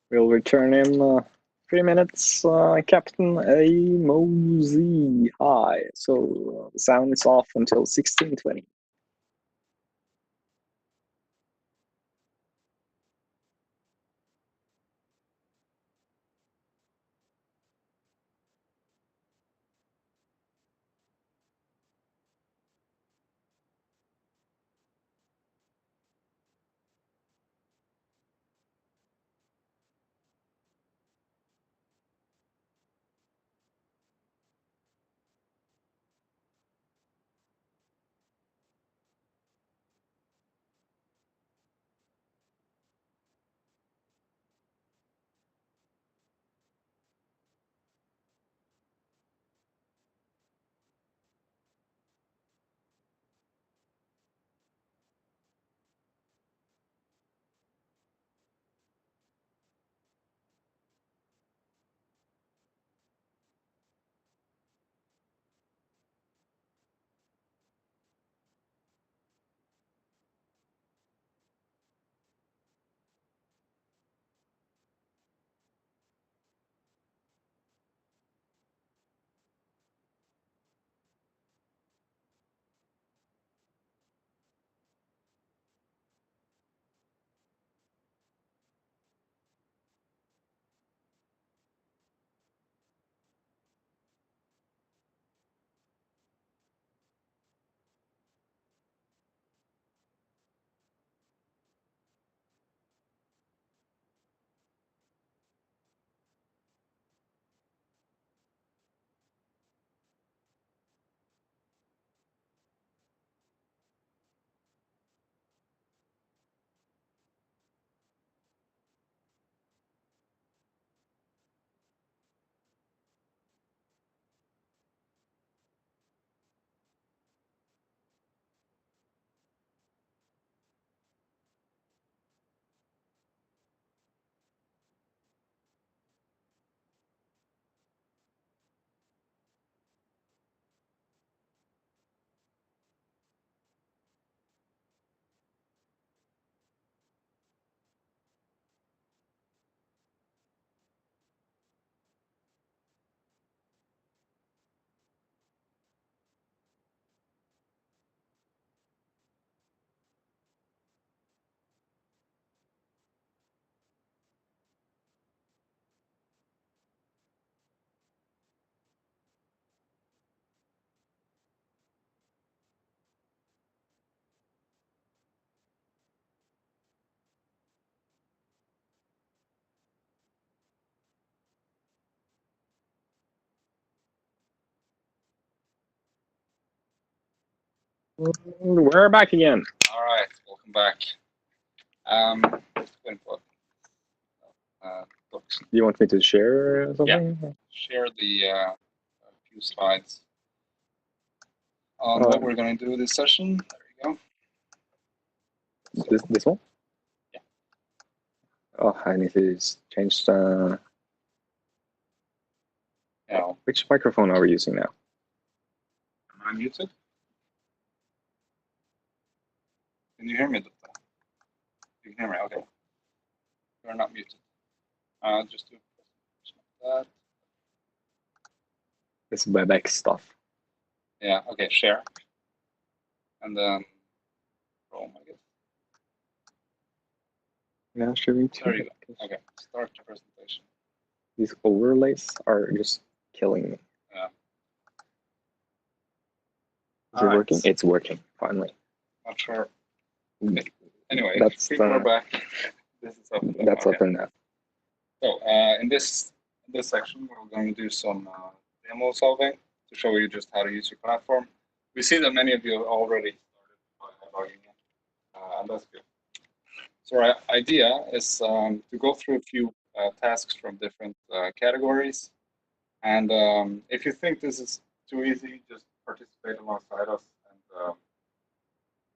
We'll return in 3 minutes, Captain A. Mosey. Hi. So the sound is off until 16:20. We're back again. All right, welcome back. Do you want me to share something? Yeah. Share the few slides on what we're going to do this session. There you go. This one? Yeah. Oh, I need to change the... Yeah. Which microphone are we using now? Am I muted? Can you hear me? You can hear me, okay. You're not muted. Just do that. This WebEx stuff. Yeah, okay, share. And then Chrome, I guess. Yeah, sharing too. There you go. Okay, start the presentation. These overlays are just killing me. Yeah. Is it working? It's working, finally. Not sure. Anyway, That's we're back. This is up. That's okay. up in that. So in this section, we're going to do some demo solving to show you just how to use your platform. We see that many of you have already started by logging in, and that's good. So our idea is to go through a few tasks from different categories. And if you think this is too easy, just participate alongside us and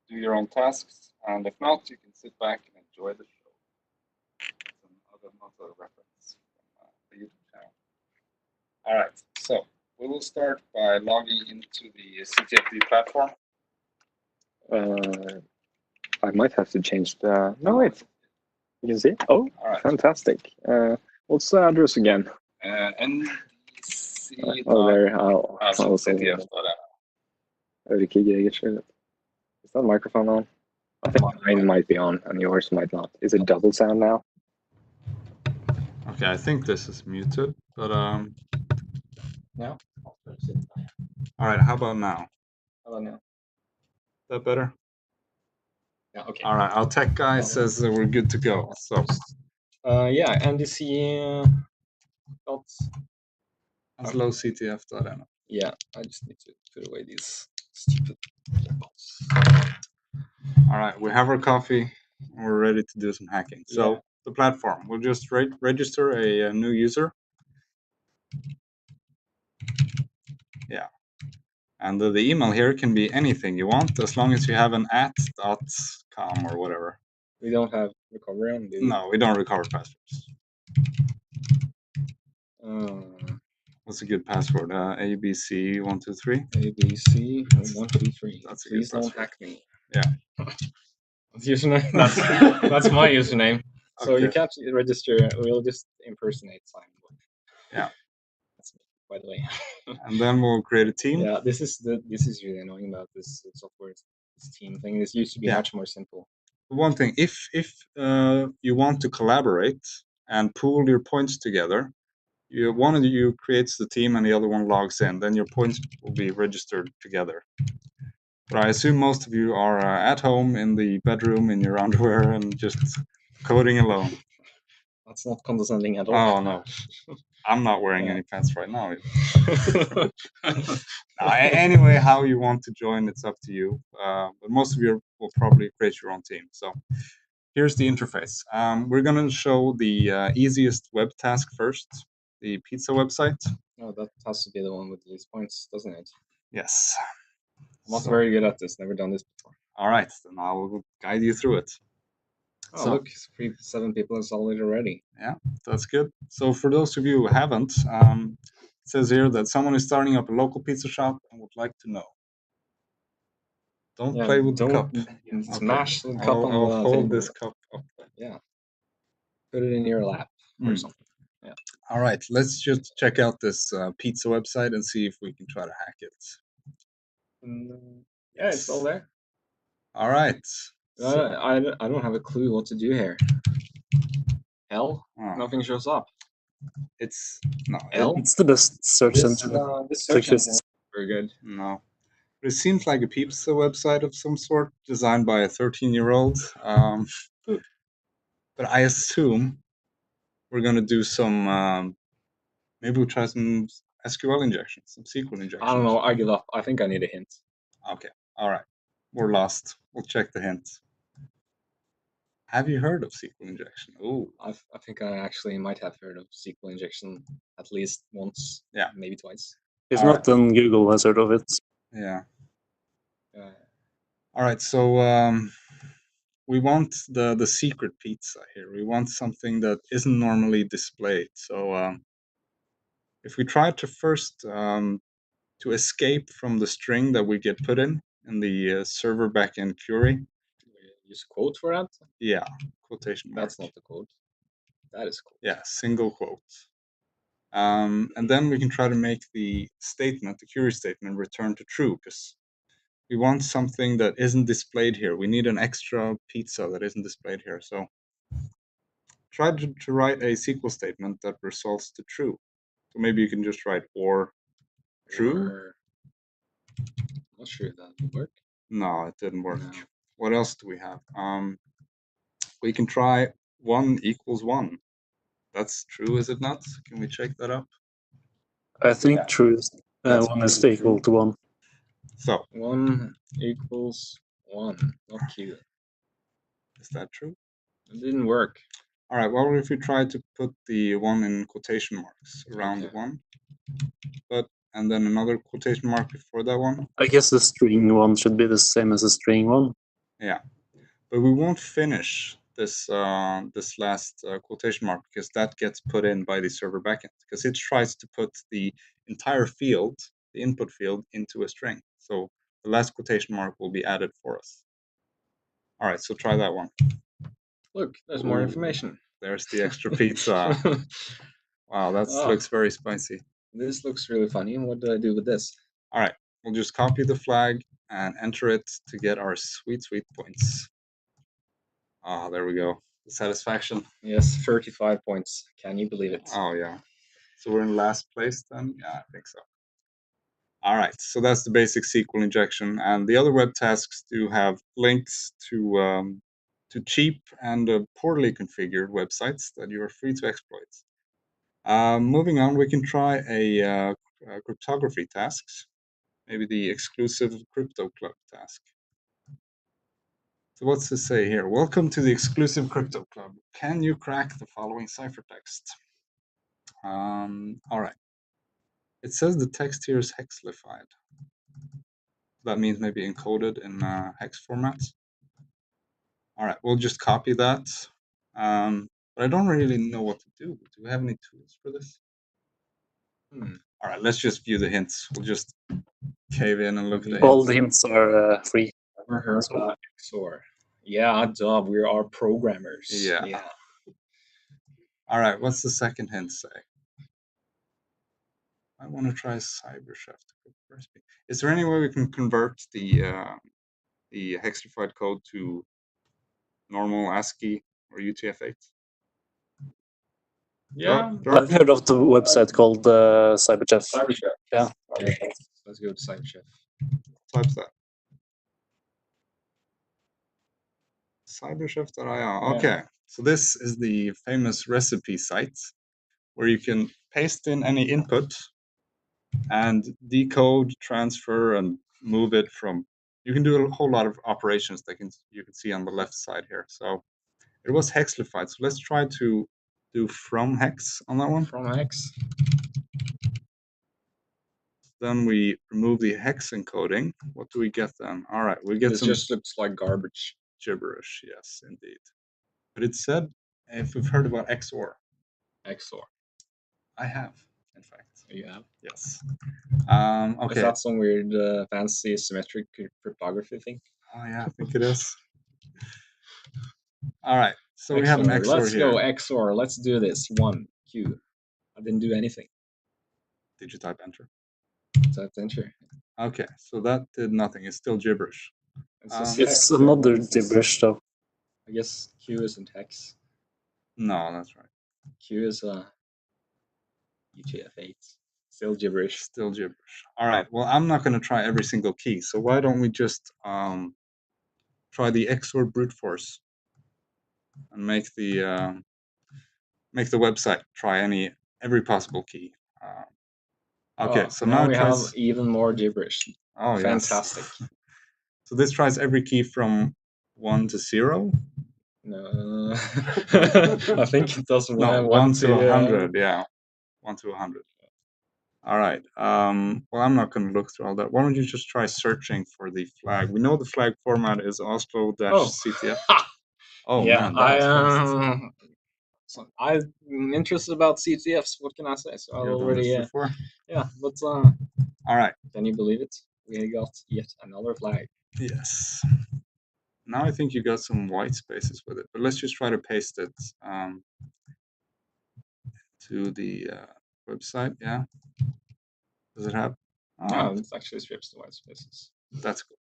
do your own tasks. And if not, you can sit back and enjoy the show. Some other reference from the YouTube channel. All right, so we will start by logging into the CTFD platform. I might have to change the. No, wait. You can see? Oh, right. Fantastic. What's the address again? NDC. Oh, there. Also CTF. Is that microphone on? I think mine might be on and yours might not. Is it double sound now? Okay, I think this is muted, but No. all right, how about now? How about now? Is that better? Yeah. Okay. All right, our tech guy says that we're good to go. So yeah, NDC dots. Oslo CTF.no. Yeah, I just need to put away these stupid labels. All right, we have our coffee. And we're ready to do some hacking. So the platform, we'll just register a new user. Yeah. And the email here can be anything you want, as long as you have an @.com or whatever. We don't have recovery on, do we? No, we don't recover passwords. What's a good password? ABC123. ABC 123. That's a Please good don't password. hack me. Yeah. That's username. That's my username. So Okay. you can't register. We'll just impersonate Simon. Yeah. That's me, by the way. And then we'll create a team. Yeah, this is really annoying about this software, this team thing. This used to be much more simple. One thing, if you want to collaborate and pool your points together, one of you creates the team and the other one logs in. Then your points will be registered together. But I assume most of you are at home in the bedroom in your underwear and just coding alone. That's not condescending at all. Oh no, I'm not wearing any pants right now. Anyway, how you want to join, it's up to you. But most of you will probably create your own team. So here's the interface. We're going to show the easiest web task first, the pizza website. Oh, that has to be the one with the least points, doesn't it? Yes. I'm not very good at this. Never done this before. All right, then I will guide you through it. Oh, look, 7 people installed it already. Yeah, that's good. So for those of you who haven't, it says here that someone is starting up a local pizza shop and would like to know. Don't play with the cup. Smash the cup on the I'll hold table. this cup up. Yeah. Put it in your lap or something. Yeah. All right, let's just check out this pizza website and see if we can try to hack it. Yeah, it's all there. All right. I don't have a clue what to do here. L? Nothing shows up. It's the best search engine. This search engine is very good. No. But it seems like a pizza website of some sort, designed by a 13-year-old. But I assume we're going to do some, maybe we'll try some SQL injections, some SQL injections. I don't know. I give up. I think I need a hint. Okay. All right. We're lost. We'll check the hint. Have you heard of SQL injection? Oh, I think I actually might have heard of SQL injection at least once. Yeah. Maybe twice. If not, then Google has heard of it. Yeah. All right. So we want the secret pizza here. We want something that isn't normally displayed. So if we try to first to escape from the string that we get put in the server backend query. Use a quote for that? Yeah, quotation mark. That's not the quote. That is quote. Yeah, single quote. And then we can try to make the statement, the query statement, return to true, because we want something that isn't displayed here. We need an extra pizza that isn't displayed here. So try to write a SQL statement that results to true. So maybe you can just write or true. Or, I'm not sure if that would work. No, it didn't work. No. What else do we have? We can try 1 equals 1. That's true, is it not? Can we check that up? I think Yeah. true. That's 1 is true. equal to 1. So 1 equals 1, not Q. is that true? It didn't work. All right. Well, if we try to put the 1 in quotation marks around the 1, and then another quotation mark before that one. I guess the string 1 should be the same as the string 1. Yeah, but we won't finish this this last quotation mark because that gets put in by the server backend because it tries to put the entire field, the input field, into a string. So the last quotation mark will be added for us. All right, so try that one. Look, there's more information. There's the extra pizza. Wow, that looks very spicy. This looks really funny. What do I do with this? All right, we'll just copy the flag and enter it to get our sweet, sweet points. Ah, there we go. Satisfaction. Yes, 35 points. Can you believe it? Oh, yeah. So we're in last place then? Yeah, I think so. All right, so that's the basic SQL injection. And the other web tasks do have links to cheap and poorly configured websites that you are free to exploit. Moving on, we can try a cryptography tasks, maybe the exclusive crypto club task. So what's to say here? Welcome to the exclusive crypto club. Can you crack the following ciphertext? All right. It says the text here is hexlified. That means maybe encoded in hex format. All right, we'll just copy that. But I don't really know what to do. Do we have any tools for this? All right, let's just view the hints. We'll just cave in and look at the hints. All the hints are free. Never heard about XOR. Yeah, duh, we are programmers. Yeah. All right, what's the second hint say? I want to try CyberChef. Is there any way we can convert the hexlified code to normal ASCII or UTF-8? Yeah. I've heard of the website called CyberChef. CyberChef. Yeah. Let's go to CyberChef. Types that. Cyberchef.io. Okay, so this is the famous recipe site where you can paste in any input and decode, transfer, and move it from. You can do a whole lot of operations that you can see on the left side here. So it was hexlified. So let's try to do from hex on that one. From hex. Then we remove the hex encoding. What do we get then? All right, we get This just looks like garbage. Gibberish. Yes, indeed. But it said if we've heard about XOR. XOR. I have, in fact. You have? Yes. Okay. Is that some weird fancy symmetric cryptography thing? Oh yeah, I think it is. All right. So XOR. We have an XOR Let's here. go XOR. Let's do this. 1 Q. I didn't do anything. Did you type enter? Type enter. Okay, so that did nothing. It's still gibberish. It's another gibberish though. I guess Q isn't hex. No, that's right. Q is UTF-8. Still gibberish. Still gibberish. All right. Well, I'm not going to try every single key. So why don't we just try the XOR brute force and make the website try every possible key. Okay, so now we it tries. have even more gibberish. Oh, fantastic! Yes. So this tries every key from 1 to 0. No, I think it does 1 to 100. Yeah, 1 to 100. All right. Well, I'm not going to look through all that. Why don't you just try searching for the flag? We know the flag format is Oslo-CTF. Oh yeah, man, I'm interested about CTFs. What can I say? So I already before. Yeah, but all right. Can you believe it? We got yet another flag. Yes. Now I think you got some white spaces with it, but let's just try to paste it to the website. Yeah. Does it have? Yeah, it actually strips the white spaces. That's cool.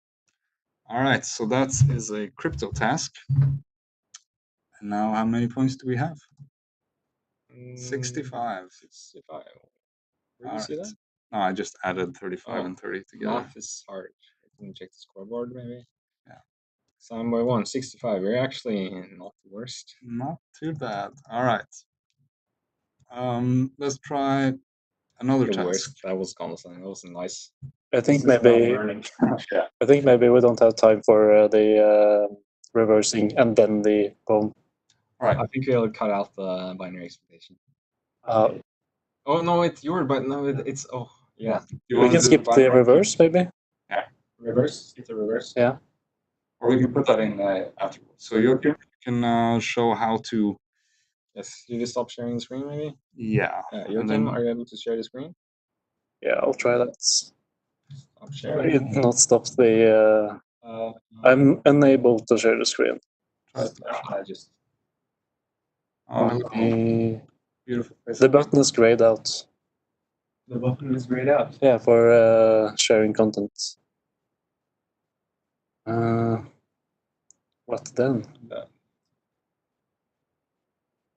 All right, so that is a crypto task. And now, how many points do we have? 65. 65. Where do you see that? No, I just added 35 and 30 together. Math is hard. I can check the scoreboard maybe. Yeah. Sign by 1, 65. You're actually not the worst. Not too bad. All right. Let's try another The task. worst. That was Constantine. That was nice. I think maybe we don't have time for the reversing and then the poem. All right. I think we'll cut out the binary expectation. Oh no, it's yours, but no, it's yeah. We can skip the reverse, maybe. Yeah. Reverse. Skip the reverse. Yeah. Or we can put that in afterwards. So you can show how to. Yes. You just stop sharing the screen, maybe. Yeah. Joachim, are you able to share the screen? Yeah, I'll try that. Stop sharing. It not stop the. I'm unable to share the screen. I just. Beautiful. The button is grayed out. The button is grayed out. Yeah, for sharing content. What then?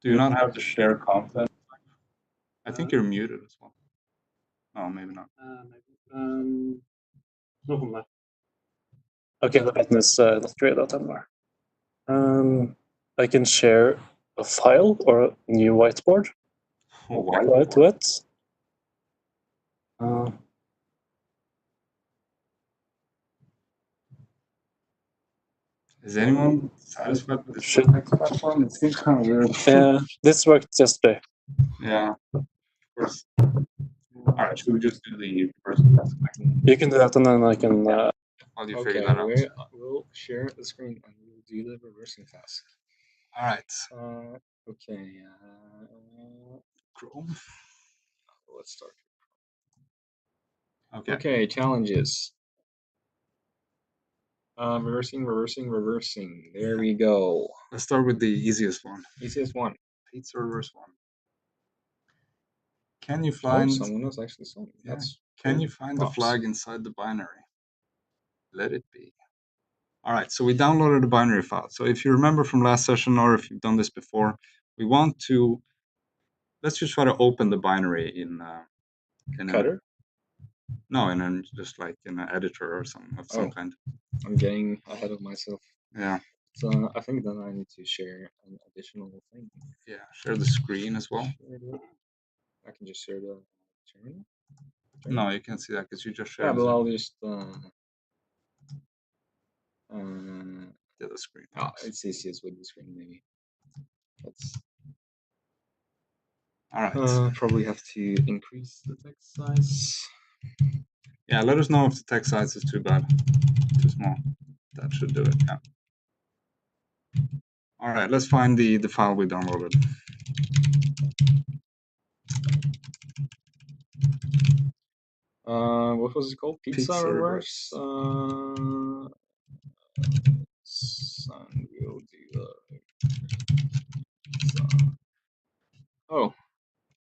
Do you not have to share content? I think you're muted as well. Oh, maybe not. Okay, the button is not grayed out anymore. I can share a file or a new whiteboard. What? Is anyone satisfied with this text platform? It seems kind of weird. Yeah, this worked yesterday. Yeah, of course. All right, should we just do the first task? You can do that, and then I can. While you figure that out. We'll share the screen and we'll do the reversing task. All right. Okay. Chrome. Let's start. Okay. Okay. Challenges. Reversing. There we go. Let's start with the easiest one. Easiest one. Pizza reverse one. Can you find? Someone else actually saw me. Yeah. That's Can you find the flag inside the binary? Let it be. All right, so we downloaded a binary file. So if you remember from last session, or if you've done this before, we want to, let's just try to open the binary in Cutter? in just like in an editor or some kind. I'm getting ahead of myself. Yeah. So I think then I need to share an additional thing. Yeah, share the screen as well. I can just share the terminal. No, you can't see that because you just shared. Yeah, but I'll just the other screen. Oh, it's easiest with the screen maybe. That's all right. Probably have to increase the text size. Yeah, let us know if the text size is too bad, too small. That should do it. Yeah. All right, let's find the file we downloaded. What was it called? Pizza reverse. And we'll do pizza. Oh,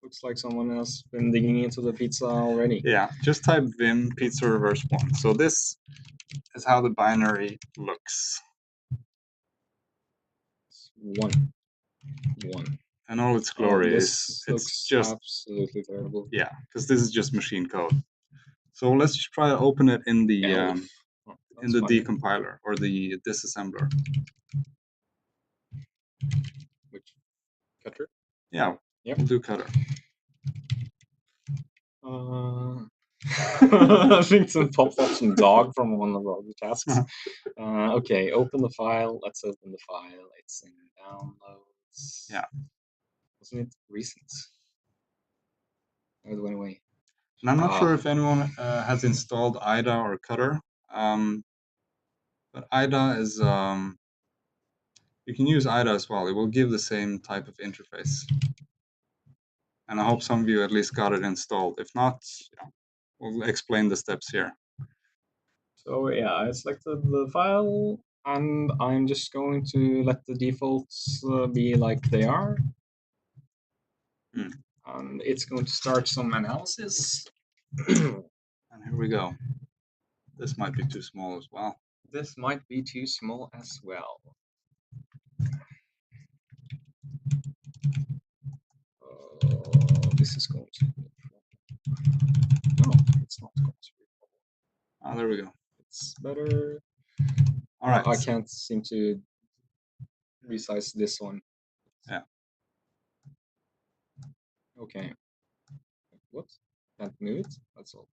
looks like someone has been digging into the pizza already. Yeah, just type vim pizza reverse 1. So this is how the binary looks. 1. And all its glory is it's just absolutely terrible. Yeah, because this is just machine code. So let's just try to open it in the decompiler or the disassembler. Which cutter? Yeah, yep. We'll do cutter. I think some popped up some dog from one of the other tasks. Okay, open the file. Let's open the file. It's in downloads. Yeah. Wasn't it recent? It went away. And I'm not sure if anyone has installed IDA or Cutter, but IDA is you can use IDA as well. It will give the same type of interface. And I hope some of you at least got it installed. If not, we'll explain the steps here. So yeah, I selected the file, and I'm just going to let the defaults be like they are. And it's going to start some analysis. And here we go. This might be too small as well. This might be too small as well. This is going to be no, it's not going to be. Oh, there we go. It's better. All right. I can't seem to resize this one. Yeah. Okay. What? Can't move it? That's all.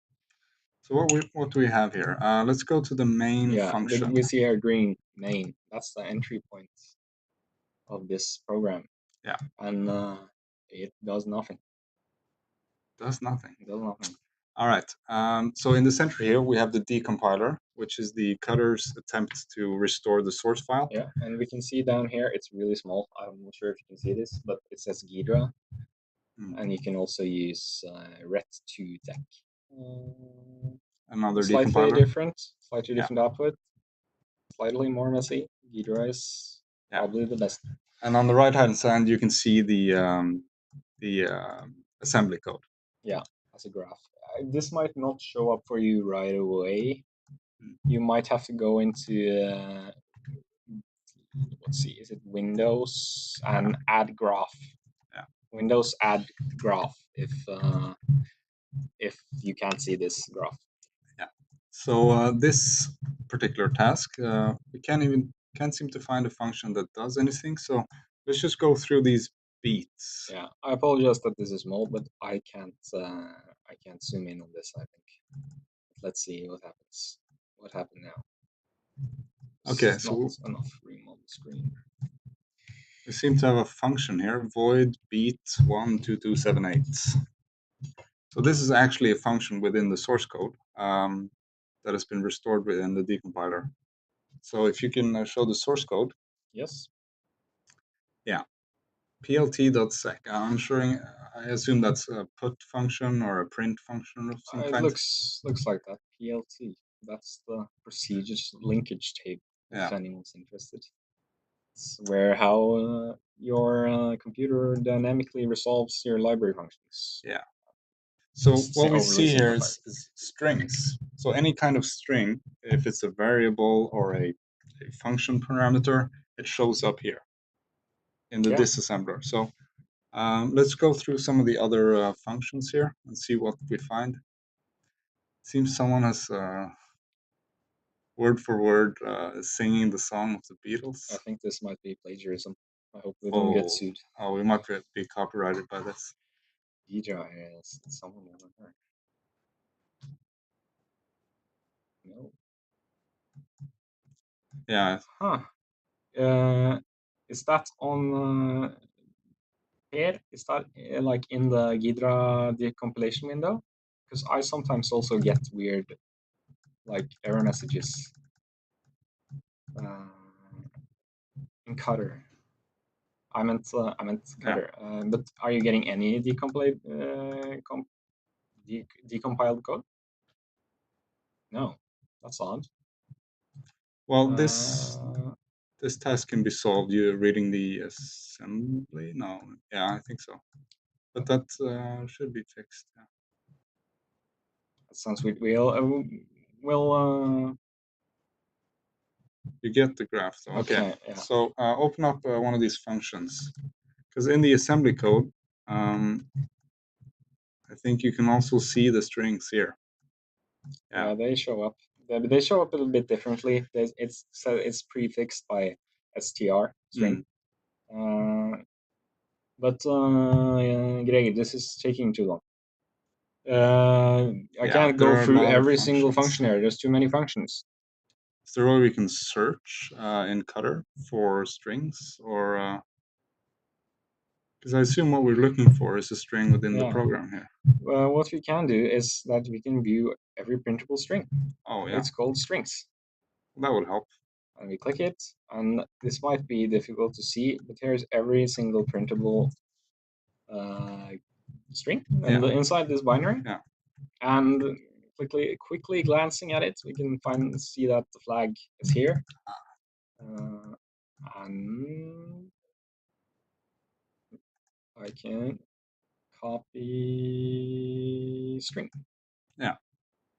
So what do we have here? Let's go to the main function. We see here green main. That's the entry point of this program. Yeah. And it does nothing. Does nothing. It does nothing. All right. So in the center here, we have the decompiler, which is the cutter's attempt to restore the source file. Yeah, and we can see down here, it's really small. I'm not sure if you can see this, but it says Ghidra. And you can also use ret2 deck. Another slightly decompiler. Slightly different output. Slightly more messy. Ghidra is probably the best. And on the right-hand side, you can see the assembly code. Yeah, as a graph. This might not show up for you right away. You might have to go into let's see, is it Windows and add graph? Yeah. Windows add graph if you can't see this graph. Yeah. So this particular task, we can't seem to find a function that does anything. So let's just go through these beats. Yeah, I apologize that this is small, but I can't zoom in on this. I think. Let's see what happens. What happened now? Okay, it's so not enough room on the screen. We seem to have a function here, void beat 12278. So this is actually a function within the source code that has been restored within the decompiler. So if you can show the source code. Yes. Yeah. plt.sec. I assume that's a put function or a print function of some kind. It looks like that. PLT. That's the procedures linkage table. If anyone's interested. It's where how your computer dynamically resolves your library functions. Yeah. So what we see here is strings. So any kind of string, if it's a variable or a function parameter, it shows up here in the disassembler. So let's go through some of the other functions here and see what we find. Seems someone has word for word singing the song of the Beatles. I think this might be plagiarism. I hope we don't get sued. Oh, we might be copyrighted by this. DJ, yes, someone over here. No. Yeah. Huh. Is that on here? Is that like in the Ghidra decompilation window? Because I sometimes also get weird, like error messages in Cutter. I meant Cutter. But are you getting any decompiled decompiled code? No, that's odd. Well, this task can be solved. You're reading the assembly? No. Yeah, I think so. But that should be fixed. Yeah. That sounds weird. We'll You get the graph, though. Okay. Yeah. So open up one of these functions, because in the assembly code, I think you can also see the strings here. Yeah, they show up. They show up a little bit differently. It's prefixed by str string. But Greg, this is taking too long. I can't go through every single function here. There's too many functions. Is there a way we can search in Cutter for strings, or because I assume what we're looking for is a string within the program here. What we can do is that we can view every printable string. Oh, yeah. It's called strings. That would help. And we click it, and this might be difficult to see, but here's every single printable string inside this binary. Yeah. And quickly glancing at it, we can see that the flag is here. And I can copy string.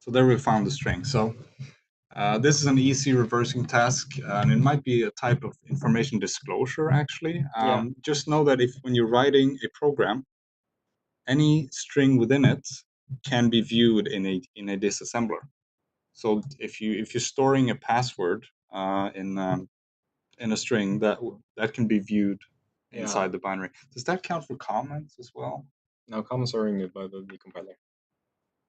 So there we found the string. So this is an easy reversing task, and it might be a type of information disclosure, actually. Just know that if when you're writing a program, any string within it can be viewed in a disassembler. So if you're storing a password in a string, that can be viewed inside the binary. Does that count for comments as well? No, comments are removed by the decompiler.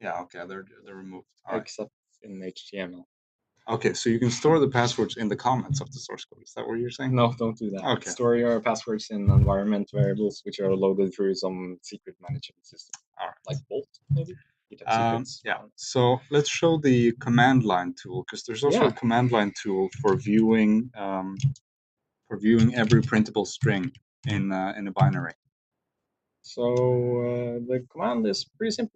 Yeah, okay, they're removed. All right. Except in HTML. Okay, so you can store the passwords in the comments of the source code. Is that what you're saying? No, don't do that. Okay. Store your passwords in environment variables, which are loaded through some secret management system. All right. Like Bolt, maybe? Secrets. Yeah, so let's show the command line tool, because there's also a command line tool for viewing every printable string in a binary. So the command is pretty simple.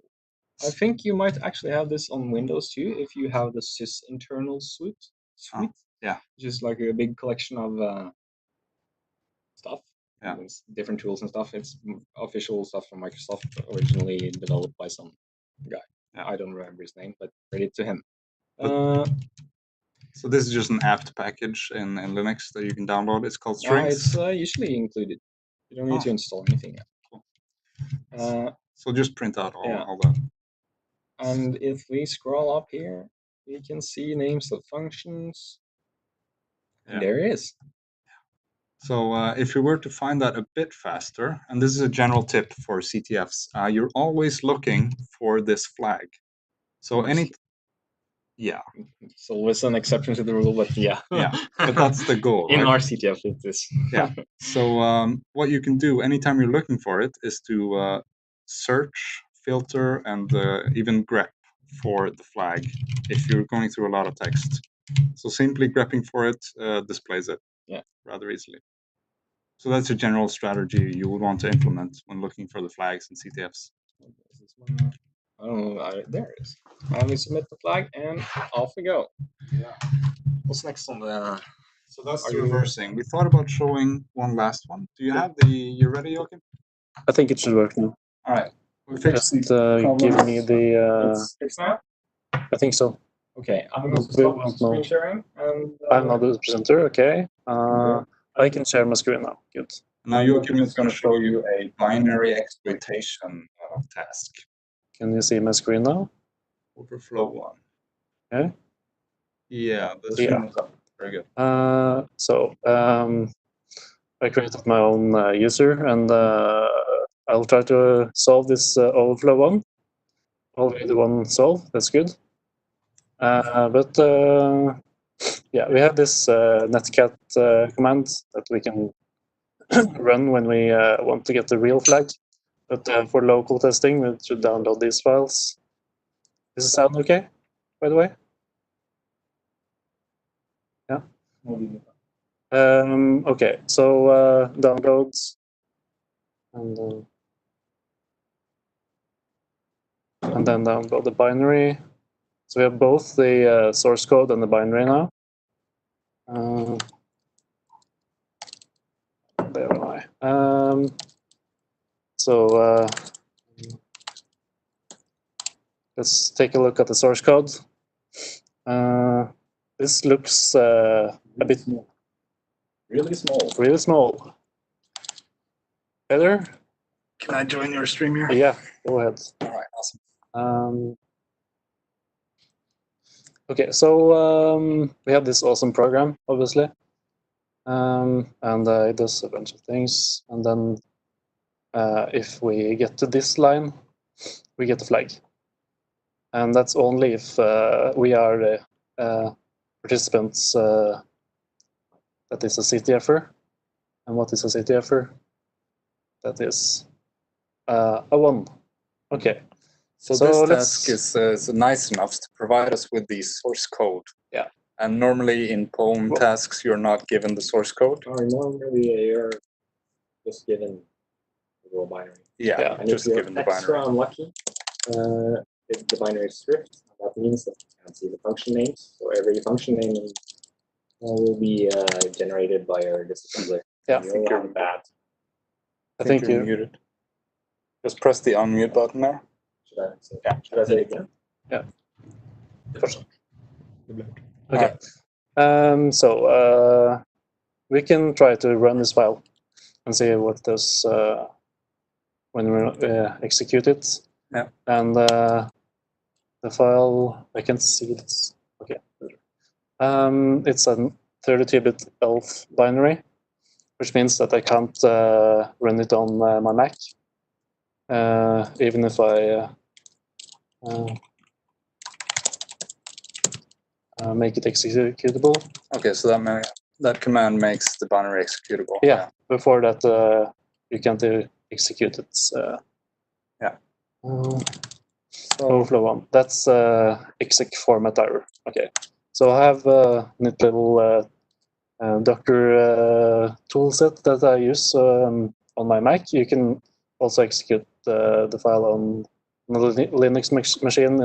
I think you might actually have this on Windows too, if you have the sysinternal suite. Yeah. Which is like a big collection of stuff. Yeah. It's different tools and stuff. It's official stuff from Microsoft, originally developed by some guy. Yeah. I don't remember his name, but credit to him. So this is just an apt package in Linux that you can download. It's called strings. It's usually included. You don't need to install anything yet. Cool. So just print out all that. And if we scroll up here, we can see names of functions. And there it is. So if you were to find that a bit faster, and this is a general tip for CTFs, you're always looking for this flag. So It's always an exception to the rule, but but that's the goal. In right? our CTF, it is. So what you can do anytime you're looking for it is to search, filter, and even grep for the flag if you're going through a lot of text. So simply grepping for it displays it rather easily. So that's a general strategy you would want to implement when looking for the flags in CTFs. There it is. We submit the flag and off we go. Yeah. What's next on the? So that's the reversing. We thought about showing one last one. Do you have you ready, Joachim? I think it should work now. All right. Just give me the. Fix now? I think so. Okay, I'm going to stop screen sharing. And, I'm not the presenter. Okay. I can share my screen now. Good. Now Joachim is going to show you a binary exploitation task. Can you see my screen now? Overflow one. Okay. Yeah, that's very good. So I created my own user, and I'll try to solve this overflow one. Already one solved. That's good. But yeah, we have this netcat command that we can run when we want to get the real flag. But for local testing, we should download these files. Does it sound okay, by the way? Yeah. Okay, so downloads, and then download the binary. So we have both the source code and the binary now. There am I. So let's take a look at the source code. This looks a bit small. Really small. Really small. Better? Can I join your stream here? Yeah, go ahead. All right, awesome. Okay, so we have this awesome program, obviously, and it does a bunch of things. And then if we get to this line, we get a flag. And that's only if we are participants that is a CTFer. And what is a CTFer? That is a 1. Okay. So this task is nice enough to provide us with the source code. Yeah. And normally in POEM tasks, you're not given the source code. Normally you're just given the raw binary. Yeah, and just if given the you're extra binary. unlucky, if the binary is stripped, that means that you can't see the function names. So every function name will be generated by our disassembler. Yeah, I think you're bad. I think you're muted. Just press the unmute button there. Should I say it again? Yeah. Okay. So we can try to run this file and see what does when we execute it. Yeah. And the file, I can see it's okay. It's a 32-bit ELF binary, which means that I can't run it on my Mac, even if I make it executable. Okay, so that command makes the binary executable. Yeah. Before that, you can't execute it. Yeah. Overflow one. That's exec format error. Okay. So I have a neat little Docker toolset that I use on my Mac. You can also execute the file on a Linux machine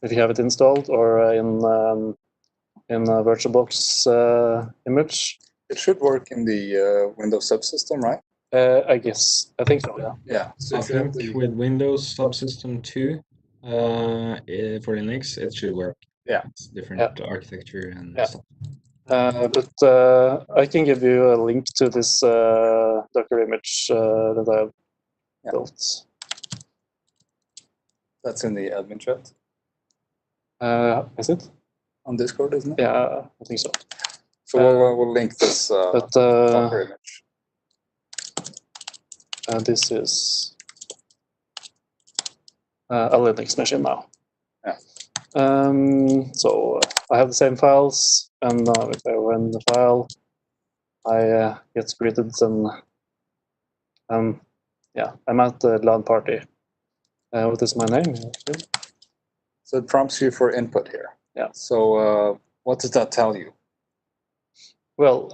if you have it installed, or in a VirtualBox image. It should work in the Windows subsystem, right? I think so. Yeah. Yeah. So I think with Windows Subsystem 2 for Linux, it should work. Yeah. It's different architecture and stuff. But I can give you a link to this Docker image that I've built. That's in the admin chat. Is it? On Discord, isn't it? Yeah, I think so. So we'll link this Docker image. This is a Linux machine now. Yeah. So I have the same files, and if I run the file, I get greeted, and yeah, I'm at the LAN party. What is my name? So it prompts you for input here. Yeah. So what does that tell you? Well,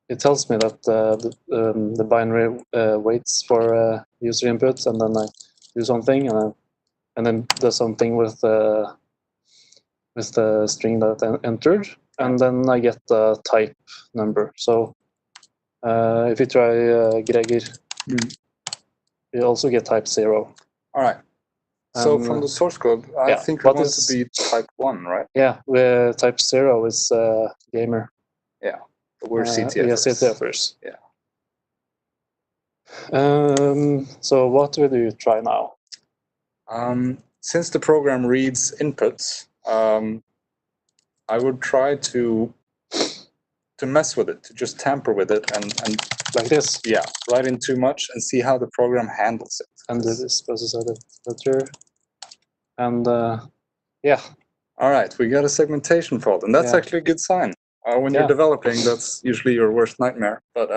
it tells me that the binary waits for user input, and then I do something, and then does something with the string that entered, and then I get the type number. So if you try Gregor, you also get type 0. All right. So from the source code, I think we want to be type 1, right? Yeah, type 0 is gamer. Yeah, but we're CTFers. Yeah, CTFers. Yeah. So what will you try now? Since the program reads inputs, I would try to mess with it, to just tamper with it, and like this. Yeah, write in too much and see how the program handles it. And do this process editor, and yeah. All right, we got a segmentation fault, and that's actually a good sign. When you're developing, that's usually your worst nightmare. But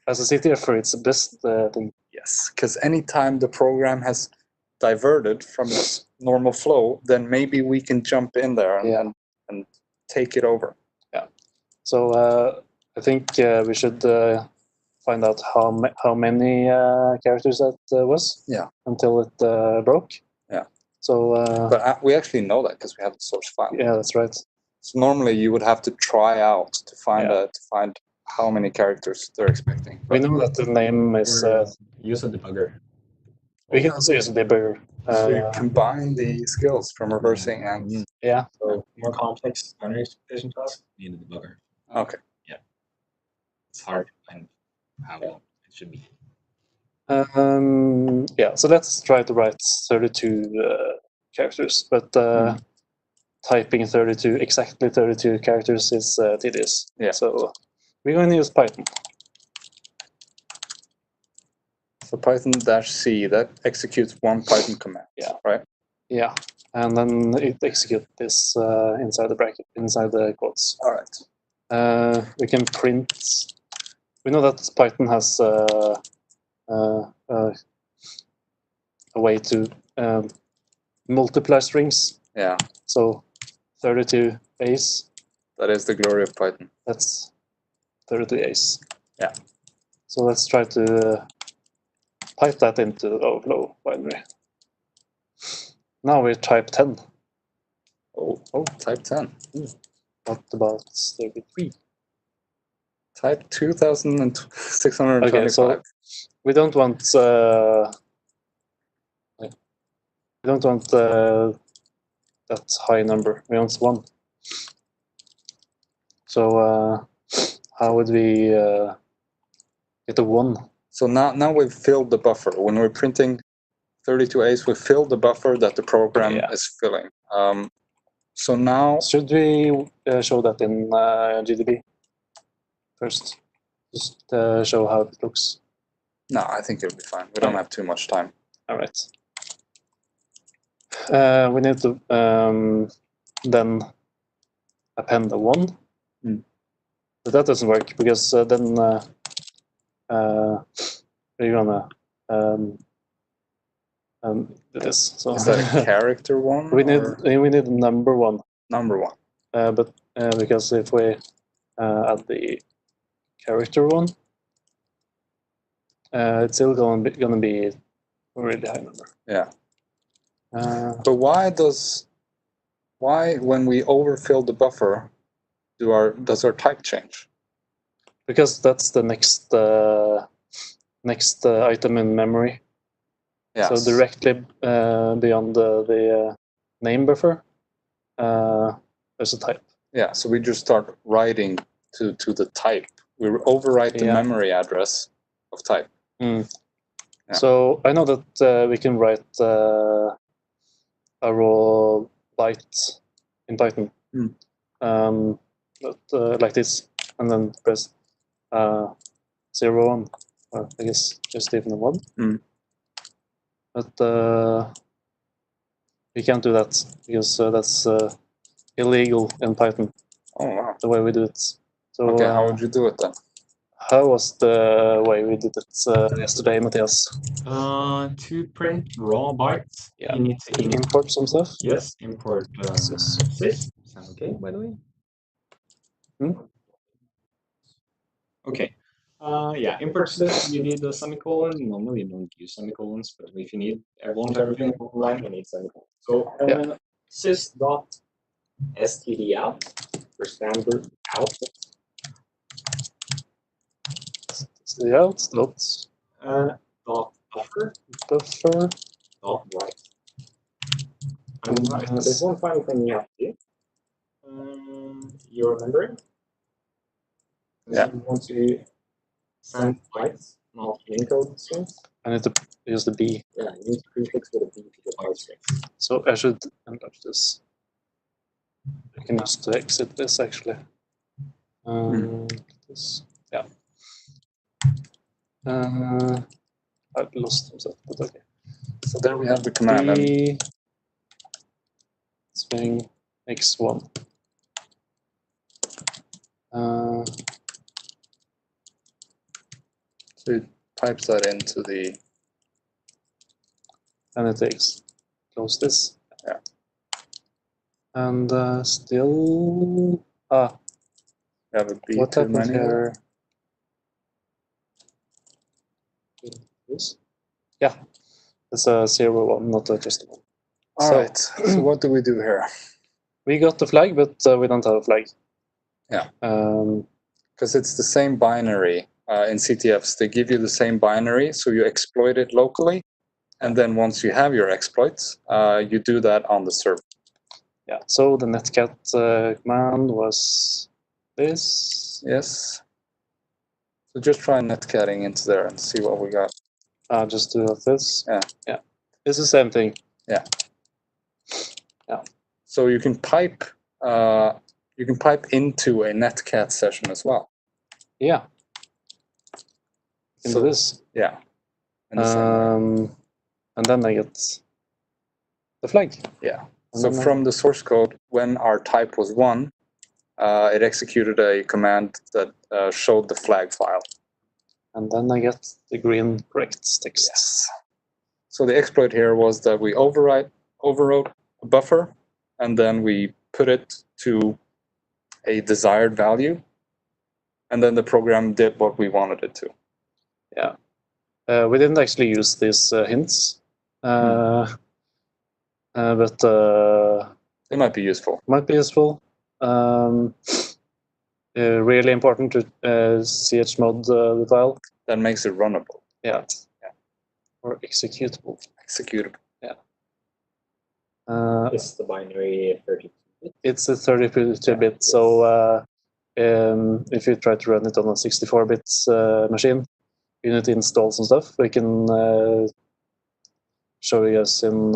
as a CTFer, it's the best thing. Yes, because anytime the program has diverted from its normal flow, then maybe we can jump in there and take it over. Yeah. So I think we should find out how many characters that was. Yeah. Until it broke. Yeah. So. But we actually know that because we have the source file. Yeah, that's right. So normally you would have to try out to find how many characters they're expecting. We know that the name is. Use a debugger. We can also use a debugger. So you combine the skills from reversing and So more complex binary expectation tasks need a debugger. Okay. Yeah. It's hard to find how it should be. Yeah. So let's try to write 32 characters, but typing exactly 32 characters is tedious. Yeah. So we're going to use Python. So Python-C, that executes one Python command. Yeah. Right? Yeah. And then it executes this inside the bracket, inside the quotes. All right. We can print. We know that Python has a way to multiply strings. Yeah. So 32 A's. That is the glory of Python. That's 30 A's. Yeah. So let's try to pipe that into the overflow binary. Now we type 10. Oh, type 10. What about 33? Type 2625. Okay, so we don't want that high number. We want 1. So how would we get a 1? So now we've filled the buffer. When we're printing 32A's, we filled the buffer that the program is filling. So now... Should we show that in GDB first? Just show how it looks. No, I think it'll be fine. We don't have too much time. All right. We need to then append a 1. But that doesn't work because then we're gonna do this. So is that a character 1? we need number 1. Number 1. But because if we add the character 1, it's still gonna be a really high number. Yeah. But why when we overfill the buffer does our type change? Because that's the next item in memory. Yes. So directly beyond the name buffer, there's a type. Yeah. So we just start writing to the type. We overwrite the memory address of type. Yeah. So I know that we can write a raw byte in Python, like this, and then press 0, 1, or I guess just even a 1. But we can't do that because that's illegal in Python. Oh wow! The way we do it. So okay, how would you do it then? How was the way we did it yesterday, Matthias? To print raw bytes, you need to import some stuff. Yes, import sys. Sound okay, by the way? Okay. Yeah, import sys, you need a semicolon. Normally you don't use semicolons, but if you need everything online, you need semicolon. So sys.stdout for standard output. Stdout dot buffer dot write. And there's one final thing you have to do. You remember it? Yeah. You want to send bytes, not encode strings. I need to use the B. Yeah, you need to prefix with a B to the byte strings. So I should enlarge this. I can just exit this actually. This. Yeah. I lost himself, but okay. So there we have the command. String x1. So it types that into the... And it takes, close this. Yeah. And still... we have a B what happened here? This? Yeah. It's a 0, 1, not just a 1. Alright, so what do we do here? We got the flag, but we don't have a flag. Yeah. Because it's the same binary in CTFs. They give you the same binary, so you exploit it locally. And then once you have your exploits, you do that on the server. Yeah, so the netcat command was this. Yes. So just try netcatting into there and see what we got. Just do this. Yeah. Yeah. It's the same thing. Yeah. Yeah. So you can pipe into a netcat session as well. Yeah. So do this. Yeah. And then I get the flag. Yeah. So from the source code, when our type was 1, it executed a command that showed the flag file. And then I get the green correct text. Yes. So the exploit here was that we overwrote a buffer, and then we put it to a desired value, and then the program did what we wanted it to. Yeah. We didn't actually use these hints, but they might be useful. Might be useful. really important to chmod the file. That makes it runnable. Yeah. Or executable. Executable. Is the binary 32-bit? It's a 32-bit, so if you try to run it on a 64-bit machine, you need to install some stuff. We can show you guys in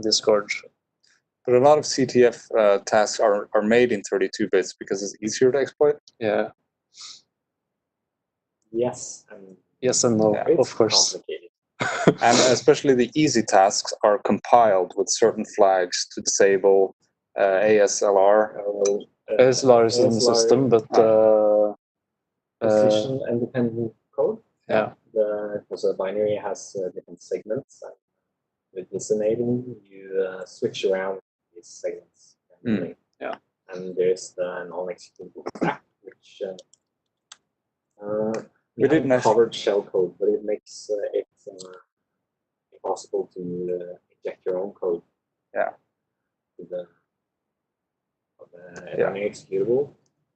Discord. But a lot of CTF tasks are made in 32 bits because it's easier to exploit. Yeah. Yes. And yes and no, it's of course. Complicated. And especially the easy tasks are compiled with certain flags to disable ASLR. ASLR is in the system, but position independent code. Yeah. Because the binary has different segments, and with this enabling, you switch around these segments. Yeah. And there's the non-executable stack, which we We didn't haven't covered shellcode, but it makes it impossible to inject your own code. Yeah. To the non-executable.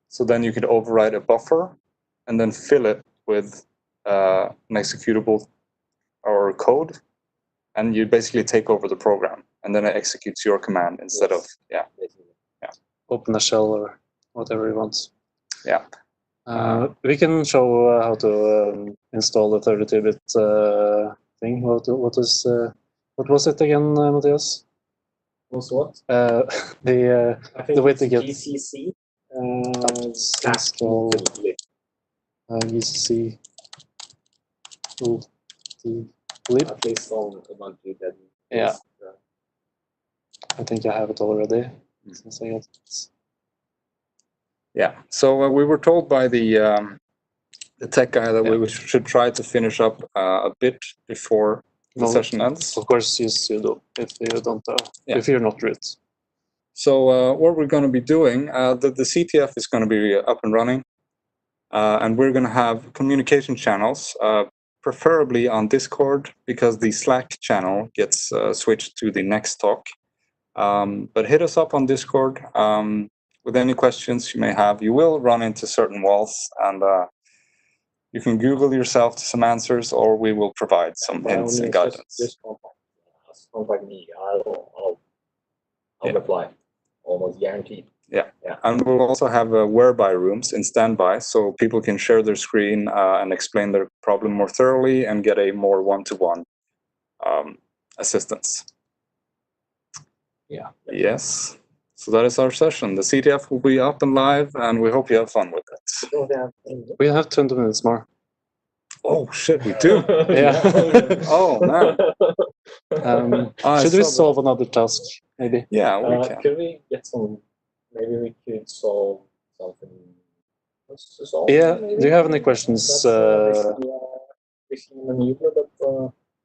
So then you could override a buffer and then fill it with an executable or code, and you basically take over the program, and then it executes your command instead of open a shell or whatever you want. Yeah. We can show how to install the 32-bit thing. What was it again, Matthias? Was what? The way to get GCC. install GCC. At least on Ubuntu. Yeah. I think I have it already. Since I got it. Yeah. So we were told by the tech guy that we should try to finish up a bit before the session ends. Of course, use sudo if you don't if you're not root. So what we're going to be doing, the CTF is going to be up and running, and we're going to have communication channels, preferably on Discord, because the Slack channel gets switched to the next talk. But hit us up on Discord with any questions you may have. You will run into certain walls, and you can Google yourself to some answers, or we will provide some hints and guidance. Just contact me. I'll reply. Almost guaranteed. Yeah. And we'll also have whereby rooms in standby, so people can share their screen and explain their problem more thoroughly and get a more one-to-one assistance. Yeah. Yes. So that is our session. The CTF will be up and live, and we hope you have fun with it. We have 20 minutes more. Oh shit, we do. Yeah. Oh man. Should we solve another task? Maybe. Yeah, we can. Could we get some? Maybe we could solve something. Yeah. Do you have any questions?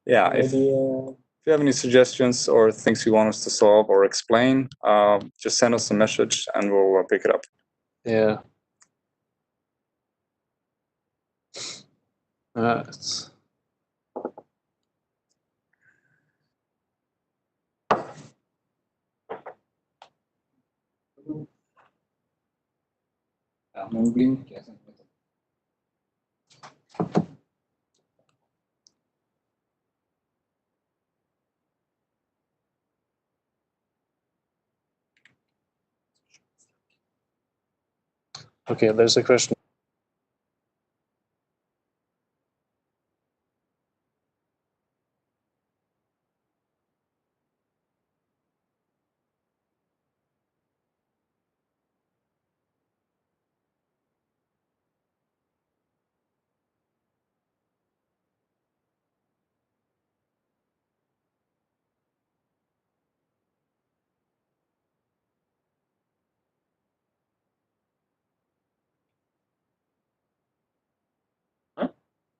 Yeah. If you have any suggestions or things you want us to solve or explain, just send us a message and we'll pick it up. Yeah. Right. Okay, there's a question.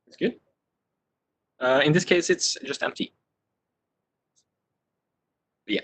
It's good. In this case, it's just empty. Yeah.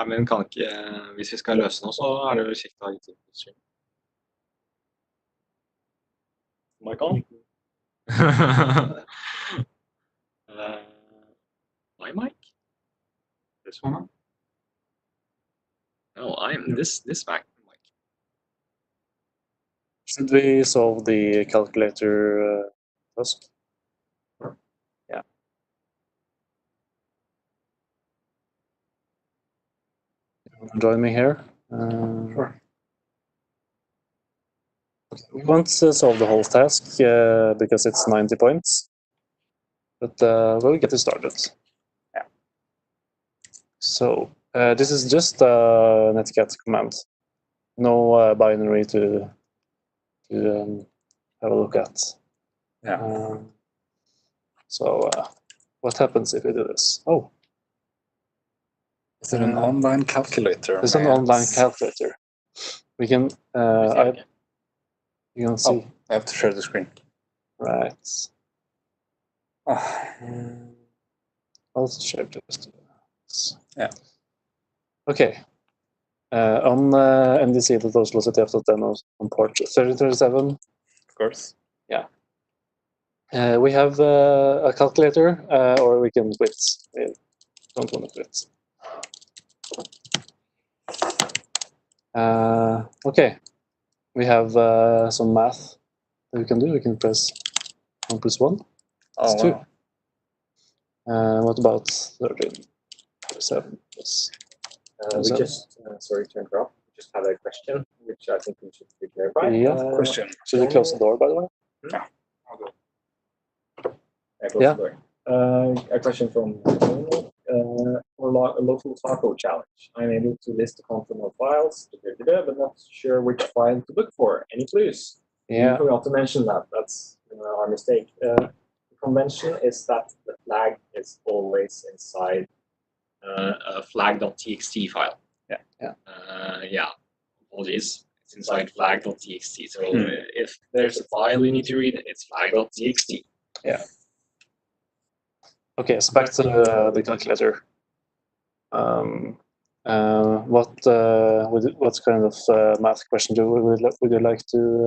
Men kan ikke, hvis vi skal løse noe, så er det jo kjekt å ha litt tid på stream. Mic on? My mic? This one? No, I'm this Mac mic. Should we solve the calculator task? Yeah. Join me here. Sure. We won't solve the whole task because it's 90 points, but we'll get it started. Yeah. So this is just a netcat command, no binary to have a look at. Yeah. So what happens if we do this? Oh, is it an online calculator? It's an online calculator. We can. You can see. Oh, I have to share the screen. Right. Oh. I'll share just. Yeah. Okay. On NDC Oslo CTF.no on port 3037. Of course. Yeah. We have a calculator, or we can quit. We don't want to quit. Okay. We have some math that we can do. We can press 1 + 1. That's 2. Wow. What about 13? 7 plus we just, sorry to interrupt, we just have a question, which I think we should clarify. Yeah. Question. Should we close the door, by the way? Yeah. I'll go. Yeah. The door. A question from for a local taco challenge. I'm able to list the content of files, but not sure which file to look for. Any clues? Yeah. We forgot to mention that. That's our mistake. The convention is that the flag is always inside a flag.txt file. Yeah. Yeah. Yeah. Apologies. It's inside flag.txt. So if there's a file you need to read, it's flag.txt. Yeah. Okay, so back to the calculator. What kind of math question would you like to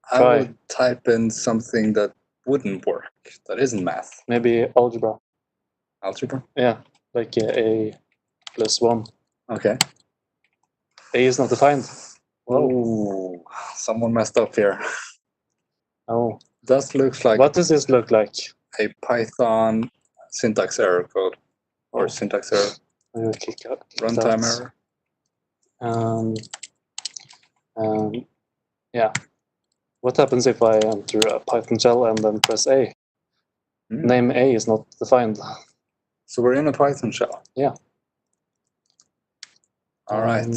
try? I would type in something that wouldn't work, that isn't math. Maybe algebra. Algebra? Yeah, like A + 1. Okay. A is not defined. Oh, someone messed up here. Oh. That looks like. What does this look like? A Python syntax error code or syntax error. Runtime error. Yeah. What happens if I enter a Python shell and then press A? Name A is not defined. So we're in a Python shell. Yeah. All right.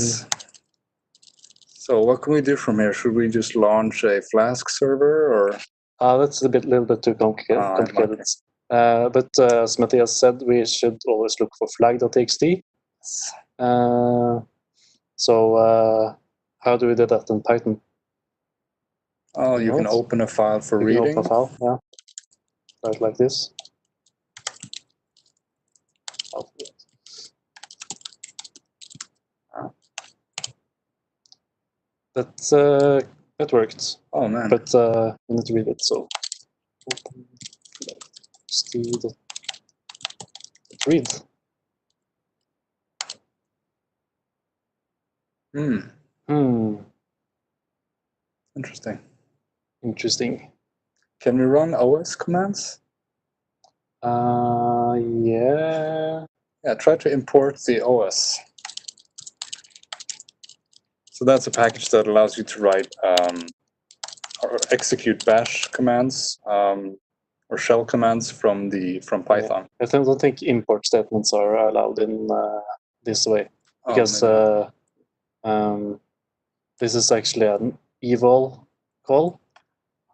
So what can we do from here? Should we just launch a Flask server or? That's a little bit too complicated. But as Matthias said, we should always look for flag.txt. So how do we do that in Python? Oh, you can open a file for reading. You can open a file, yeah. Right, like this. That worked. Oh man! But you need to read it. So read. Interesting. Interesting. Can we run OS commands? Yeah. Yeah, try to import the OS. So that's a package that allows you to write or execute bash commands or shell commands from Python. I don't think import statements are allowed in this way because this is actually an eval call.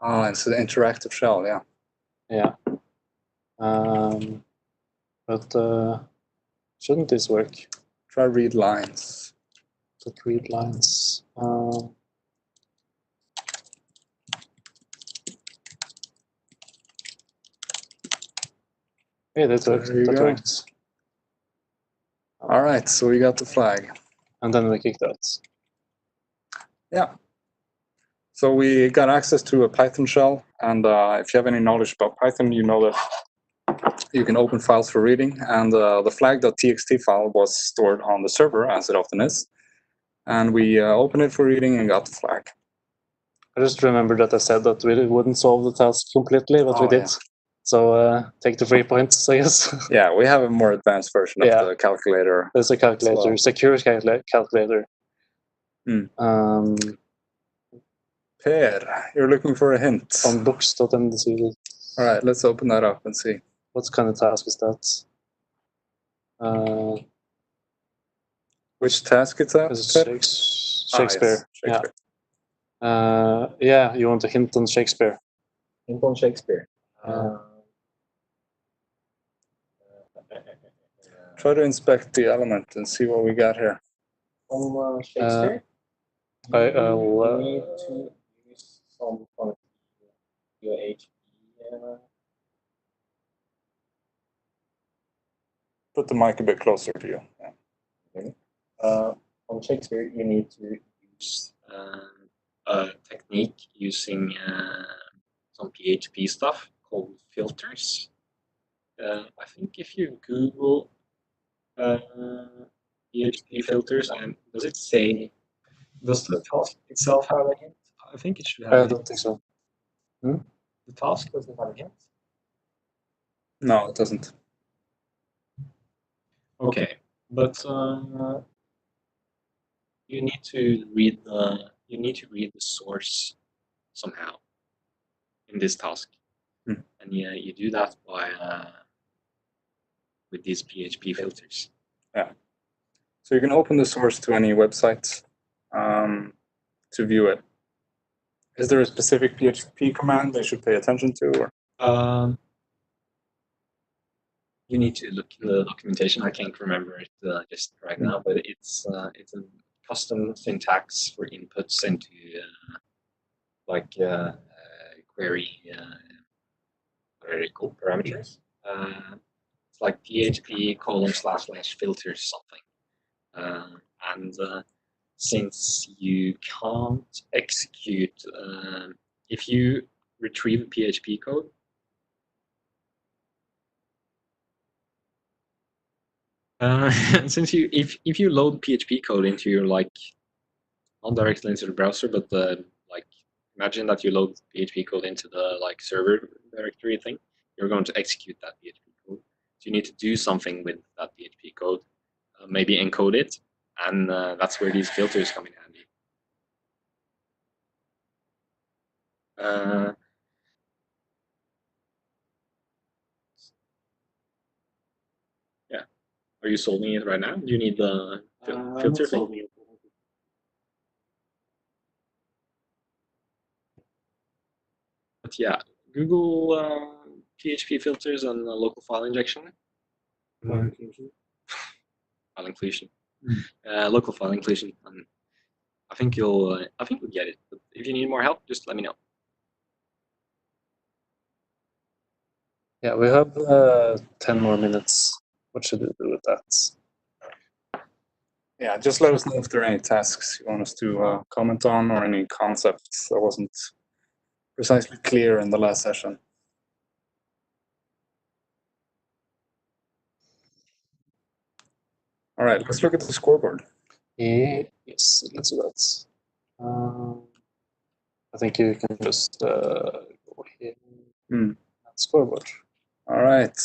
Oh, it's an interactive shell, yeah. Yeah. But shouldn't this work? Try read lines. Read lines. Yeah, that worked. There you That go. worked. All right, so we got the flag. And then we kicked out. Yeah. So we got access to a Python shell, and if you have any knowledge about Python, you know that you can open files for reading, and the flag.txt file was stored on the server, as it often is. And we opened it for reading and got the flag. I just remember that I said that we wouldn't solve the task completely, but we did. Yeah. So take the 3 points, I guess. Yeah, we have a more advanced version of Yeah. the calculator. There's a calculator, well. secure calculator. Hmm. Um, Per, you're looking for a hint. on books.ndc. All right, let's open that up and see. What kind of task is that? Which task is that? Is Per? it Shakespeare? Yes, Shakespeare. Yeah, you want a hint on Shakespeare. Hint on Shakespeare. Try to inspect the element and see what we got here. On Shakespeare, I'll, you need to use some kind of UHP. Put the mic a bit closer to you. Yeah. On Shakespeare, you need to use a technique using some PHP stuff called filters. I think if you Google PHP filters, and does it say, does the task itself have a hint? I think it should have a I hint. don't think so. The task doesn't have a hint. No, it doesn't. Okay, but you need to read the source somehow in this task, and yeah, you do that by with these PHP filters. Yeah. So you can open the source to any website to view it. Is there a specific PHP command they should pay attention to? Or? You need to look in the documentation. I can't remember it just right now, but it's a custom syntax for inputs into query code parameters. It's like PHP : / filters something, and since you can't execute if you retrieve a PHP code. Since if you load PHP code into your not directly into the browser, but imagine that you load PHP code into the server directory thing, you're going to execute that PHP code. So you need to do something with that PHP code, maybe encode it, and that's where these filters come in handy. Yeah. Are you solving it right now? Do you need the filter thing? But yeah, Google PHP filters and local file injection. File inclusion. Local file inclusion. I think you'll get it. But if you need more help, just let me know. Yeah, we have 10 more minutes. What should we do with that? Yeah, just let us know if there are any tasks you want us to comment on or any concepts that wasn't precisely clear in the last session. All right, let's look at the scoreboard. Yes, let's do that. I think you can just go here. Scoreboard. All right,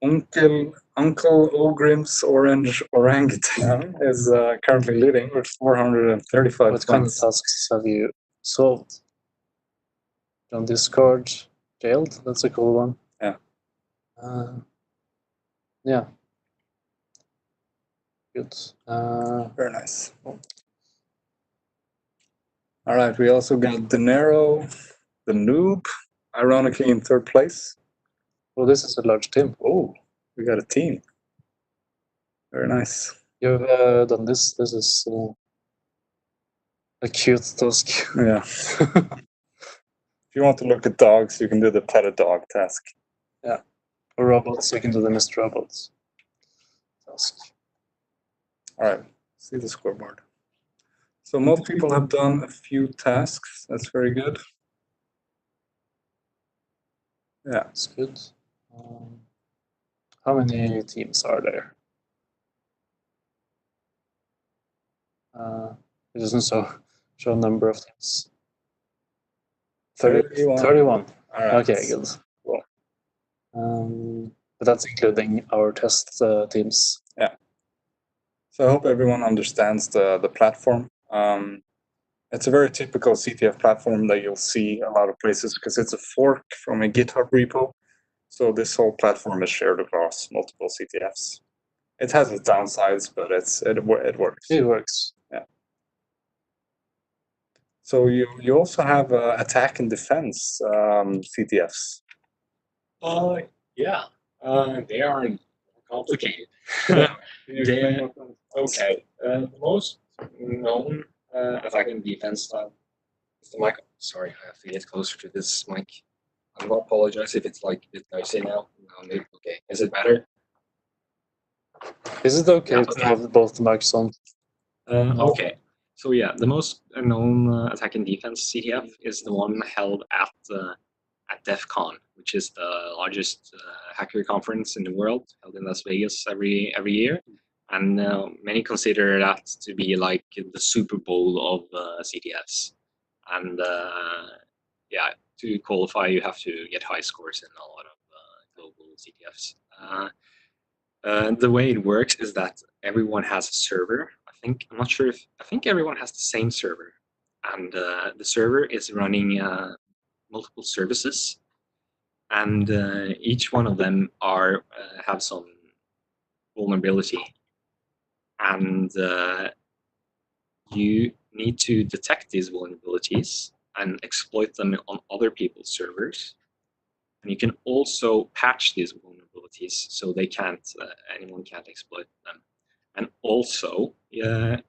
Uncle Ogrim's orange orangutan is currently leading with 435 What kind of tasks have you solved? On Discord, jailed. That's a cool one. Yeah. Yeah. Good. Very nice. All right, we also got Dinero, the noob, ironically in third place. Oh, this is a large team. Oh, we got a team. Very nice. You've done this. This is a cute task. Yeah. If you want to look at dogs, you can do the pet a dog task. Yeah. or robots, you can do them as robots. Task. All right, see the scoreboard. So most people have done a few tasks. That's very good. Yeah, That's good. How many teams are there? It doesn't show a number of teams. 31. 31. All right. Okay, good. But that's including our test teams. Yeah. So I hope everyone understands the platform. It's a very typical CTF platform that you'll see a lot of places because it's a fork from a GitHub repo. So this whole platform is shared across multiple CTFs. It has its downsides, but it works. It works. Yeah. So you also have attack and defense CTFs. Yeah. They are complicated. Okay. The most known attack and defense style is the mic. Sorry, I have to get closer to this mic. I'm gonna apologize if it's like a bit noisy now. Maybe, okay. Is it better? Is it okay to have both the mics on? Okay. So yeah, the most known attack and defense CTF is the one held at DEF CON, which is the largest hacker conference in the world, held in Las Vegas every year. And many consider that to be like the Super Bowl of CTFs. And yeah, to qualify, you have to get high scores in a lot of global CTFs. The way it works is that everyone has a server. I'm not sure if, I think everyone has the same server. And the server is running multiple services. And each one of them have some vulnerability. And you need to detect these vulnerabilities and exploit them on other people's servers. And you can also patch these vulnerabilities so they anyone can't exploit them. And also, I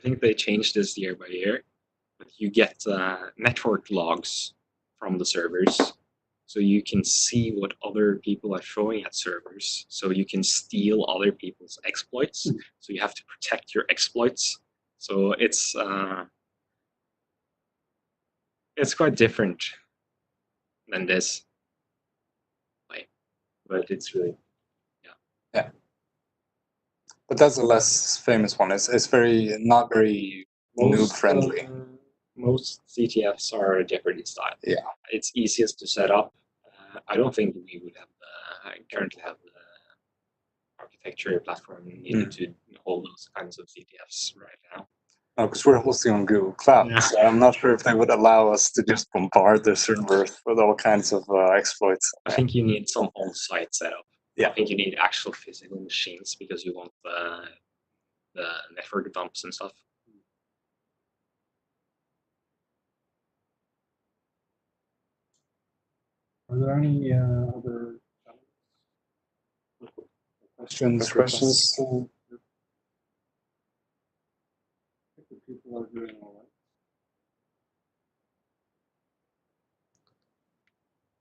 think they changed this year by year, but you get network logs from the servers. So you can see what other people are showing at servers. So you can steal other people's exploits. So you have to protect your exploits. So it's quite different than this. But it's really, yeah. But that's a less famous one. It's not very noob friendly. Most CTFs are Jeopardy style. Yeah. It's easiest to set up. I don't think we would currently have the architecture platform needed to hold those kinds of CTFs right now. No, because we're hosting on Google Cloud, so I'm not sure if they would allow us to just bombard their servers with all kinds of exploits. I think you need some on-site setup. Yeah. I think you need actual physical machines because you want the network dumps and stuff. Are there any other questions? People are doing all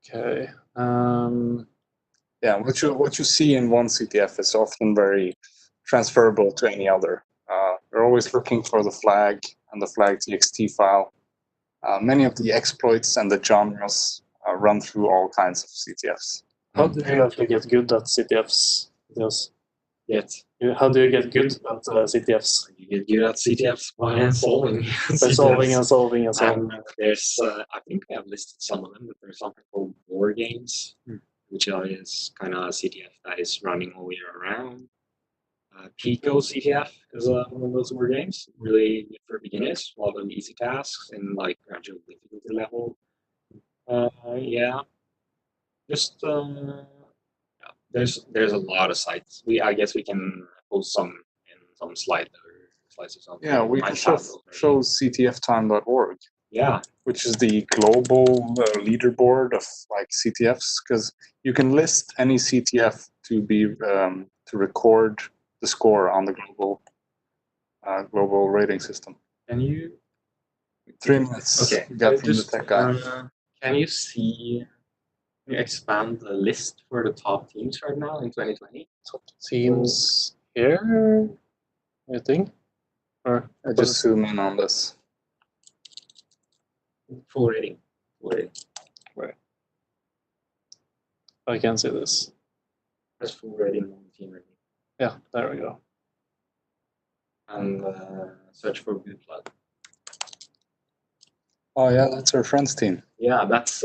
Okay. Yeah, what you see in one CTF is often very transferable to any other. You're always looking for the flag and the flag TXT file. Many of the exploits and the genres run through all kinds of CTFs. How do you actually get good at CTFs? How do you get good at CTFs? You get good at CTFs by solving. By solving and solving and solving. There's, I think we have listed some of them, but there's something called War Games, which is kind of a CTF that is running all year round. Pico CTF is one of those war games, really good for beginners, a lot of easy tasks and like gradual difficulty level. Yeah, just there's a lot of sites. I guess we can post some in some slides or something. Yeah, we can show ctftime.org. Yeah, which is the global leaderboard of like CTFs, because you can list any CTF to be to record the score on the global rating system. Can you? 3 minutes. Okay. We got from the tech guy. Can you see Can you expand the list for the top teams right now in 2020? Top teams here, I think. Or I just zoom in on this. Full rating. I can see this. Press full rating on team rating. Yeah, there we go. And search for Blue Blood. Oh yeah, that's our friends team. Yeah, that's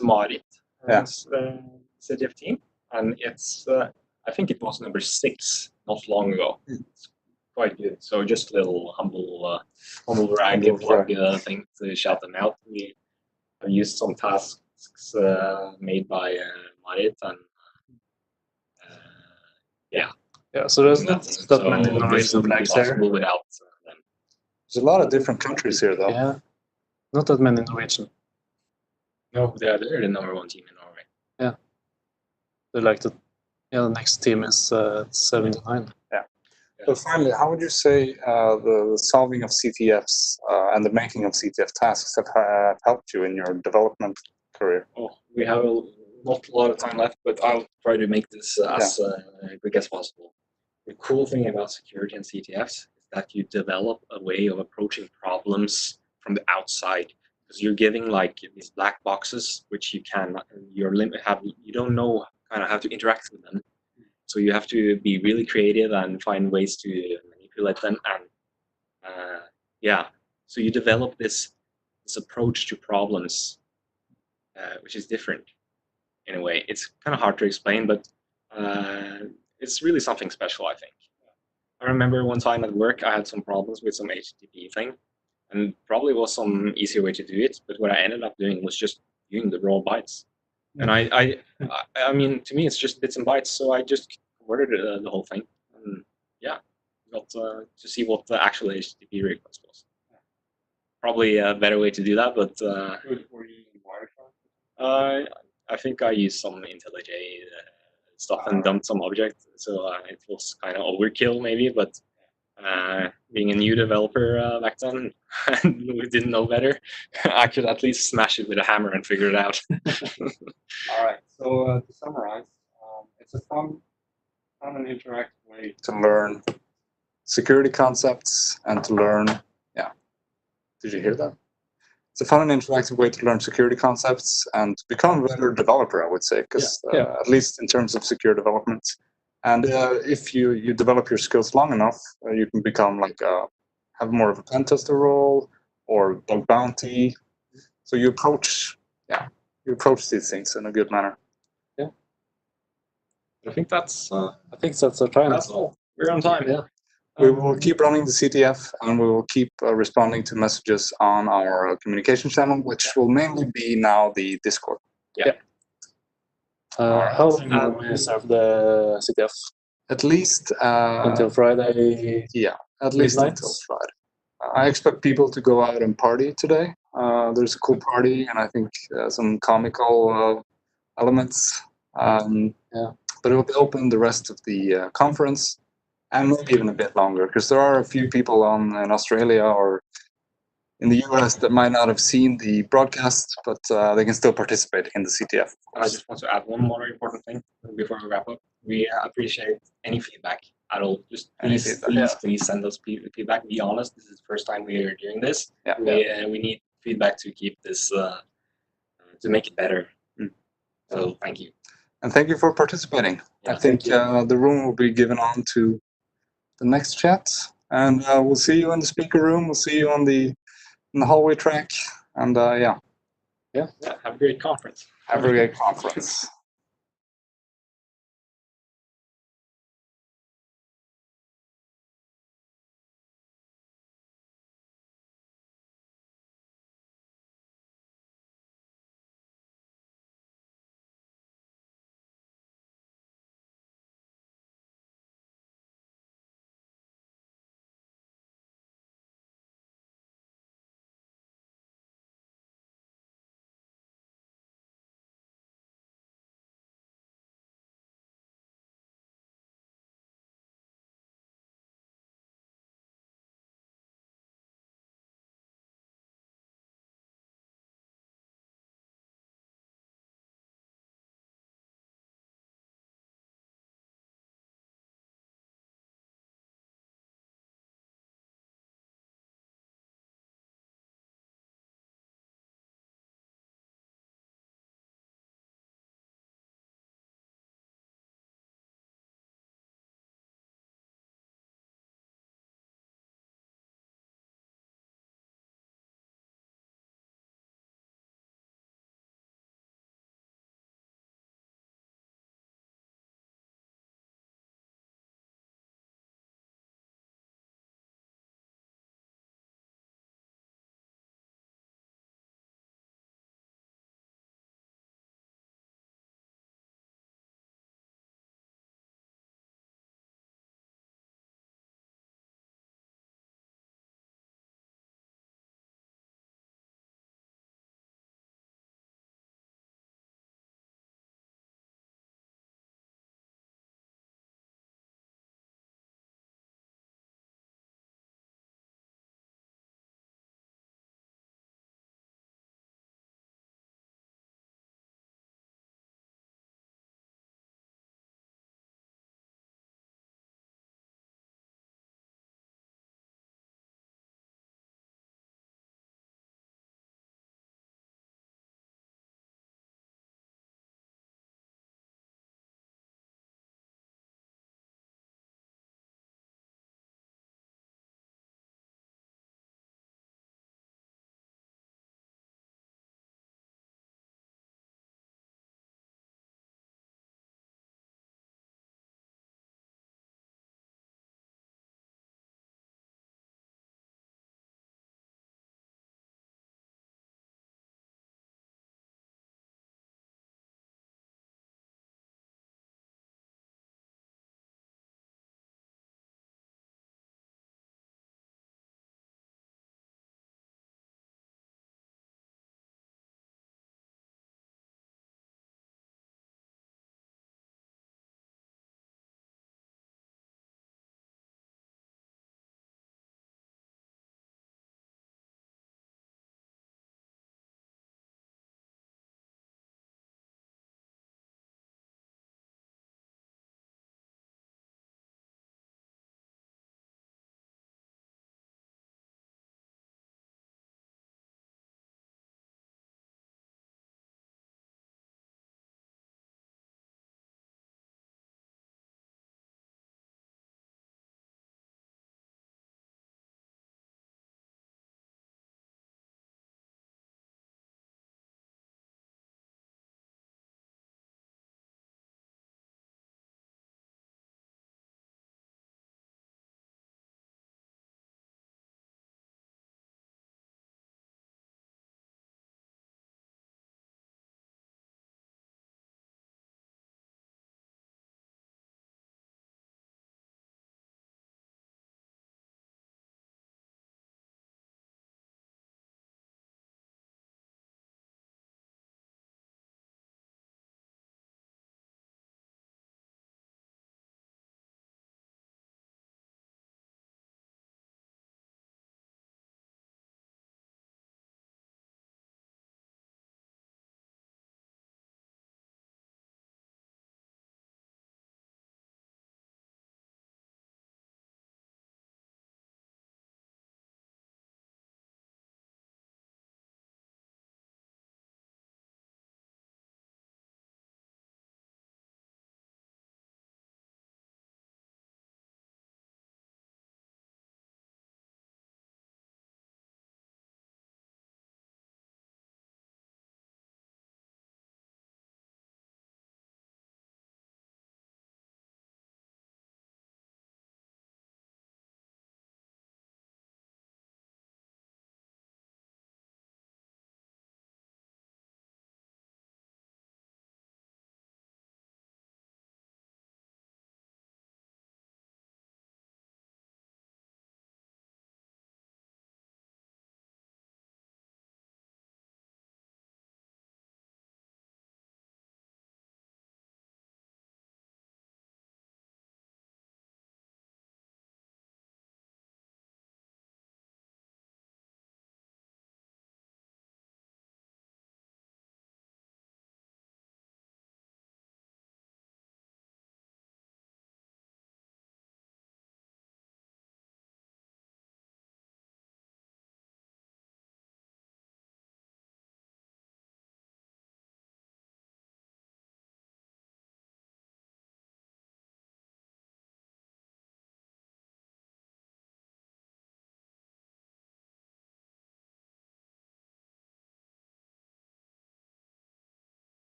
Marit. Yeah. That's CTF team, and it's I think it was number 6 not long ago. It's quite good. So just a little humble brag thing to shout them out. We have used some tasks made by Marit, and yeah. Yeah, so there's not that many this Norwegian wouldn't be flags here. possible without them. There's a lot of different countries here, though. Yeah, not that many Norwegian. No, they're the number 1 team in Norway. Yeah, they like the. Yeah, the next team is 79. So finally, how would you say the solving of CTFs and the making of CTF tasks have helped you in your development career? Oh, we have not a lot of time left, but I'll try to make this as quick as possible. The cool thing about security and CTFs is that you develop a way of approaching problems from the outside, because you're giving like these black boxes which you don't know kind of how to interact with them. So you have to be really creative and find ways to manipulate them, and so you develop this approach to problems, which is different in a way. It's kind of hard to explain, but it's really something special, I think. I remember one time at work I had some problems with some HTTP thing, and probably was some easier way to do it, but what I ended up doing was just doing the raw bytes. And I mean, to me, it's just bits and bytes, so I just converted the whole thing, and got to see what the actual HTTP request was. Probably a better way to do that, but Were you using Wireshark? I think I used some IntelliJ stuff and dumped some objects, so it was kind of overkill maybe, but being a new developer back then, we didn't know better. I could at least smash it with a hammer and figure it out. All right. So to summarize, it's a fun and interactive way To learn security concepts and to learn, did you hear that? It's a fun and interactive way to learn security concepts and to become a better developer, I would say, because at least in terms of secure development. And if you develop your skills long enough, you can become have more of a pen tester role or bug bounty. So you approach these things in a good manner. I think that's our time. that's all. We're on time. Yeah. We will keep running the CTF, and we will keep responding to messages on our communication channel, which will mainly be now the Discord. How long will we serve the CTF? At least Until Friday? Yeah, at least midnight? until Friday. I expect people to go out and party today. There's a cool party, and I think some comical elements. But it will be open the rest of the conference, and maybe even a bit longer, because there are a few people in Australia or in the US that might not have seen the broadcast, but they can still participate in the CTF. I just want to add one more important thing before we wrap up. We appreciate any feedback at all. Just please send us feedback. Be honest. This is the first time we are doing this. We need feedback to keep this to make it better. So thank you. And thank you for participating. I think the room will be given on to the next chat, and we'll see you in the speaker room. We'll see you in the hallway track, and have a great conference. Have a great conference.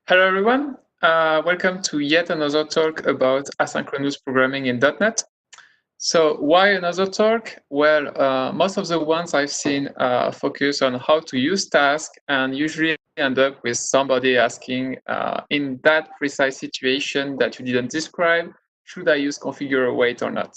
Hello everyone, welcome to yet another talk about asynchronous programming in .NET. So why another talk? Well, most of the ones I've seen focus on how to use tasks and usually end up with somebody asking in that precise situation that you didn't describe, should I use configure await or not?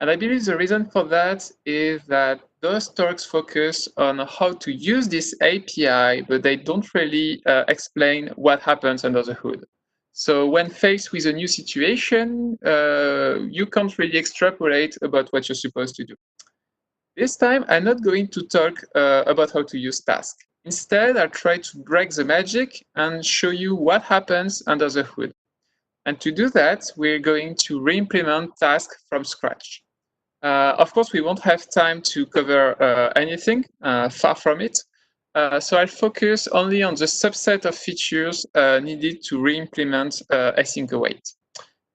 And I believe the reason for that is that those talks focus on how to use this API, but they don't really explain what happens under the hood. So when faced with a new situation, you can't really extrapolate about what you're supposed to do. This time, I'm not going to talk about how to use tasks. Instead, I'll try to break the magic and show you what happens under the hood. And to do that, we're going to re-implement tasks from scratch. Of course, we won't have time to cover anything, far from it. So I'll focus only on the subset of features needed to re-implement async await.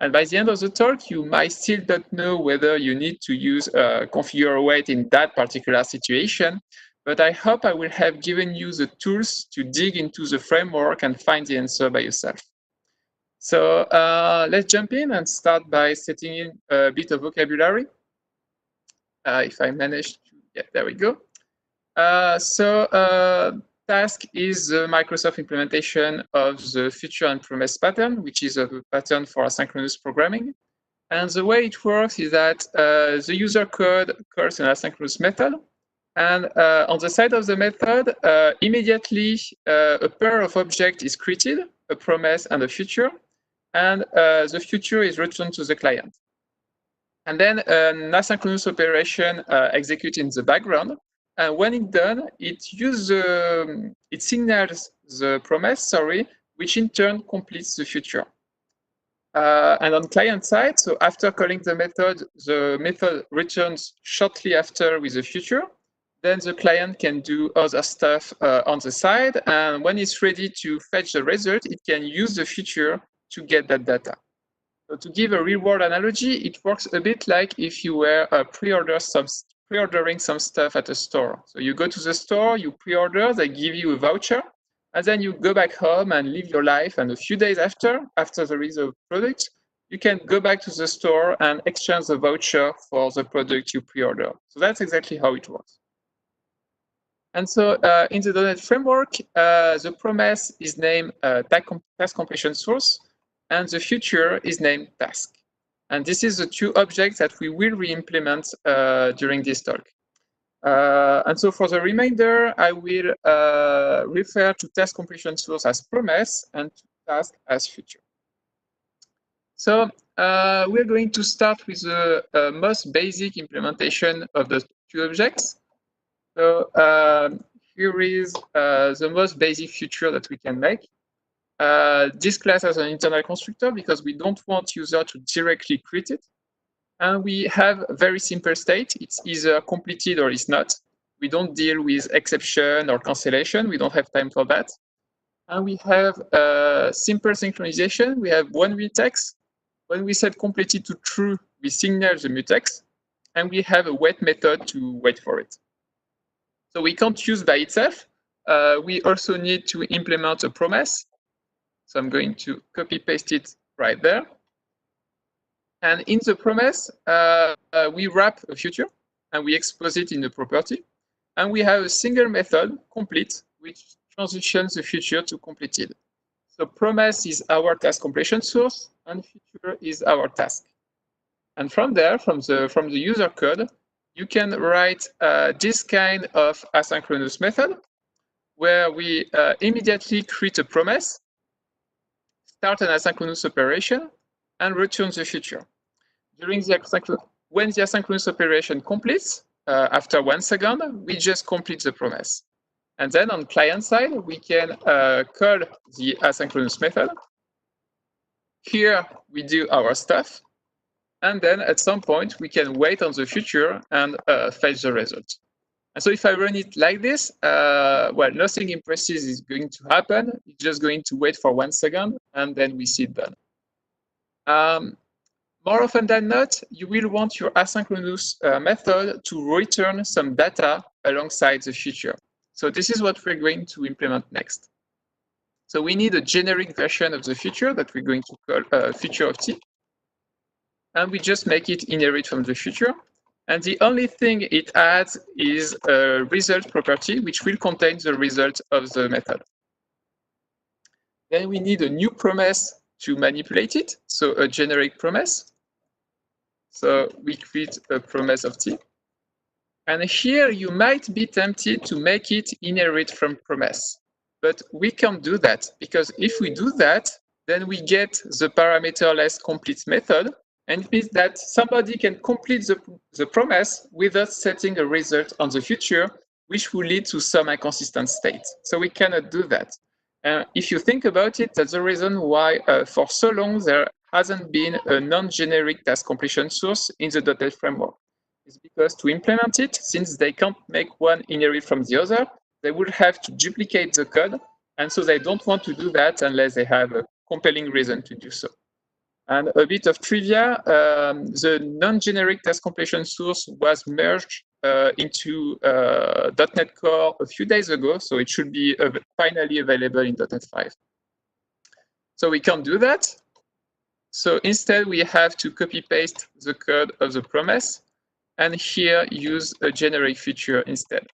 And by the end of the talk, you might still not know whether you need to use configure await in that particular situation, but I hope I will have given you the tools to dig into the framework and find the answer by yourself. So let's jump in and start by setting in a bit of vocabulary. If I manage to, yeah, there we go. Task is the Microsoft implementation of the feature and promise pattern, which is a pattern for asynchronous programming. And the way it works is that the user code calls an asynchronous method. And on the side of the method, immediately a pair of objects is created, a promise and a future. And the future is returned to the client. And then an asynchronous operation executes in the background. And when it's done, it signals the promise, which in turn completes the future. And on client side, so after calling the method returns shortly after with the future. Then the client can do other stuff on the side. And when it's ready to fetch the result, it can use the future to get that data. So to give a real-world analogy, it works a bit like if you were pre-ordering some stuff at a store. So you go to the store, you pre-order, they give you a voucher, and then you go back home and live your life. And a few days after the release of the product, you can go back to the store and exchange the voucher for the product you pre-order. So that's exactly how it works. And so in the .NET framework, the promise is named task completion source, and the future is named task. And this is the two objects that we will re-implement during this talk. And so for the remainder, I will refer to task completion source as promise and to task as future. So we're going to start with the most basic implementation of the two objects. So here is the most basic feature that we can make. This class has an internal constructor because we don't want user to directly create it. And we have a very simple state. It's either completed or it's not. We don't deal with exception or cancellation. We don't have time for that. And we have simple synchronization. We have one mutex. When we set completed to true, we signal the mutex. And we have a wait method to wait for it. So we can't use by itself. We also need to implement a promise. So I'm going to copy paste it right there. And in the promise, we wrap a future and we expose it in the property. And we have a single method, complete, which transitions the future to completed. So promise is our task completion source and future is our task. And from there, from the user code, you can write this kind of asynchronous method where we immediately create a promise, start an asynchronous operation, and return the future. When the asynchronous operation completes, after 1 second, we just complete the promise. And then on client side, we can call the asynchronous method. Here, we do our stuff. And then at some point, we can wait on the future and fetch the result. And so if I run it like this, well, nothing impressive is going to happen. It's just going to wait for 1 second, and then we see it done. More often than not, you will want your asynchronous method to return some data alongside the future. So this is what we're going to implement next. So we need a generic version of the future that we're going to call future of t. And we just make it inherit from the future. And the only thing it adds is a result property, which will contain the result of the method. Then we need a new promise to manipulate it, so a generic promise. So we create a promise of t. And here you might be tempted to make it inherit from promise. But we can't do that, because if we do that, then we get the parameterless complete method. And it means that somebody can complete the promise without setting a result on the future, which will lead to some inconsistent state. So we cannot do that. If you think about it, that's the reason why for so long there hasn't been a non-generic task completion source in the .NET framework. It's because to implement it, since they can't make one inherit from the other, they would have to duplicate the code. And so they don't want to do that unless they have a compelling reason to do so. And a bit of trivia, the non-generic task completion source was merged into .NET Core a few days ago, so it should be finally available in .NET 5. So we can't do that. So instead, we have to copy-paste the code of the promise, and here use a generic feature instead.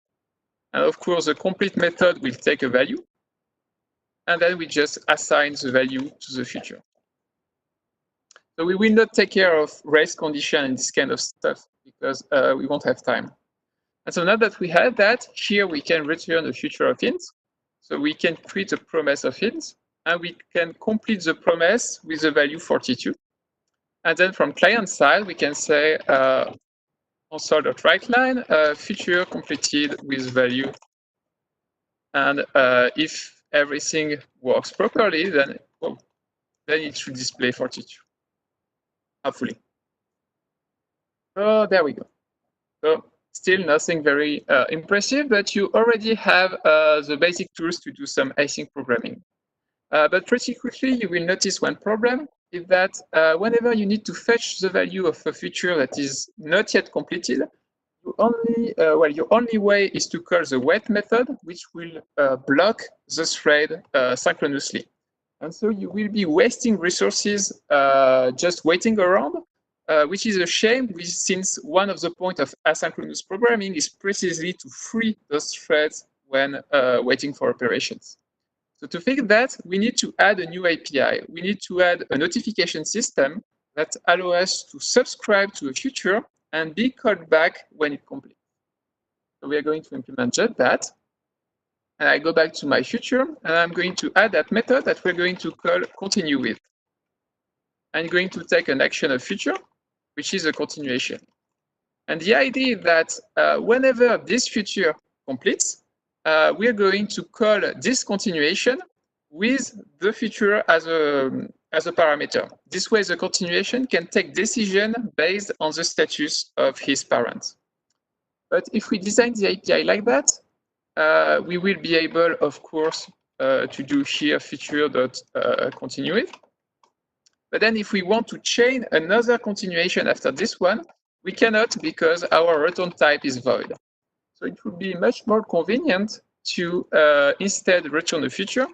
And of course, the complete method will take a value, and then we just assign the value to the future. So we will not take care of race condition and this kind of stuff because we won't have time. And so now that we have that, here we can return a future of int. So we can create a promise of int, and we can complete the promise with the value 42. And then from client side, we can say console.writeLine, future completed with value. And if everything works properly, then it should display 42. Hopefully. So there we go. So still nothing very impressive, but you already have the basic tools to do some async programming. But pretty quickly, you will notice one problem is that whenever you need to fetch the value of a feature that is not yet completed, your only way is to call the wait method, which will block the thread synchronously. And so you will be wasting resources just waiting around, which is a shame, since one of the points of asynchronous programming is precisely to free those threads when waiting for operations. So to fix that, we need to add a new API. We need to add a notification system that allows us to subscribe to a feature and be called back when it completes. So we are going to implement just that. And I go back to my future, and I'm going to add that method that we're going to call continue with. I'm going to take an action of future, which is a continuation. And the idea is that whenever this feature completes, we're going to call this continuation with the feature as a parameter. This way, the continuation can take decision based on the status of his parent. But if we design the API like that, we will be able, of course, to do here feature.continue with. But then if we want to chain another continuation after this one, we cannot because our return type is void. So it would be much more convenient to instead return a feature.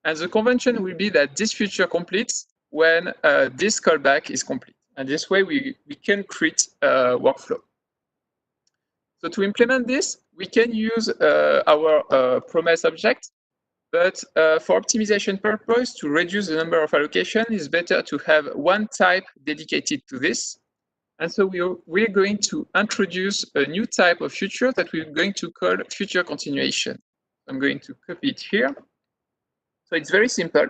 And the convention will be that this feature completes when this callback is complete. And this way we can create a workflow. So to implement this, we can use our promise object, but for optimization purpose, to reduce the number of allocation, it's better to have one type dedicated to this. And so we're going to introduce a new type of feature that we're going to call feature continuation. I'm going to copy it here. So it's very simple.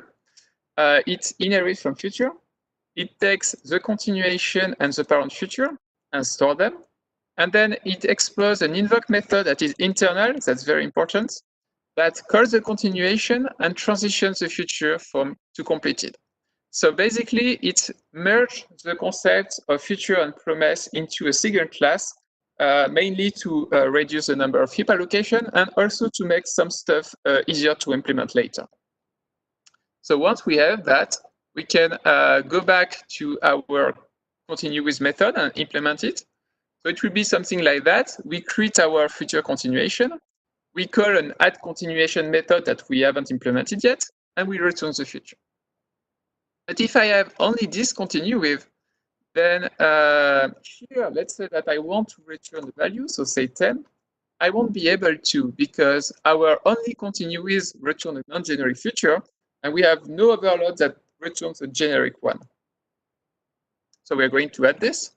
It inherits from feature. It takes the continuation and the parent feature and store them. And then it explodes an invoke method that is internal, that's very important, that calls the continuation and transitions the feature to completed. So basically, it merged the concept of feature and promise into a single class, mainly to reduce the number of heap allocation and also to make some stuff easier to implement later. So once we have that, we can go back to our continue with method and implement it. So it will be something like that. We create our feature continuation. We call an add continuation method that we haven't implemented yet. and we return the future. But if I have only this continue with, then here, let's say that I want to return the value, so say 10. I won't be able to because our only continue with return a non-generic future, and we have no overload that returns a generic one. So we're going to add this.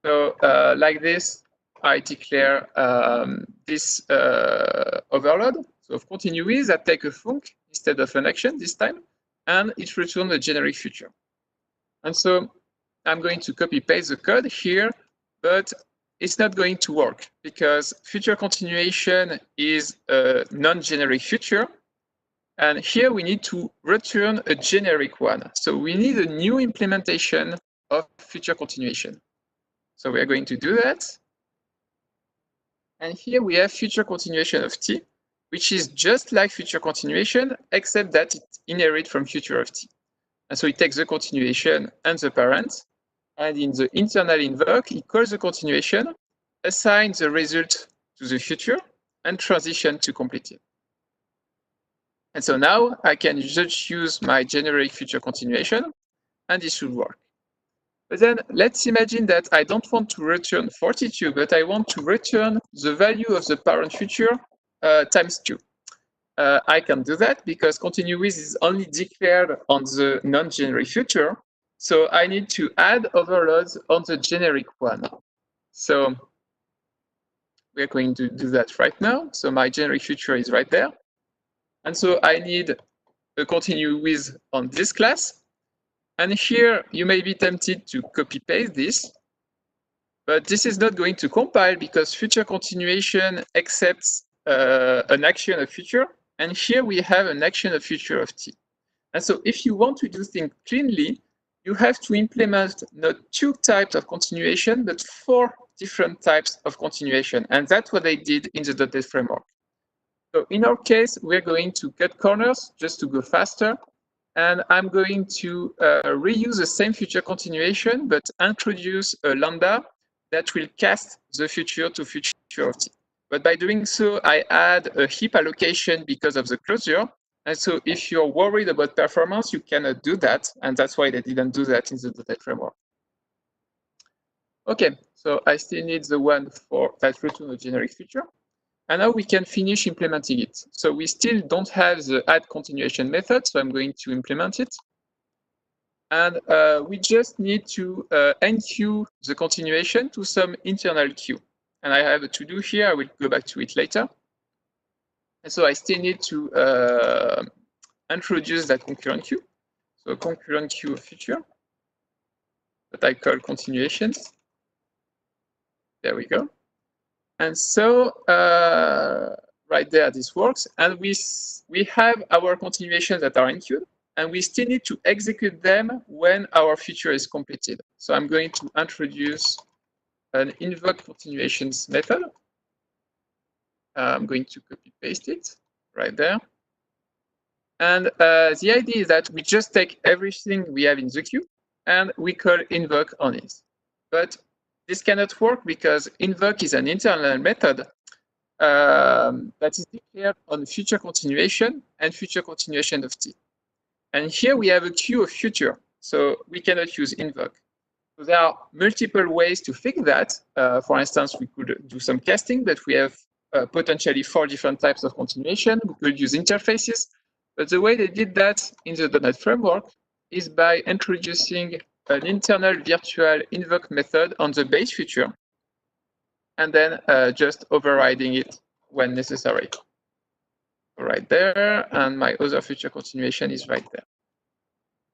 So like this, I declare this overload. So continue with that take a func instead of an action this time, and it returns a generic future. And so I'm going to copy paste the code here, but it's not going to work because future continuation is a non-generic future. And here we need to return a generic one. So we need a new implementation of future continuation. So we are going to do that. And here we have future continuation of t, which is just like future continuation, except that it inherits from future of t. And so it takes the continuation and the parent. And in the internal invoke, it calls the continuation, assigns the result to the future, and transition to completed. And so now I can just use my generic future continuation, and this should work. But then let's imagine that I don't want to return 42, but I want to return the value of the parent future times 2. I can do that because continue with is only declared on the non-generic future. So I need to add overloads on the generic one. So we're going to do that right now. So my generic future is right there. And so I need a continue with on this class. And here you may be tempted to copy paste this, but this is not going to compile because future continuation accepts an action of future. And here we have an action of future of t. And so if you want to do things cleanly, you have to implement not 2 types of continuation, but 4 different types of continuation. And that's what I did in the .NET framework. So in our case, we're going to cut corners just to go faster. And I'm going to reuse the same future continuation, but introduce a lambda that will cast the future to future of t. But by doing so, I add a heap allocation because of the closure. And so if you're worried about performance, you cannot do that. And that's why they didn't do that in the .NET framework. OK, so I still need the one for that return a generic future. And now we can finish implementing it. So we still don't have the add continuation method, so I'm going to implement it. And we just need to enqueue the continuation to some internal queue. And I have a to-do here. I will go back to it later. And so I still need to introduce that concurrent queue. So concurrent queue of future that I call continuations. There we go. And so right there, this works. And we have our continuations that are enqueued, and we still need to execute them when our feature is completed. So I'm going to introduce an invoke continuations method. I'm going to copy paste it right there. And the idea is that we just take everything we have in the queue and we call invoke on it. But this cannot work because invoke is an internal method that is declared on future continuation and future continuation of t. And here we have a queue of future, so we cannot use invoke. So there are multiple ways to fix that. For instance, we could do some casting, but we have potentially 4 different types of continuation. We could use interfaces. But the way they did that in the .NET framework is by introducing an internal virtual invoke method on the base feature, and then just overriding it when necessary. Right there, and my other future continuation is right there.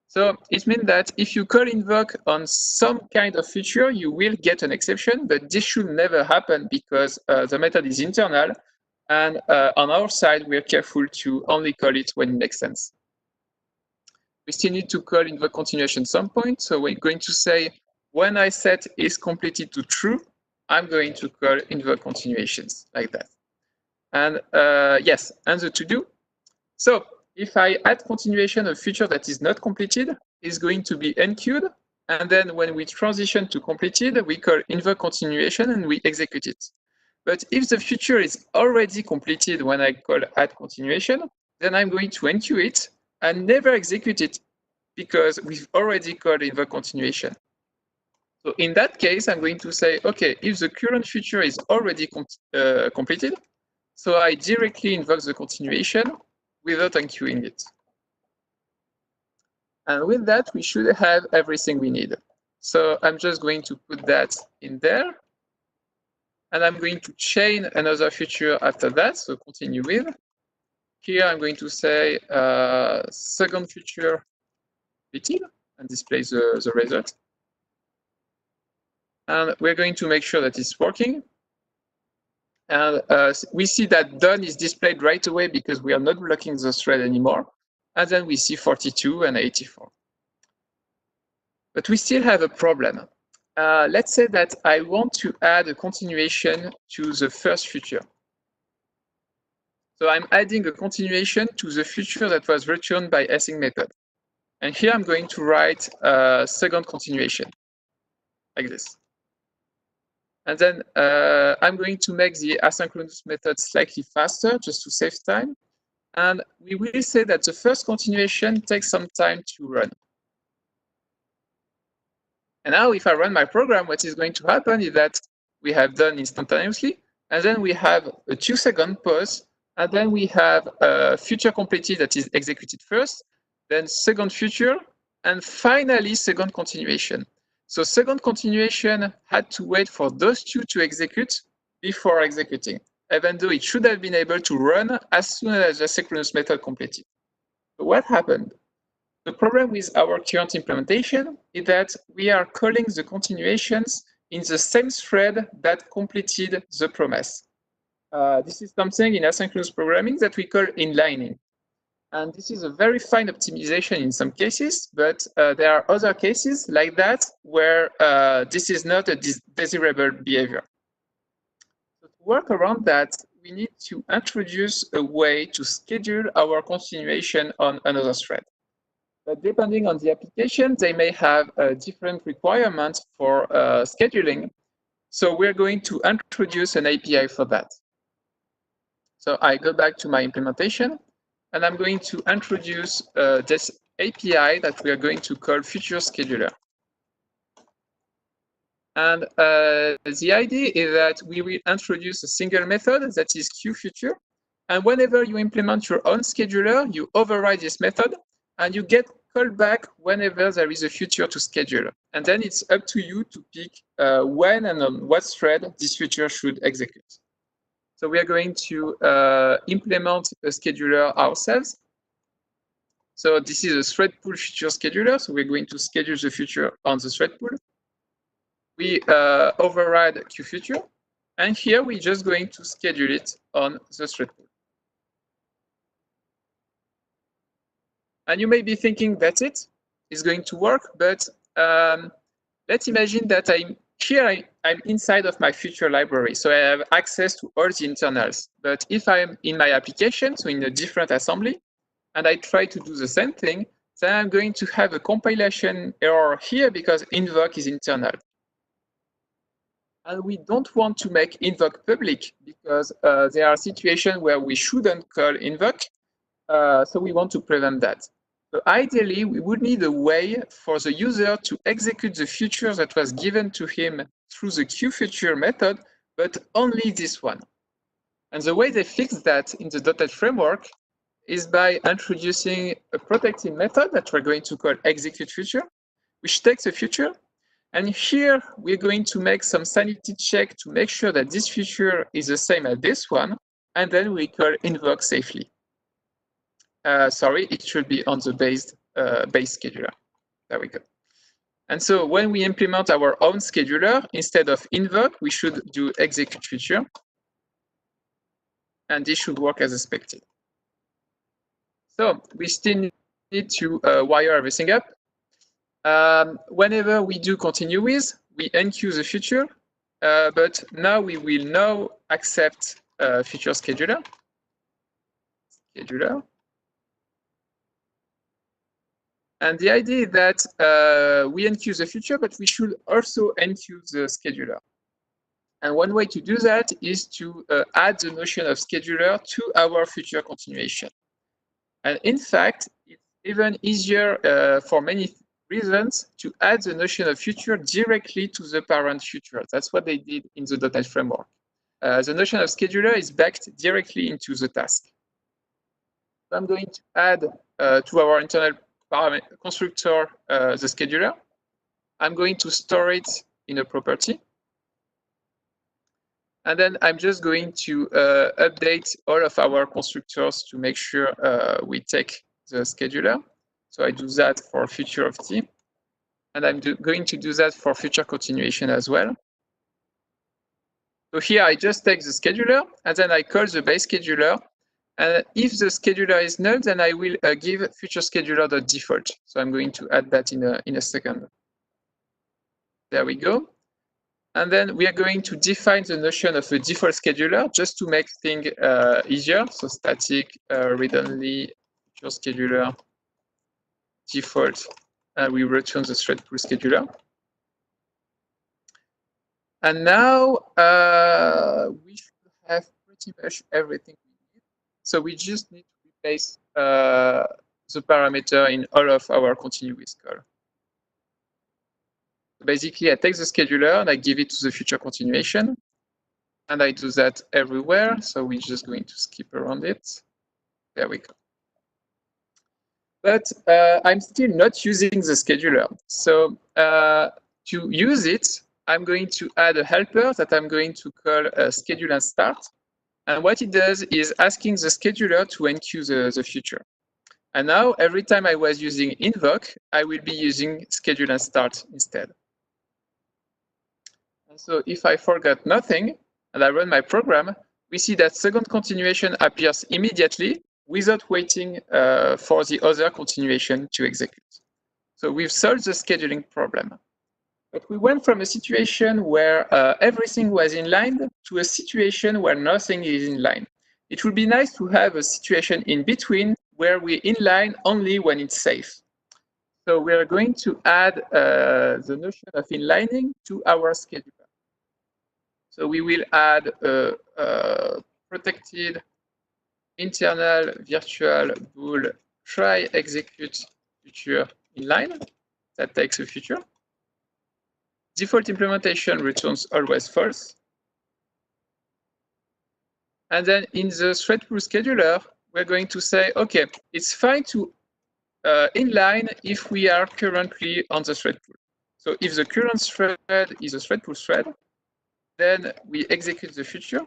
So it means that if you call invoke on some kind of feature, you will get an exception, but this should never happen because the method is internal. And on our side, we are careful to only call it when it makes sense. We still need to call invoke continuation some point. So we're going to say, when I set is completed to true, I'm going to call invoke continuations like that. And yes, and the to-do. So if I add continuation of feature that is not completed, it's going to be enqueued. And then when we transition to completed, we call invoke continuation and we execute it. But if the feature is already completed when I call add continuation, then I'm going to enqueue it and never execute it because we've already called invoke continuation. So in that case, I'm going to say, okay, if the current feature is already completed, so I directly invoke the continuation without unqueuing it. And with that, we should have everything we need. So I'm just going to put that in there. And I'm going to chain another feature after that, so continue with. Here I'm going to say second feature completed and display the result. And we're going to make sure that it's working. And we see that done is displayed right away because we are not blocking the thread anymore. And then we see 42 and 84. But we still have a problem. Let's say that I want to add a continuation to the first feature. So I'm adding a continuation to the feature that was returned by async method. And here I'm going to write a second continuation, like this. And then I'm going to make the asynchronous method slightly faster, just to save time. And we will say that the first continuation takes some time to run. And now if I run my program, what is going to happen is that we have done instantaneously, and then we have a 2-second pause, and then we have a feature completed that is executed first, then second feature, and finally second continuation. So second continuation had to wait for those two to execute before executing, even though it should have been able to run as soon as the asynchronous method completed. So what happened? The problem with our current implementation is that we are calling the continuations in the same thread that completed the promise. This is something in asynchronous programming that we call inlining. And this is a very fine optimization in some cases, but there are other cases like that where this is not a desirable behavior. So to work around that, we need to introduce a way to schedule our continuation on another thread. But depending on the application, they may have different requirements for scheduling. So we're going to introduce an API for that. So I go back to my implementation, and I'm going to introduce this API that we are going to call Future Scheduler. And the idea is that we will introduce a single method that is QFuture. And whenever you implement your own scheduler, you override this method, and you get called back whenever there is a feature to schedule. And then it's up to you to pick when and on what thread this feature should execute. So we are going to implement a scheduler ourselves. So this is a thread pool feature scheduler. So we're going to schedule the feature on the thread pool. We override QFuture. And here we're just going to schedule it on the thread pool. And you may be thinking that's it, it's going to work, but let's imagine that I'm inside of my feature library, so I have access to all the internals. But if I'm in my application, so in a different assembly, and I try to do the same thing, then I'm going to have a compilation error here because invoke is internal. And we don't want to make invoke public because there are situations where we shouldn't call invoke, so we want to prevent that. So ideally, we would need a way for the user to execute the feature that was given to him through the QFuture method, but only this one. And the way they fix that in the .NET framework is by introducing a protected method that we're going to call execute feature, which takes a feature. And here we're going to make some sanity check to make sure that this feature is the same as this one, and then we call invoke safely. Sorry, it should be on the base scheduler. There we go. And so when we implement our own scheduler, instead of invoke, we should do execute feature. And this should work as expected. So we still need to wire everything up. Whenever we do continue with, we enqueue the feature. But now we will now accept feature scheduler. And the idea is that we enqueue the feature, but we should also enqueue the scheduler. And one way to do that is to add the notion of scheduler to our feature continuation. And in fact, it's even easier for many reasons to add the notion of future directly to the parent future. That's what they did in the .NET framework. The notion of scheduler is backed directly into the task. So I'm going to add to our internal constructor the scheduler. I'm going to store it in a property. And then I'm just going to update all of our constructors to make sure we take the scheduler. So I do that for future of t. And I'm going to do that for future continuation as well. So here I just take the scheduler, and then I call the base scheduler. And if the scheduler is null, then I will give future scheduler.default. So I'm going to add that in a second. There we go. And then we are going to define the notion of a default scheduler just to make things easier. So static read-only future scheduler default, and we return the thread pool scheduler. And now we should have pretty much everything we need. So we just need to replace the parameter in all of our continuous call. Basically, I take the scheduler and I give it to the future continuation. And I do that everywhere. So we're just going to skip around it. There we go. But I'm still not using the scheduler. So to use it, I'm going to add a helper that I'm going to call schedule and start. And what it does is asking the scheduler to enqueue the future. And now, every time I was using invoke, I will be using schedule and start instead. And so if I forgot nothing, and I run my program, we see that second continuation appears immediately without waiting for the other continuation to execute. So we've solved the scheduling problem. But we went from a situation where everything was in line to a situation where nothing is in line. It would be nice to have a situation in between where we inline only when it's safe. So we are going to add the notion of inlining to our scheduler. So we will add a protected internal virtual bool try execute future inline that takes a future. Default implementation returns always false. And then in the thread pool scheduler, we're going to say, okay, it's fine to inline if we are currently on the thread pool. So if the current thread is a thread pool thread, then we execute the future.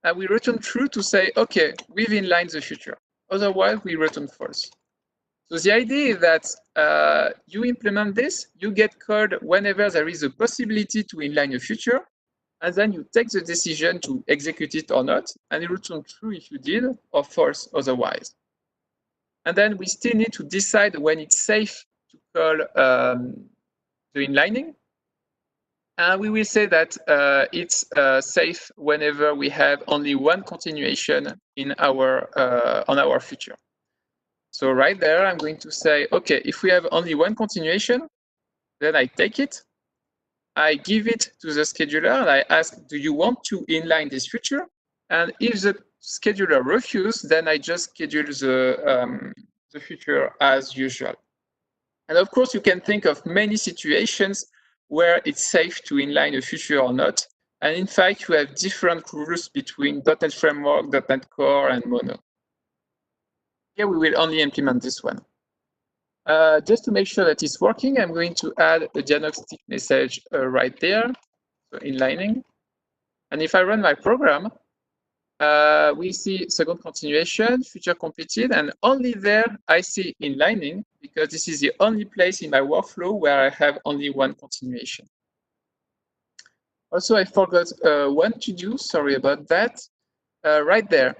And we return true to say, okay, we've inlined the future. Otherwise, we return false. So the idea is that you implement this, you get called whenever there is a possibility to inline a future, and then you take the decision to execute it or not, and it returns true if you did, or false otherwise. And then we still need to decide when it's safe to call the inlining. And we will say that it's safe whenever we have only one continuation in our on our future. So right there, I'm going to say, okay, if we have only one continuation, then I take it, I give it to the scheduler, and I ask, do you want to inline this future? And if the scheduler refuses, then I just schedule the future as usual. And of course, you can think of many situations where it's safe to inline a future or not. And in fact, you have different rules between .NET Framework, .NET Core, and Mono. Here, we will only implement this one. Just to make sure that it's working, I'm going to add a diagnostic message right there, so inlining. And if I run my program, we see second continuation, future completed, and only there I see inlining, because this is the only place in my workflow where I have only one continuation. Also, I forgot one to do, sorry about that. Right there,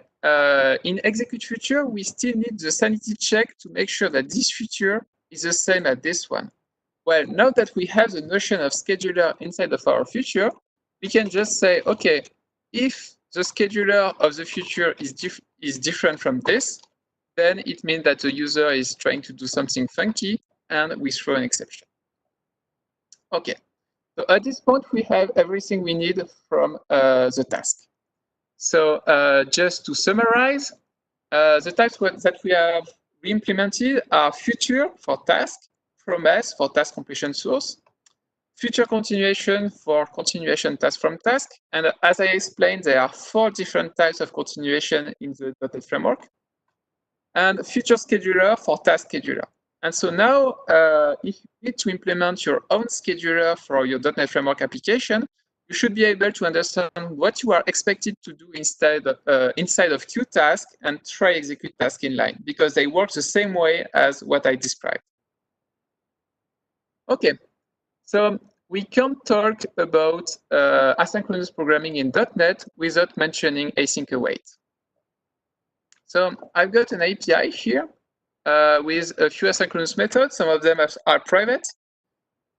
in execute future, we still need the sanity check to make sure that this future is the same as this one. Well, now that we have the notion of scheduler inside of our future, we can just say, okay, if the scheduler of the future is different from this, then it means that the user is trying to do something funky, and we throw an exception. Okay, so at this point, we have everything we need from the task. So just to summarize, The types that we have re-implemented are future for task, promise for task completion source, future continuation for continuation task from task. And as I explained, there are 4 different types of continuation in the .NET framework. And future scheduler for task scheduler. And so now, if you need to implement your own scheduler for your .NET framework application, you should be able to understand what you are expected to do inside of queue task and try execute task inline, because they work the same way as what I described. Okay, so we can't talk about asynchronous programming in .NET without mentioning async await. So I've got an API here with a few asynchronous methods. Some of them are private.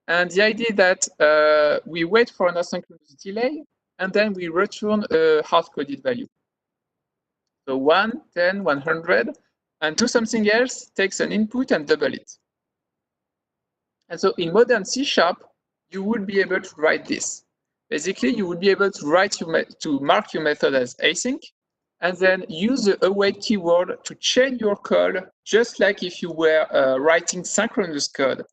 And the idea that we wait for an asynchronous delay, and then we return a hard-coded value. So 1, 10, 100, and do something else, takes an input and double it. And so in modern C#, you would be able to write this. Basically, you would be able to mark your method as async, and then use the await keyword to change your code, just like if you were writing synchronous code.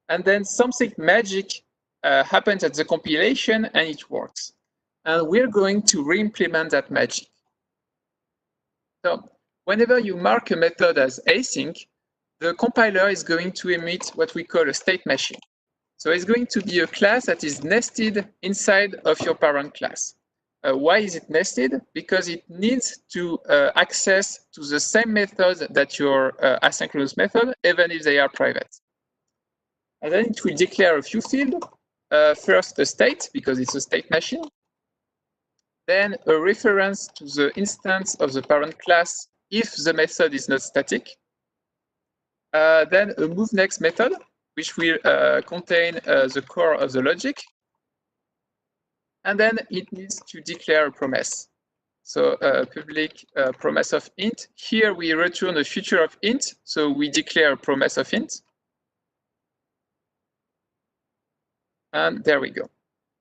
And then something magic happens at the compilation, and it works. And we're going to re-implement that magic. So whenever you mark a method as async, the compiler is going to emit what we call a state machine. So it's going to be a class that is nested inside of your parent class. Why is it nested? Because it needs to access to the same method that your asynchronous method, even if they are private. And then it will declare a few fields. First, a state, because it's a state machine. Then a reference to the instance of the parent class if the method is not static. Then a move next method, which will contain the core of the logic. And then it needs to declare a promise. So public promise of int. Here we return a future of int, so we declare a promise of int. And there we go.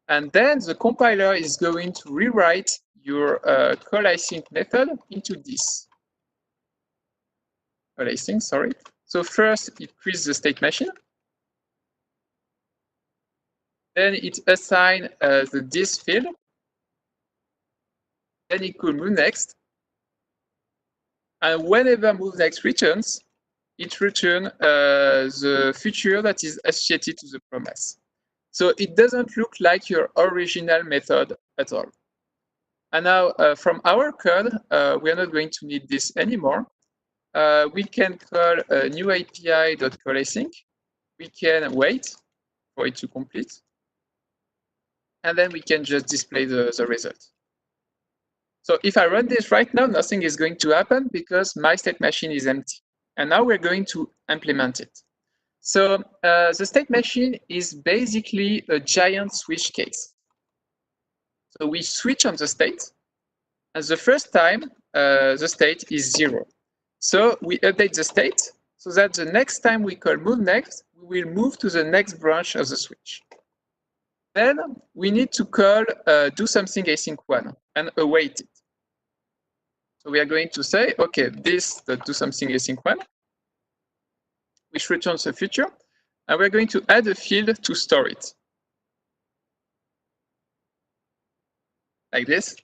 And then the compiler is going to rewrite your call async method into this. Call async, sorry. So first it creates the state machine. Then it assigns the this field. Then it could move next. And whenever move next returns, it returns the future that is associated to the promise. So it doesn't look like your original method at all. And now from our code, we are not going to need this anymore. We can call a new API.callAsync. We can wait for it to complete. And then we can just display the result. So if I run this right now, nothing is going to happen because my state machine is empty. And now we're going to implement it. So the state machine is basically a giant switch case. So we switch on the state. And the first time, the state is 0. So we update the state so that the next time we call move next, we will move to the next branch of the switch. Then we need to call do something async 1 and await it. So we are going to say, OK, this do something async 1, which returns a future. And we're going to add a field to store it. Like this.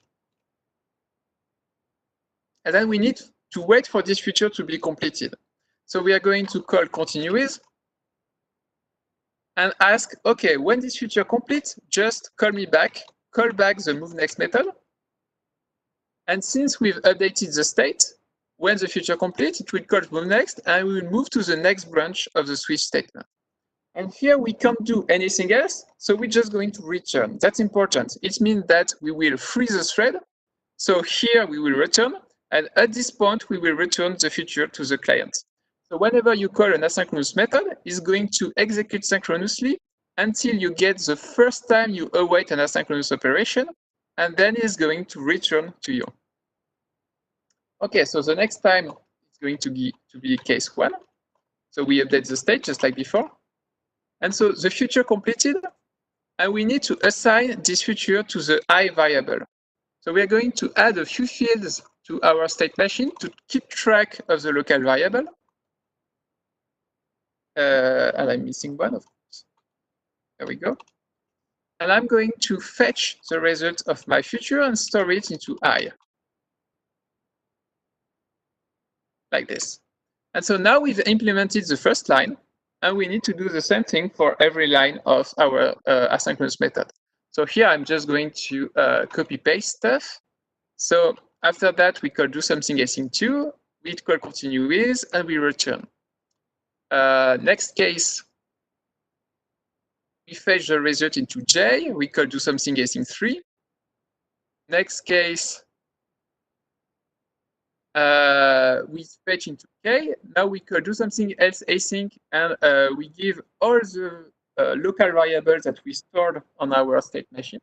And then we need to wait for this feature to be completed. So we are going to call continue with and ask, OK, when this feature completes, just call me back, call back the move next method. And since we've updated the state, when the feature completes, it will call move next, and we will move to the next branch of the switch statement. And here we can't do anything else, so we're just going to return. That's important. It means that we will freeze the thread. So here we will return, and at this point, we will return the feature to the client. So whenever you call an asynchronous method, it's going to execute synchronously until you get the first time you await an asynchronous operation, and then it's going to return to you. OK, so the next time it's going to be case 1. So we update the state just like before. And so the feature completed, and we need to assign this feature to the I variable. So we are going to add a few fields to our state machine to keep track of the local variable. And I'm missing one, of course. There we go. And I'm going to fetch the result of my future and store it into I, like this. And so now we've implemented the first line, and we need to do the same thing for every line of our asynchronous method. So here I'm just going to copy-paste stuff. So after that, we call do something async2, we call continue with, and we return. Next case, we fetch the result into J, we call do something async3. Next case, we fetch into K. Now we could do something else async, and we give all the local variables that we stored on our state machine.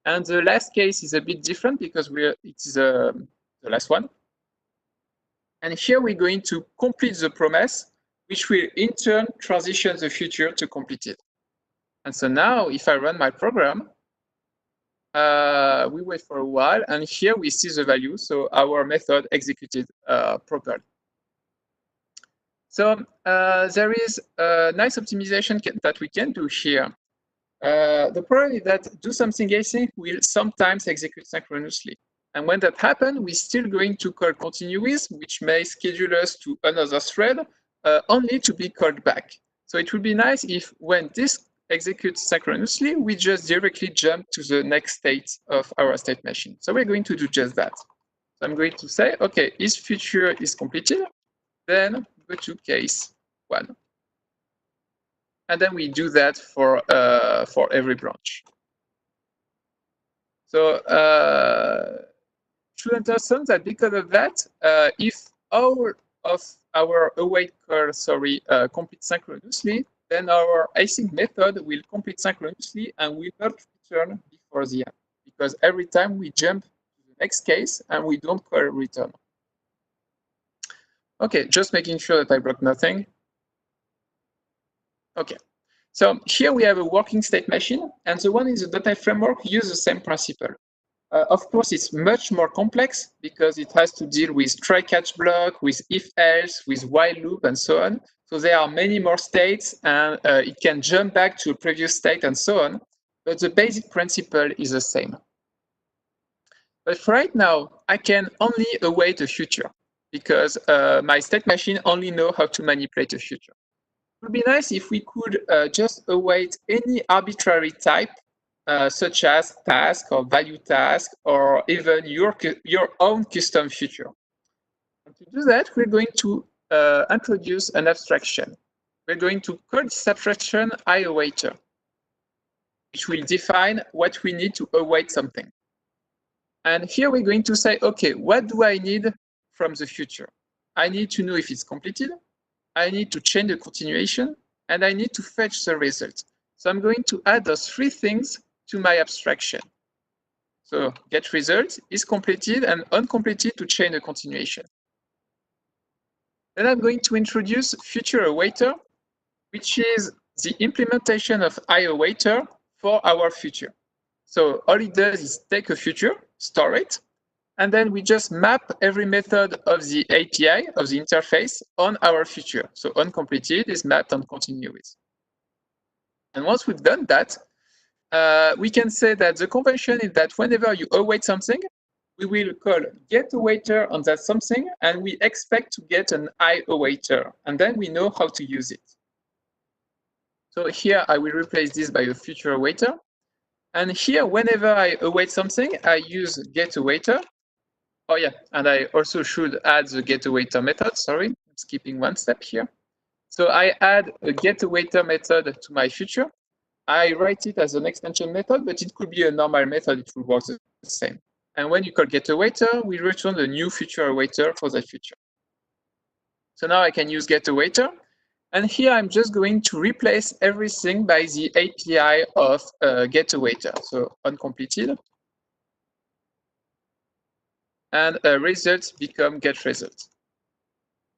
And the last case is a bit different because it is the last one. And here we're going to complete the promise, which will in turn transition the future to complete it. And so now if I run my program, we wait for a while, and here we see the value. So our method executed properly. So there is a nice optimization that we can do here. The problem is that do something async will sometimes execute synchronously. And when that happens, we're still going to call continue with, which may schedule us to another thread, only to be called back. So it would be nice if when this executes synchronously, we just directly jump to the next state of our state machine. So we're going to do just that. So I'm going to say, okay, if future is completed, then go to case 1. And then we do that for every branch. So should understand that because of that, if all of our await call, complete synchronously, then our async method will complete synchronously and will not return before the end, because every time we jump to the next case and we don't call return. Okay, just making sure that I block nothing. Okay, so here we have a working state machine, and the one in the .NET framework uses the same principle. Of course, it's much more complex because it has to deal with try-catch block, with if-else, with while loop, and so on. So there are many more states, and it can jump back to a previous state and so on. But the basic principle is the same. But for right now, I can only await a future because my state machine only knows how to manipulate a future. It would be nice if we could just await any arbitrary type, such as task or value task, or even your own custom future. And to do that, we're going to introduce an abstraction. We're going to call this abstraction IAwaiter, which will define what we need to await something. And here we're going to say, okay, what do I need from the future? I need to know if it's completed, I need to change the continuation, and I need to fetch the result. So I'm going to add those 3 things to my abstraction. So get result is completed and uncompleted to change the continuation. Then I'm going to introduce future awaiter, which is the implementation of IAwaiter for our future. So all it does is take a future, store it, and then we just map every method of the API, of the interface, on our future. So uncompleted is mapped on continue with. And once we've done that, we can say that the convention is that whenever you await something, we will call getAwaiter on that something, and we expect to get an IAwaiter, and then we know how to use it. So here I will replace this by a future awaiter. And here, whenever I await something, I use getAwaiter. Oh yeah, and I also should add the getAwaiter method. Sorry, I'm skipping one step here. So I add a getAwaiter method to my future. I write it as an extension method, but it could be a normal method. It will work the same. And when you call getAwaiter, we return the new future awaiter for that future. So now I can use getAwaiter. And here I'm just going to replace everything by the API of getAwaiter. So uncompleted. And results become getResult.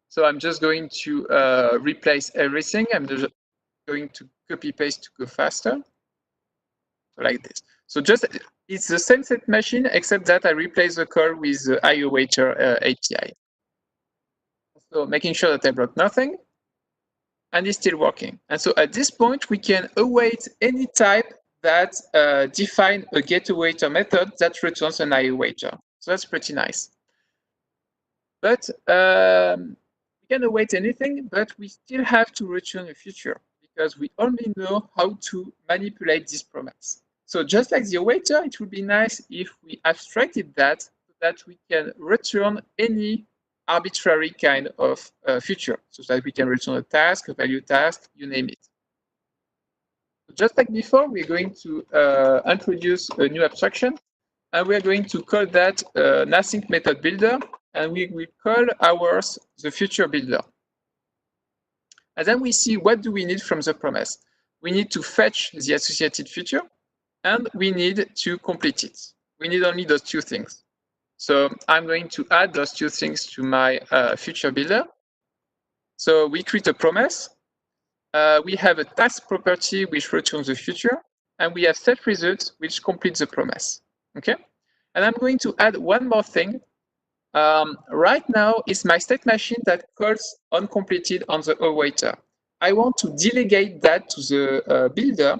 So I'm just going to replace everything. I'm just going to copy paste to go faster. like this. So just it's the same state machine, except that I replace the call with the IOWaiter API. So making sure that I block nothing, and it's still working. And so at this point, we can await any type that define a getAwaiter method that returns an IOWaiter. So that's pretty nice. But we can await anything, but we still have to return a future because we only know how to manipulate this promise. So just like the awaiter, it would be nice if we abstracted that so that we can return any arbitrary kind of future, so that we can return a task, a value task, you name it. Just like before, we're going to introduce a new abstraction, and we're going to call that an async method builder, and we will call ours the future builder. And then we see what do we need from the promise. We need to fetch the associated future, and we need to complete it. We need only those two things. So I'm going to add those two things to my future builder. So we create a promise. We have a task property which returns the future, and we have set result which completes the promise. Okay, and I'm going to add one more thing. Right now, it's my state machine that calls uncompleted on the awaiter. I want to delegate that to the builder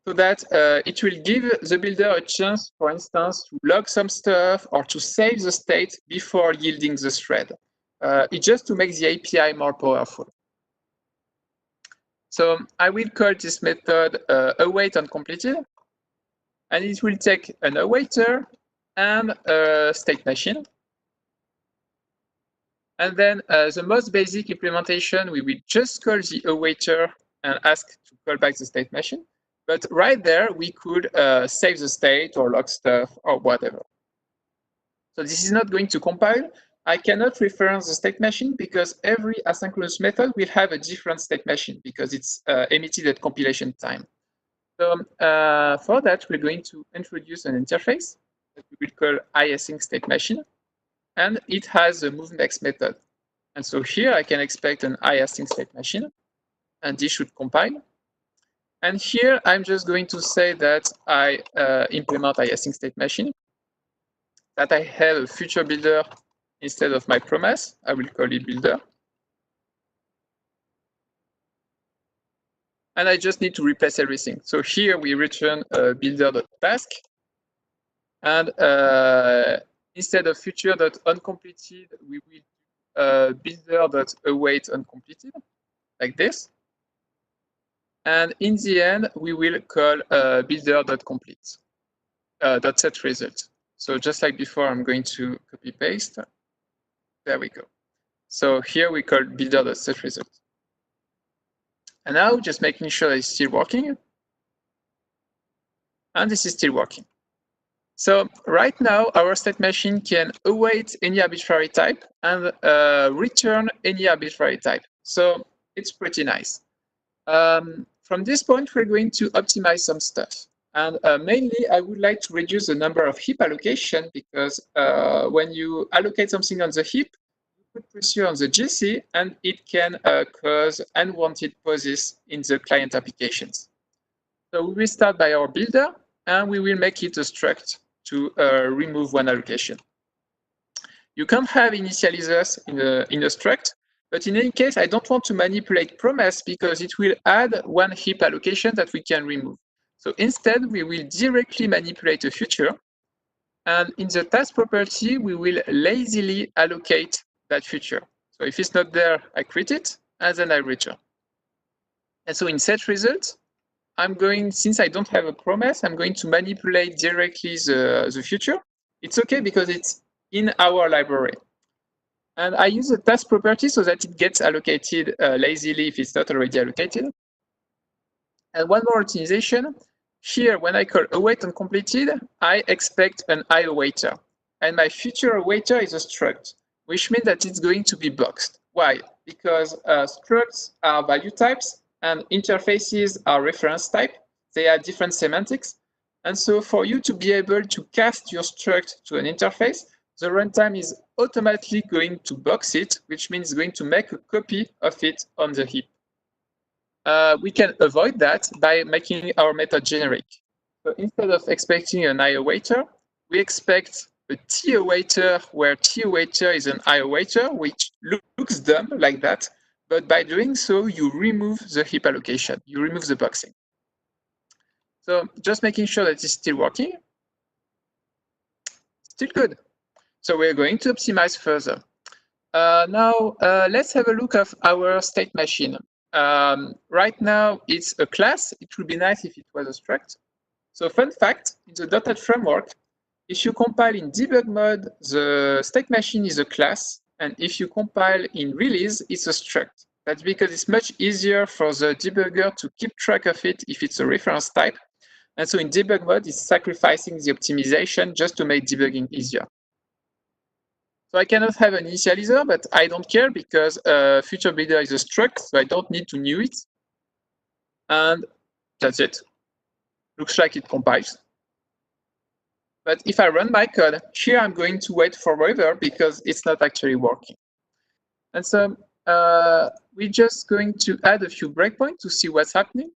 so that it will give the builder a chance, for instance, to log some stuff or to save the state before yielding the thread. It's just to make the API more powerful. So I will call this method await uncompleted, and it will take an awaiter and a state machine. And then the most basic implementation, we will just call the awaiter and ask to call back the state machine. But right there, we could save the state or log stuff or whatever. So this is not going to compile. I cannot reference the state machine because every asynchronous method will have a different state machine because it's emitted at compilation time. So for that, we're going to introduce an interface that we will call iAsync state machine. And it has a moveNext method. And so here I can expect an iAsync state machine, and this should compile. And here I'm just going to say that I implement iAsync state machine, that I have a future builder instead of my promise. I will call it builder. And I just need to replace everything. So here we return builder.task. And instead of future.uncompleted, we will builder.await uncompleted, like this. And in the end, we will call builder.complete, .set result. So just like before, I'm going to copy paste. There we go. So here we call builder.set result. And now just making sure it's still working. And this is still working. So right now, our state machine can await any arbitrary type and return any arbitrary type. So it's pretty nice. From this point, we're going to optimize some stuff. And mainly, I would like to reduce the number of heap allocation because when you allocate something on the heap, you put pressure on the GC, and it can cause unwanted pauses in the client applications. So we will start by our builder, and we will make it a struct to remove one allocation. You can't have initializers in a struct, but in any case, I don't want to manipulate promise because it will add one heap allocation that we can remove. So instead, we will directly manipulate a future. And in the task property, we will lazily allocate that future. So if it's not there, I create it, and then I return. And so in set result, I'm going, since I don't have a promise, I'm going to manipulate directly the future. It's okay because it's in our library. And I use the task property so that it gets allocated lazily if it's not already allocated. And one more optimization. Here, when I call await uncompleted, I expect an IOWaiter. And my future awaiter is a struct, which means that it's going to be boxed. Why? Because structs are value types and interfaces are reference type. They have different semantics. And so for you to be able to cast your struct to an interface, the runtime is automatically going to box it, which means it's going to make a copy of it on the heap. We can avoid that by making our method generic. So instead of expecting an I awaiter, we expect a T awaiter where T awaiter is an I awaiter, which looks dumb like that. But by doing so, you remove the heap allocation, you remove the boxing. So just making sure that it's still working. Still good. So we're going to optimize further. Now, let's have a look at our state machine. Right now, it's a class. It would be nice if it was a struct. So fun fact, in the .NET framework, if you compile in debug mode, the state machine is a class. And if you compile in release, it's a struct. That's because it's much easier for the debugger to keep track of it if it's a reference type. And so in debug mode, it's sacrificing the optimization just to make debugging easier. So I cannot have an initializer, but I don't care because future builder is a struct, so I don't need to new it. And that's it. Looks like it compiles. But if I run my code, here I'm going to wait forever because it's not actually working. And so we're just going to add a few breakpoints to see what's happening.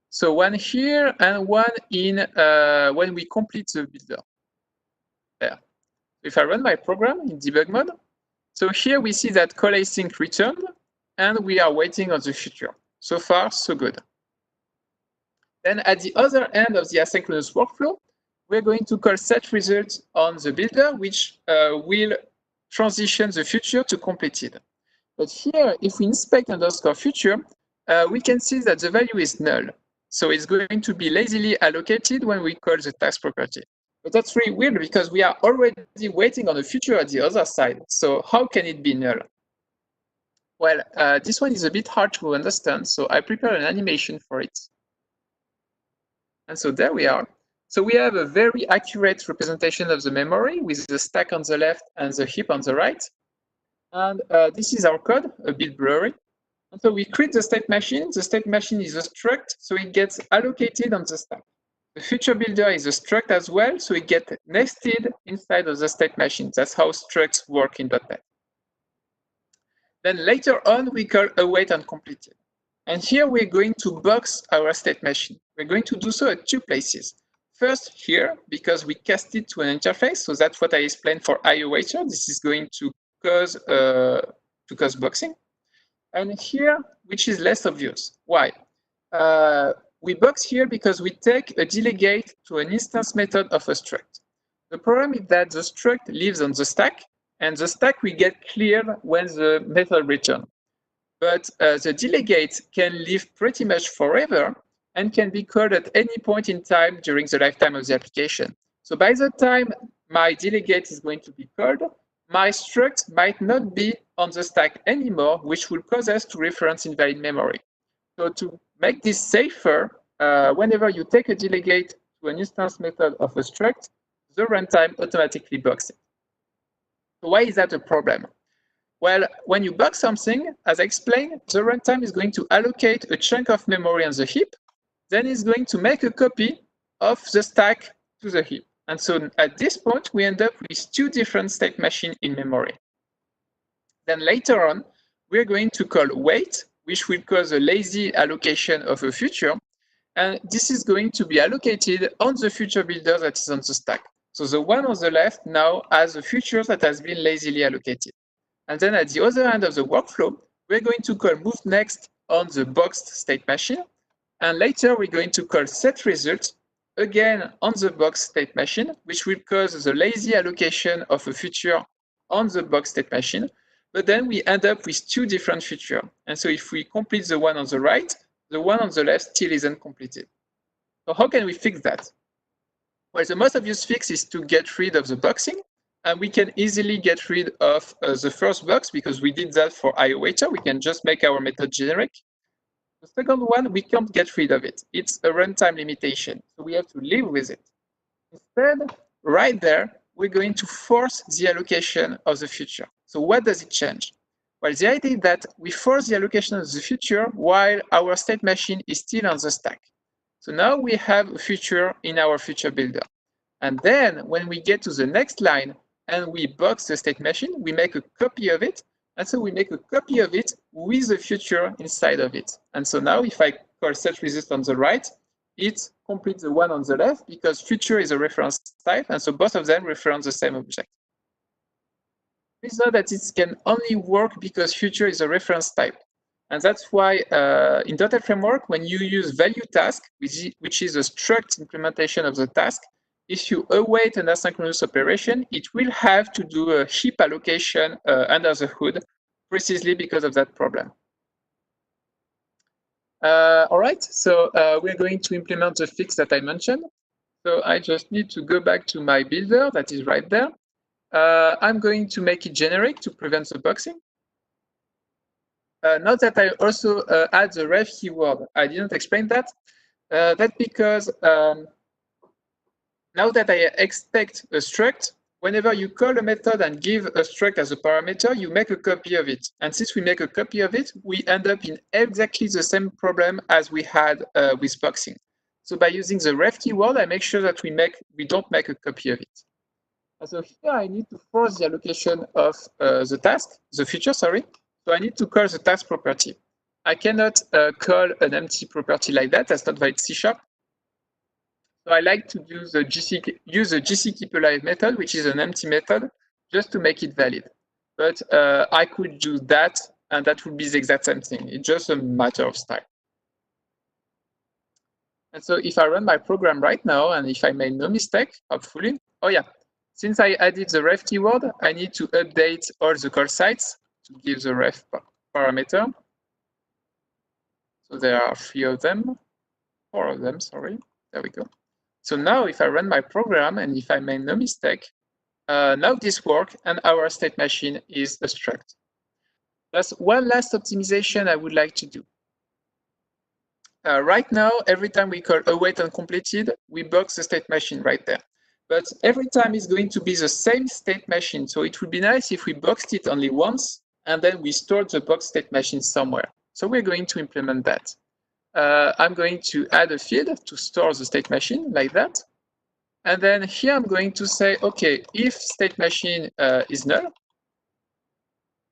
So one here and one in when we complete the builder. There. If I run my program in debug mode, so here we see that call async returned, and we are waiting on the future. So far, so good. Then at the other end of the asynchronous workflow, we're going to call set result on the builder, which will transition the future to completed. But here, if we inspect underscore future, we can see that the value is null. So it's going to be lazily allocated when we call the task property. But that's really weird because we are already waiting on the future at the other side. So how can it be null? Well, this one is a bit hard to understand, so I prepared an animation for it. And so there we are. So we have a very accurate representation of the memory with the stack on the left and the heap on the right. And this is our code, a bit blurry. And so we create the state machine. The state machine is a struct, so it gets allocated on the stack. The future builder is a struct as well, so it gets nested inside of the state machine. That's how structs work in .NET. Then later on, we call await and completed. And here we're going to box our state machine. We're going to do so at two places. First here, because we cast it to an interface, so that's what I explained for IOWaiter. This is going to cause boxing. And here, which is less obvious. Why? We box here because we take a delegate to an instance method of a struct. The problem is that the struct lives on the stack, and the stack will get cleared when the method returns. But the delegate can live pretty much forever and can be called at any point in time during the lifetime of the application. So by the time my delegate is going to be called, my struct might not be on the stack anymore, which will cause us to reference invalid memory. So to make this safer, whenever you take a delegate to an instance method of a struct, the runtime automatically boxes it. So why is that a problem? Well, when you box something, as I explained, the runtime is going to allocate a chunk of memory on the heap, then it's going to make a copy of the stack to the heap. And so at this point, we end up with two different state machines in memory. Then later on, we're going to call wait, which will cause a lazy allocation of a future. And this is going to be allocated on the future builder that is on the stack. So the one on the left now has a future that has been lazily allocated. And then at the other end of the workflow, we're going to call move next on the boxed state machine. And later, we're going to call set result again on the boxed state machine, which will cause the lazy allocation of a future on the boxed state machine. But then we end up with two different futures. And so if we complete the one on the right, the one on the left still isn't completed. So how can we fix that? Well, the most obvious fix is to get rid of the boxing. And we can easily get rid of the first box because we did that for IOWaiter. We can just make our method generic. The second one, we can't get rid of it. It's a runtime limitation, so we have to live with it. Instead, right there, we're going to force the allocation of the future. So what does it change? Well, the idea is that we force the allocation of the future while our state machine is still on the stack. So now we have a future in our future builder. And then when we get to the next line and we box the state machine, we make a copy of it. And so we make a copy of it with the future inside of it. And so now if I call set result on the right, the one on the left still isn't completed. it completes the one on the left because future is a reference type, and so both of them reference the same object. Please note that it can only work because future is a reference type. And that's why in .NET Framework, when you use value task, which is a struct implementation of the task, if you await an asynchronous operation, it will have to do a heap allocation under the hood, precisely because of that problem. All right, so we're going to implement the fix that I mentioned. So I just need to go back to my builder that is right there. I'm going to make it generic to prevent the boxing. Note that I also add the ref keyword. I didn't explain that. That's because now that I expect a struct, whenever you call a method and give a struct as a parameter, you make a copy of it. And since we make a copy of it, we end up in exactly the same problem as we had with boxing. So by using the ref keyword, I make sure that we don't make a copy of it. And so here I need to force the allocation of the future, sorry. So I need to call the task property. I cannot call an empty property like that. That's not valid C#. So I like to use the GCKeepAlive method, which is an empty method, just to make it valid. But I could do that, and that would be the exact same thing. It's just a matter of style. And so if I run my program right now, and if I made no mistake, hopefully, oh yeah, since I added the ref keyword, I need to update all the call sites to give the ref parameter. So there are 4 of them, sorry. There we go. So now if I run my program and if I made no mistake, now this works and our state machine is a struct. That's one last optimization I would like to do. Right now, every time we call await uncompleted, we box the state machine right there. But every time it's going to be the same state machine. So it would be nice if we boxed it only once and then we stored the box state machine somewhere. So we're going to implement that. I'm going to add a field to store the state machine like that. And then here I'm going to say, okay, if state machine is null,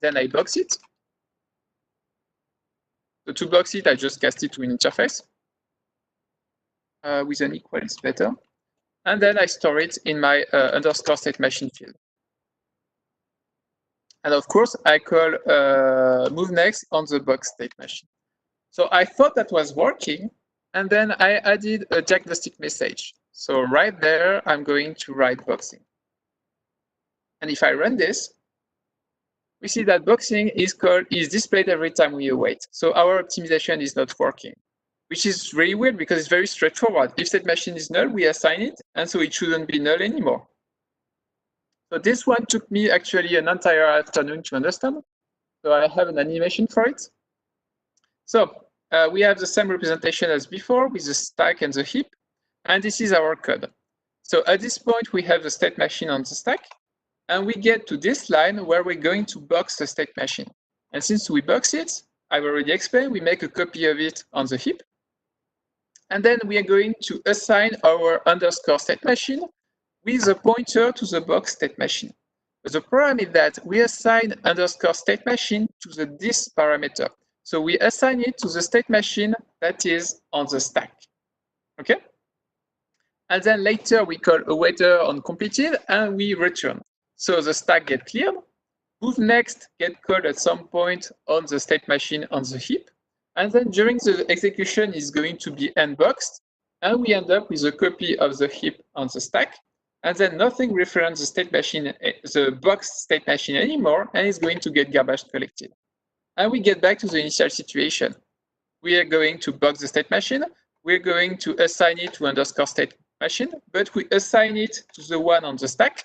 then I box it. So to box it, I just cast it to an interface with an equal is better. And then I store it in my underscore state machine field. And of course, I call move next on the box state machine. So I thought that was working, and then I added a diagnostic message. So right there, I'm going to write boxing. And if I run this, we see that boxing is displayed every time we await. So our optimization is not working, which is really weird because it's very straightforward. If state machine is null, we assign it, and so it shouldn't be null anymore. So this one took me actually an entire afternoon to understand. So I have an animation for it. So we have the same representation as before with the stack and the heap, and this is our code. So at this point, we have the state machine on the stack, and we get to this line where we're going to box the state machine. And since we box it, I've already explained, we make a copy of it on the heap. And then we are going to assign our underscore state machine with a pointer to the box state machine. But the problem is that we assign underscore state machine to the this parameter. So we assign it to the state machine that is on the stack. Okay? And then later we call awaiter on completed and we return. So the stack get cleared. Move next get called at some point on the state machine on the heap. And then during the execution is going to be unboxed. And we end up with a copy of the heap on the stack. And then nothing references the state machine, the box state machine anymore, and it's going to get garbage collected. And we get back to the initial situation. We are going to box the state machine. We're going to assign it to underscore state machine, but we assign it to the one on the stack.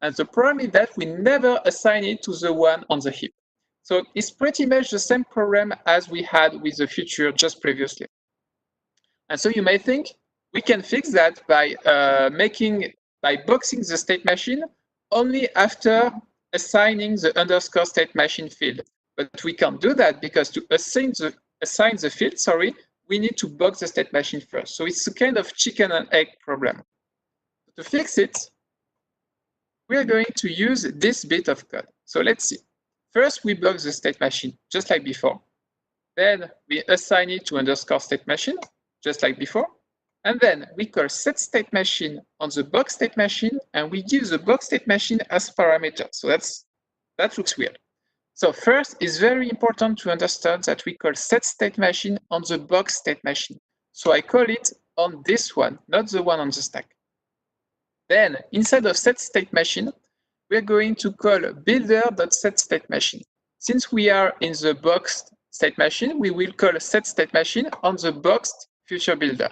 And the problem is that we never assign it to the one on the heap. So it's pretty much the same problem as we had with the future just previously. And so you may think we can fix that by boxing the state machine only after assigning the underscore state machine field. But we can't do that because to assign the field, we need to box the state machine first. So it's a kind of chicken and egg problem. To fix it, we are going to use this bit of code. So let's see. First, we box the state machine, just like before. Then we assign it to underscore state machine, just like before. And then we call set state machine on the box state machine, and we give the box state machine as parameter. So that looks weird. So first, it's very important to understand that we call set state machine on the box state machine. So I call it on this one, not the one on the stack. Then inside of set state machine, we're going to call builder.setStateMachine. Since we are in the boxed state machine, we will call set state machine on the boxed future builder.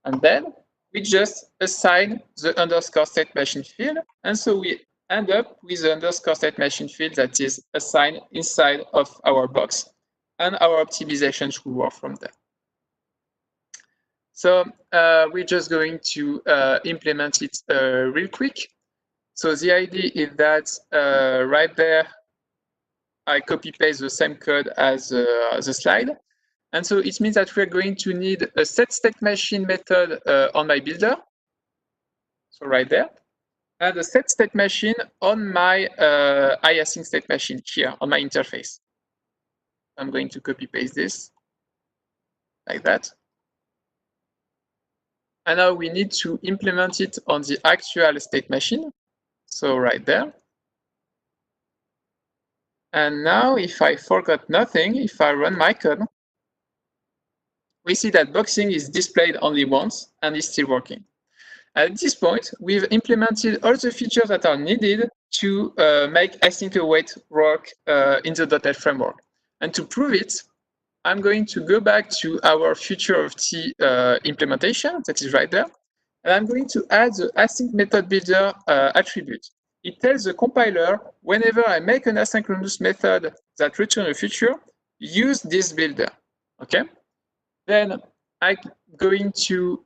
And then we just assign the underscore state machine field. And so we end up with the underscore state machine field that is assigned inside of our box. And our optimizations will work from there. So we're just going to implement it real quick. So the idea is that right there, I copy paste the same code as the slide. And so it means that we're going to need a set state machine method on my builder. So right there. And a set state machine on my iAsync state machine here on my interface. I'm going to copy paste this like that. And now we need to implement it on the actual state machine. So right there. And now if I forgot nothing, if I run my code, we see that boxing is displayed only once and is still working. At this point, we've implemented all the features that are needed to make async await work in the .NET framework. And to prove it, I'm going to go back to our future of T implementation, that is right there. And I'm going to add the async method builder attribute. It tells the compiler, whenever I make an asynchronous method that returns a feature, use this builder, okay? Then I'm going to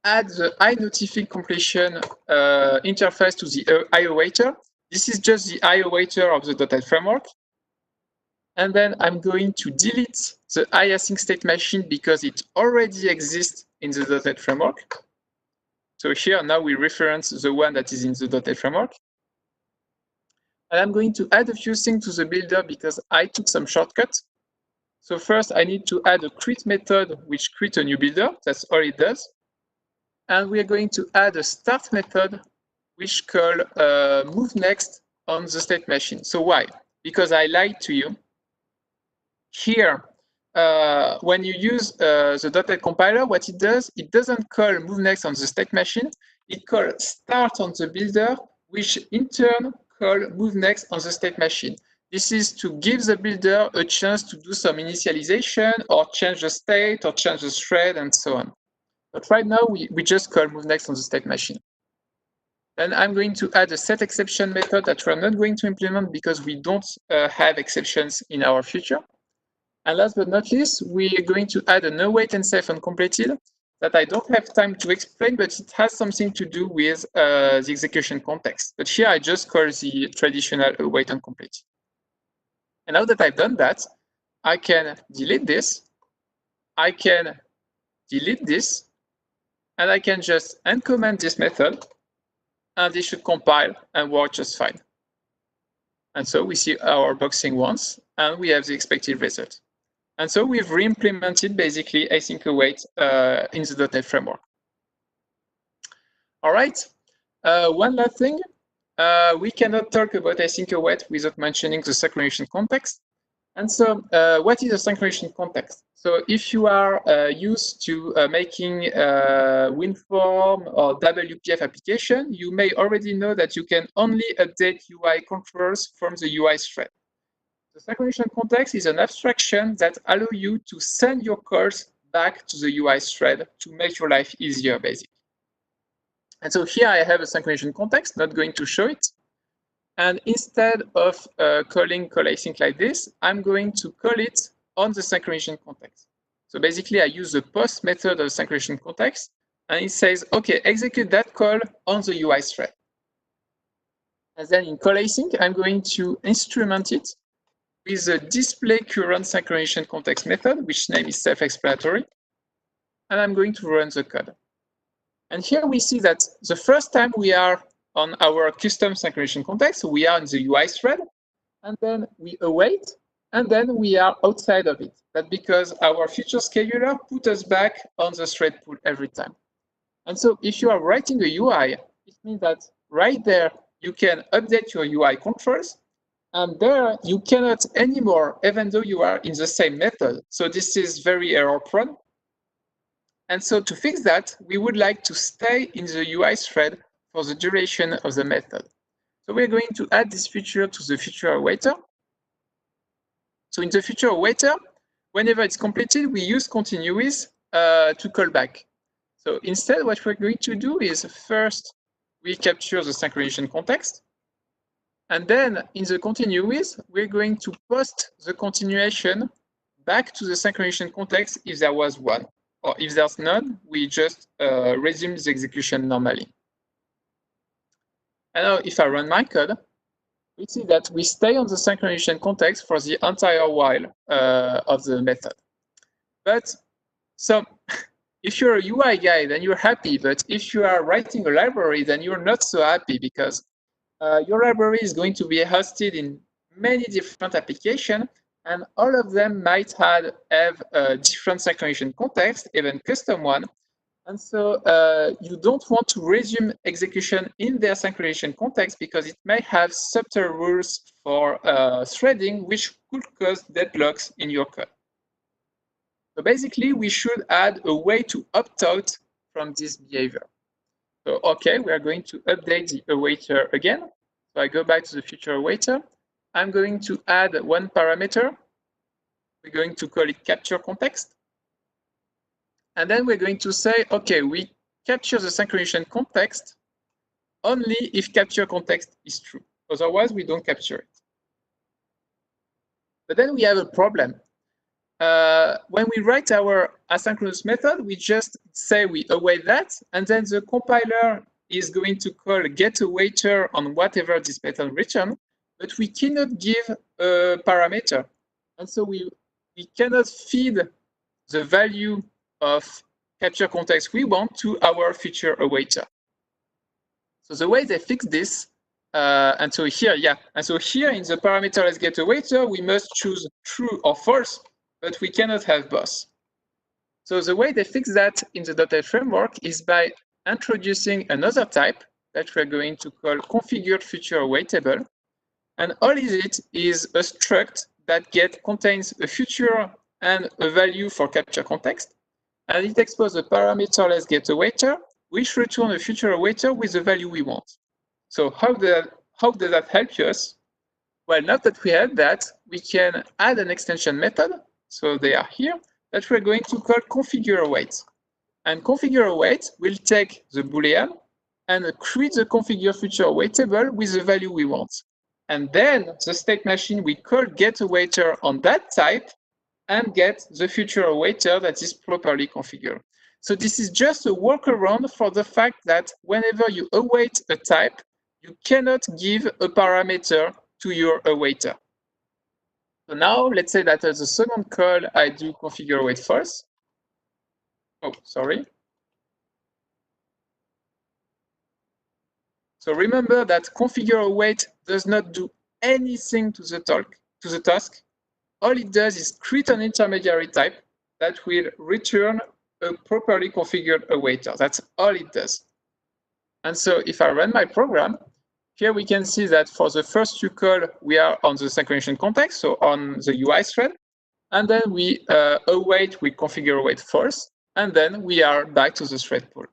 add the iNotify completion interface to the IOWaiter. This is just the IOWaiter of the .NET framework. And then I'm going to delete the iAsync state machine because it already exists in the .NET framework. So here now we reference the one that is in the .NET framework. And I'm going to add a few things to the builder because I took some shortcuts. So first I need to add a create method which creates a new builder. That's all it does. And we are going to add a start method which call move next on the state machine. So why? Because I lied to you. Here, when you use the .NET compiler, what it does, it doesn't call move next on the state machine. It calls start on the builder, which in turn call move next on the state machine. This is to give the builder a chance to do some initialization or change the state or change the thread and so on. But right now, we just call move next on the state machine. Then I'm going to add a set exception method that we're not going to implement because we don't have exceptions in our future. And last but not least, we're going to add an await and safe uncompleted that I don't have time to explain, but it has something to do with the execution context. But here I just call the traditional await uncompleted. And now that I've done that, I can delete this, I can delete this, and I can just uncomment this method, and it should compile and work just fine. And so we see our boxing once, and we have the expected result. And so we've re-implemented basically async await in the .NET framework. All right, one last thing. We cannot talk about async await without mentioning the synchronization context. And so what is a synchronization context? So if you are used to making WinForm or WPF application, you may already know that you can only update UI controls from the UI thread. The synchronization context is an abstraction that allows you to send your calls back to the UI thread to make your life easier, basically. And so here I have a synchronization context, not going to show it. And instead of calling call async like this, I'm going to call it on the synchronization context. So basically, I use the post method of the synchronization context, and it says, OK, execute that call on the UI thread. And then in call async, I'm going to instrument it with the display current synchronization context method, which name is self-explanatory. And I'm going to run the code. And here we see that the first time we are on our custom synchronization context, so we are in the UI thread, and then we await, and then we are outside of it. That's because our future scheduler put us back on the thread pool every time. And so if you are writing a UI, it means that right there, you can update your UI controls, and there you cannot anymore, even though you are in the same method. So this is very error prone. And so to fix that, we would like to stay in the UI thread for the duration of the method. So we're going to add this feature to the feature awaiter. So in the feature awaiter, whenever it's completed, we use continue with to call back. So instead, what we're going to do is first, we capture the synchronization context. And then in the continue with, we're going to post the continuation back to the synchronization context if there was one. Or if there's none, we just resume the execution normally. And now if I run my code, we see that we stay on the synchronization context for the entire while of the method. But so if you're a UI guy, then you're happy. But if you are writing a library, then you're not so happy because your library is going to be hosted in many different applications, and all of them might have a different synchronization context, even custom one. And so you don't want to resume execution in their synchronization context because it may have subtle rules for threading, which could cause deadlocks in your code. So basically, we should add a way to opt out from this behavior. So, okay, we are going to update the awaiter again. So I go back to the future awaiter. I'm going to add one parameter. We're going to call it capture context. And then we're going to say, okay, we capture the synchronization context only if capture context is true. Otherwise, we don't capture it. But then we have a problem. When we write our asynchronous method, we just say we await that, and then the compiler is going to call getAwaiter on whatever this method returns, but we cannot give a parameter. And so we cannot feed the value of capture context we want to our future awaiter. So the way they fix this, and so here in the parameter let's getAwaiter, we must choose true or false, but we cannot have both. So the way they fix that in the .NET framework is by introducing another type that we're going to call configured future awaitable. And all it is a struct that contains a future and a value for capture context. And it exposes a parameter let's getAwaiter, which returns a future awaiter with the value we want. So how does that help us? Well, now that we have that, we can add an extension method. So they are here, that we're going to call configureAwait. And configureAwait will take the Boolean and create the configure future awaitable with the value we want. And then the state machine we call getAwaiter on that type and get the future awaiter that is properly configured. So this is just a workaround for the fact that whenever you await a type, you cannot give a parameter to your awaiter. So now let's say that as a second call, I do configureAwait false. Oh, sorry. So remember that configureAwait does not do anything to the task. All it does is create an intermediary type that will return a properly configured awaiter. That's all it does. And so if I run my program, here we can see that for the first two calls, we are on the synchronization context, so on the UI thread. And then we await with configureAwait false, and then we are back to the thread pool.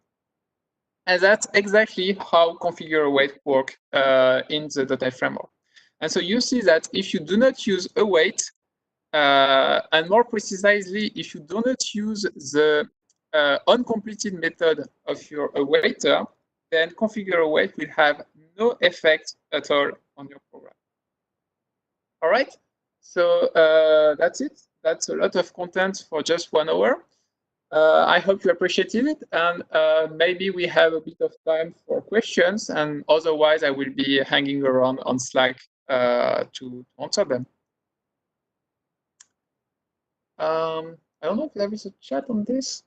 And that's exactly how configureAwait works in the .NET framework. And so you see that if you do not use await, and more precisely, if you do not use the uncompleted method of your awaiter, then configureAwait will have no effect at all on your program. All right, so that's it. That's a lot of content for just 1 hour. I hope you appreciated it, and maybe we have a bit of time for questions, and otherwise I will be hanging around on Slack to answer them. I don't know if there is a chat on this.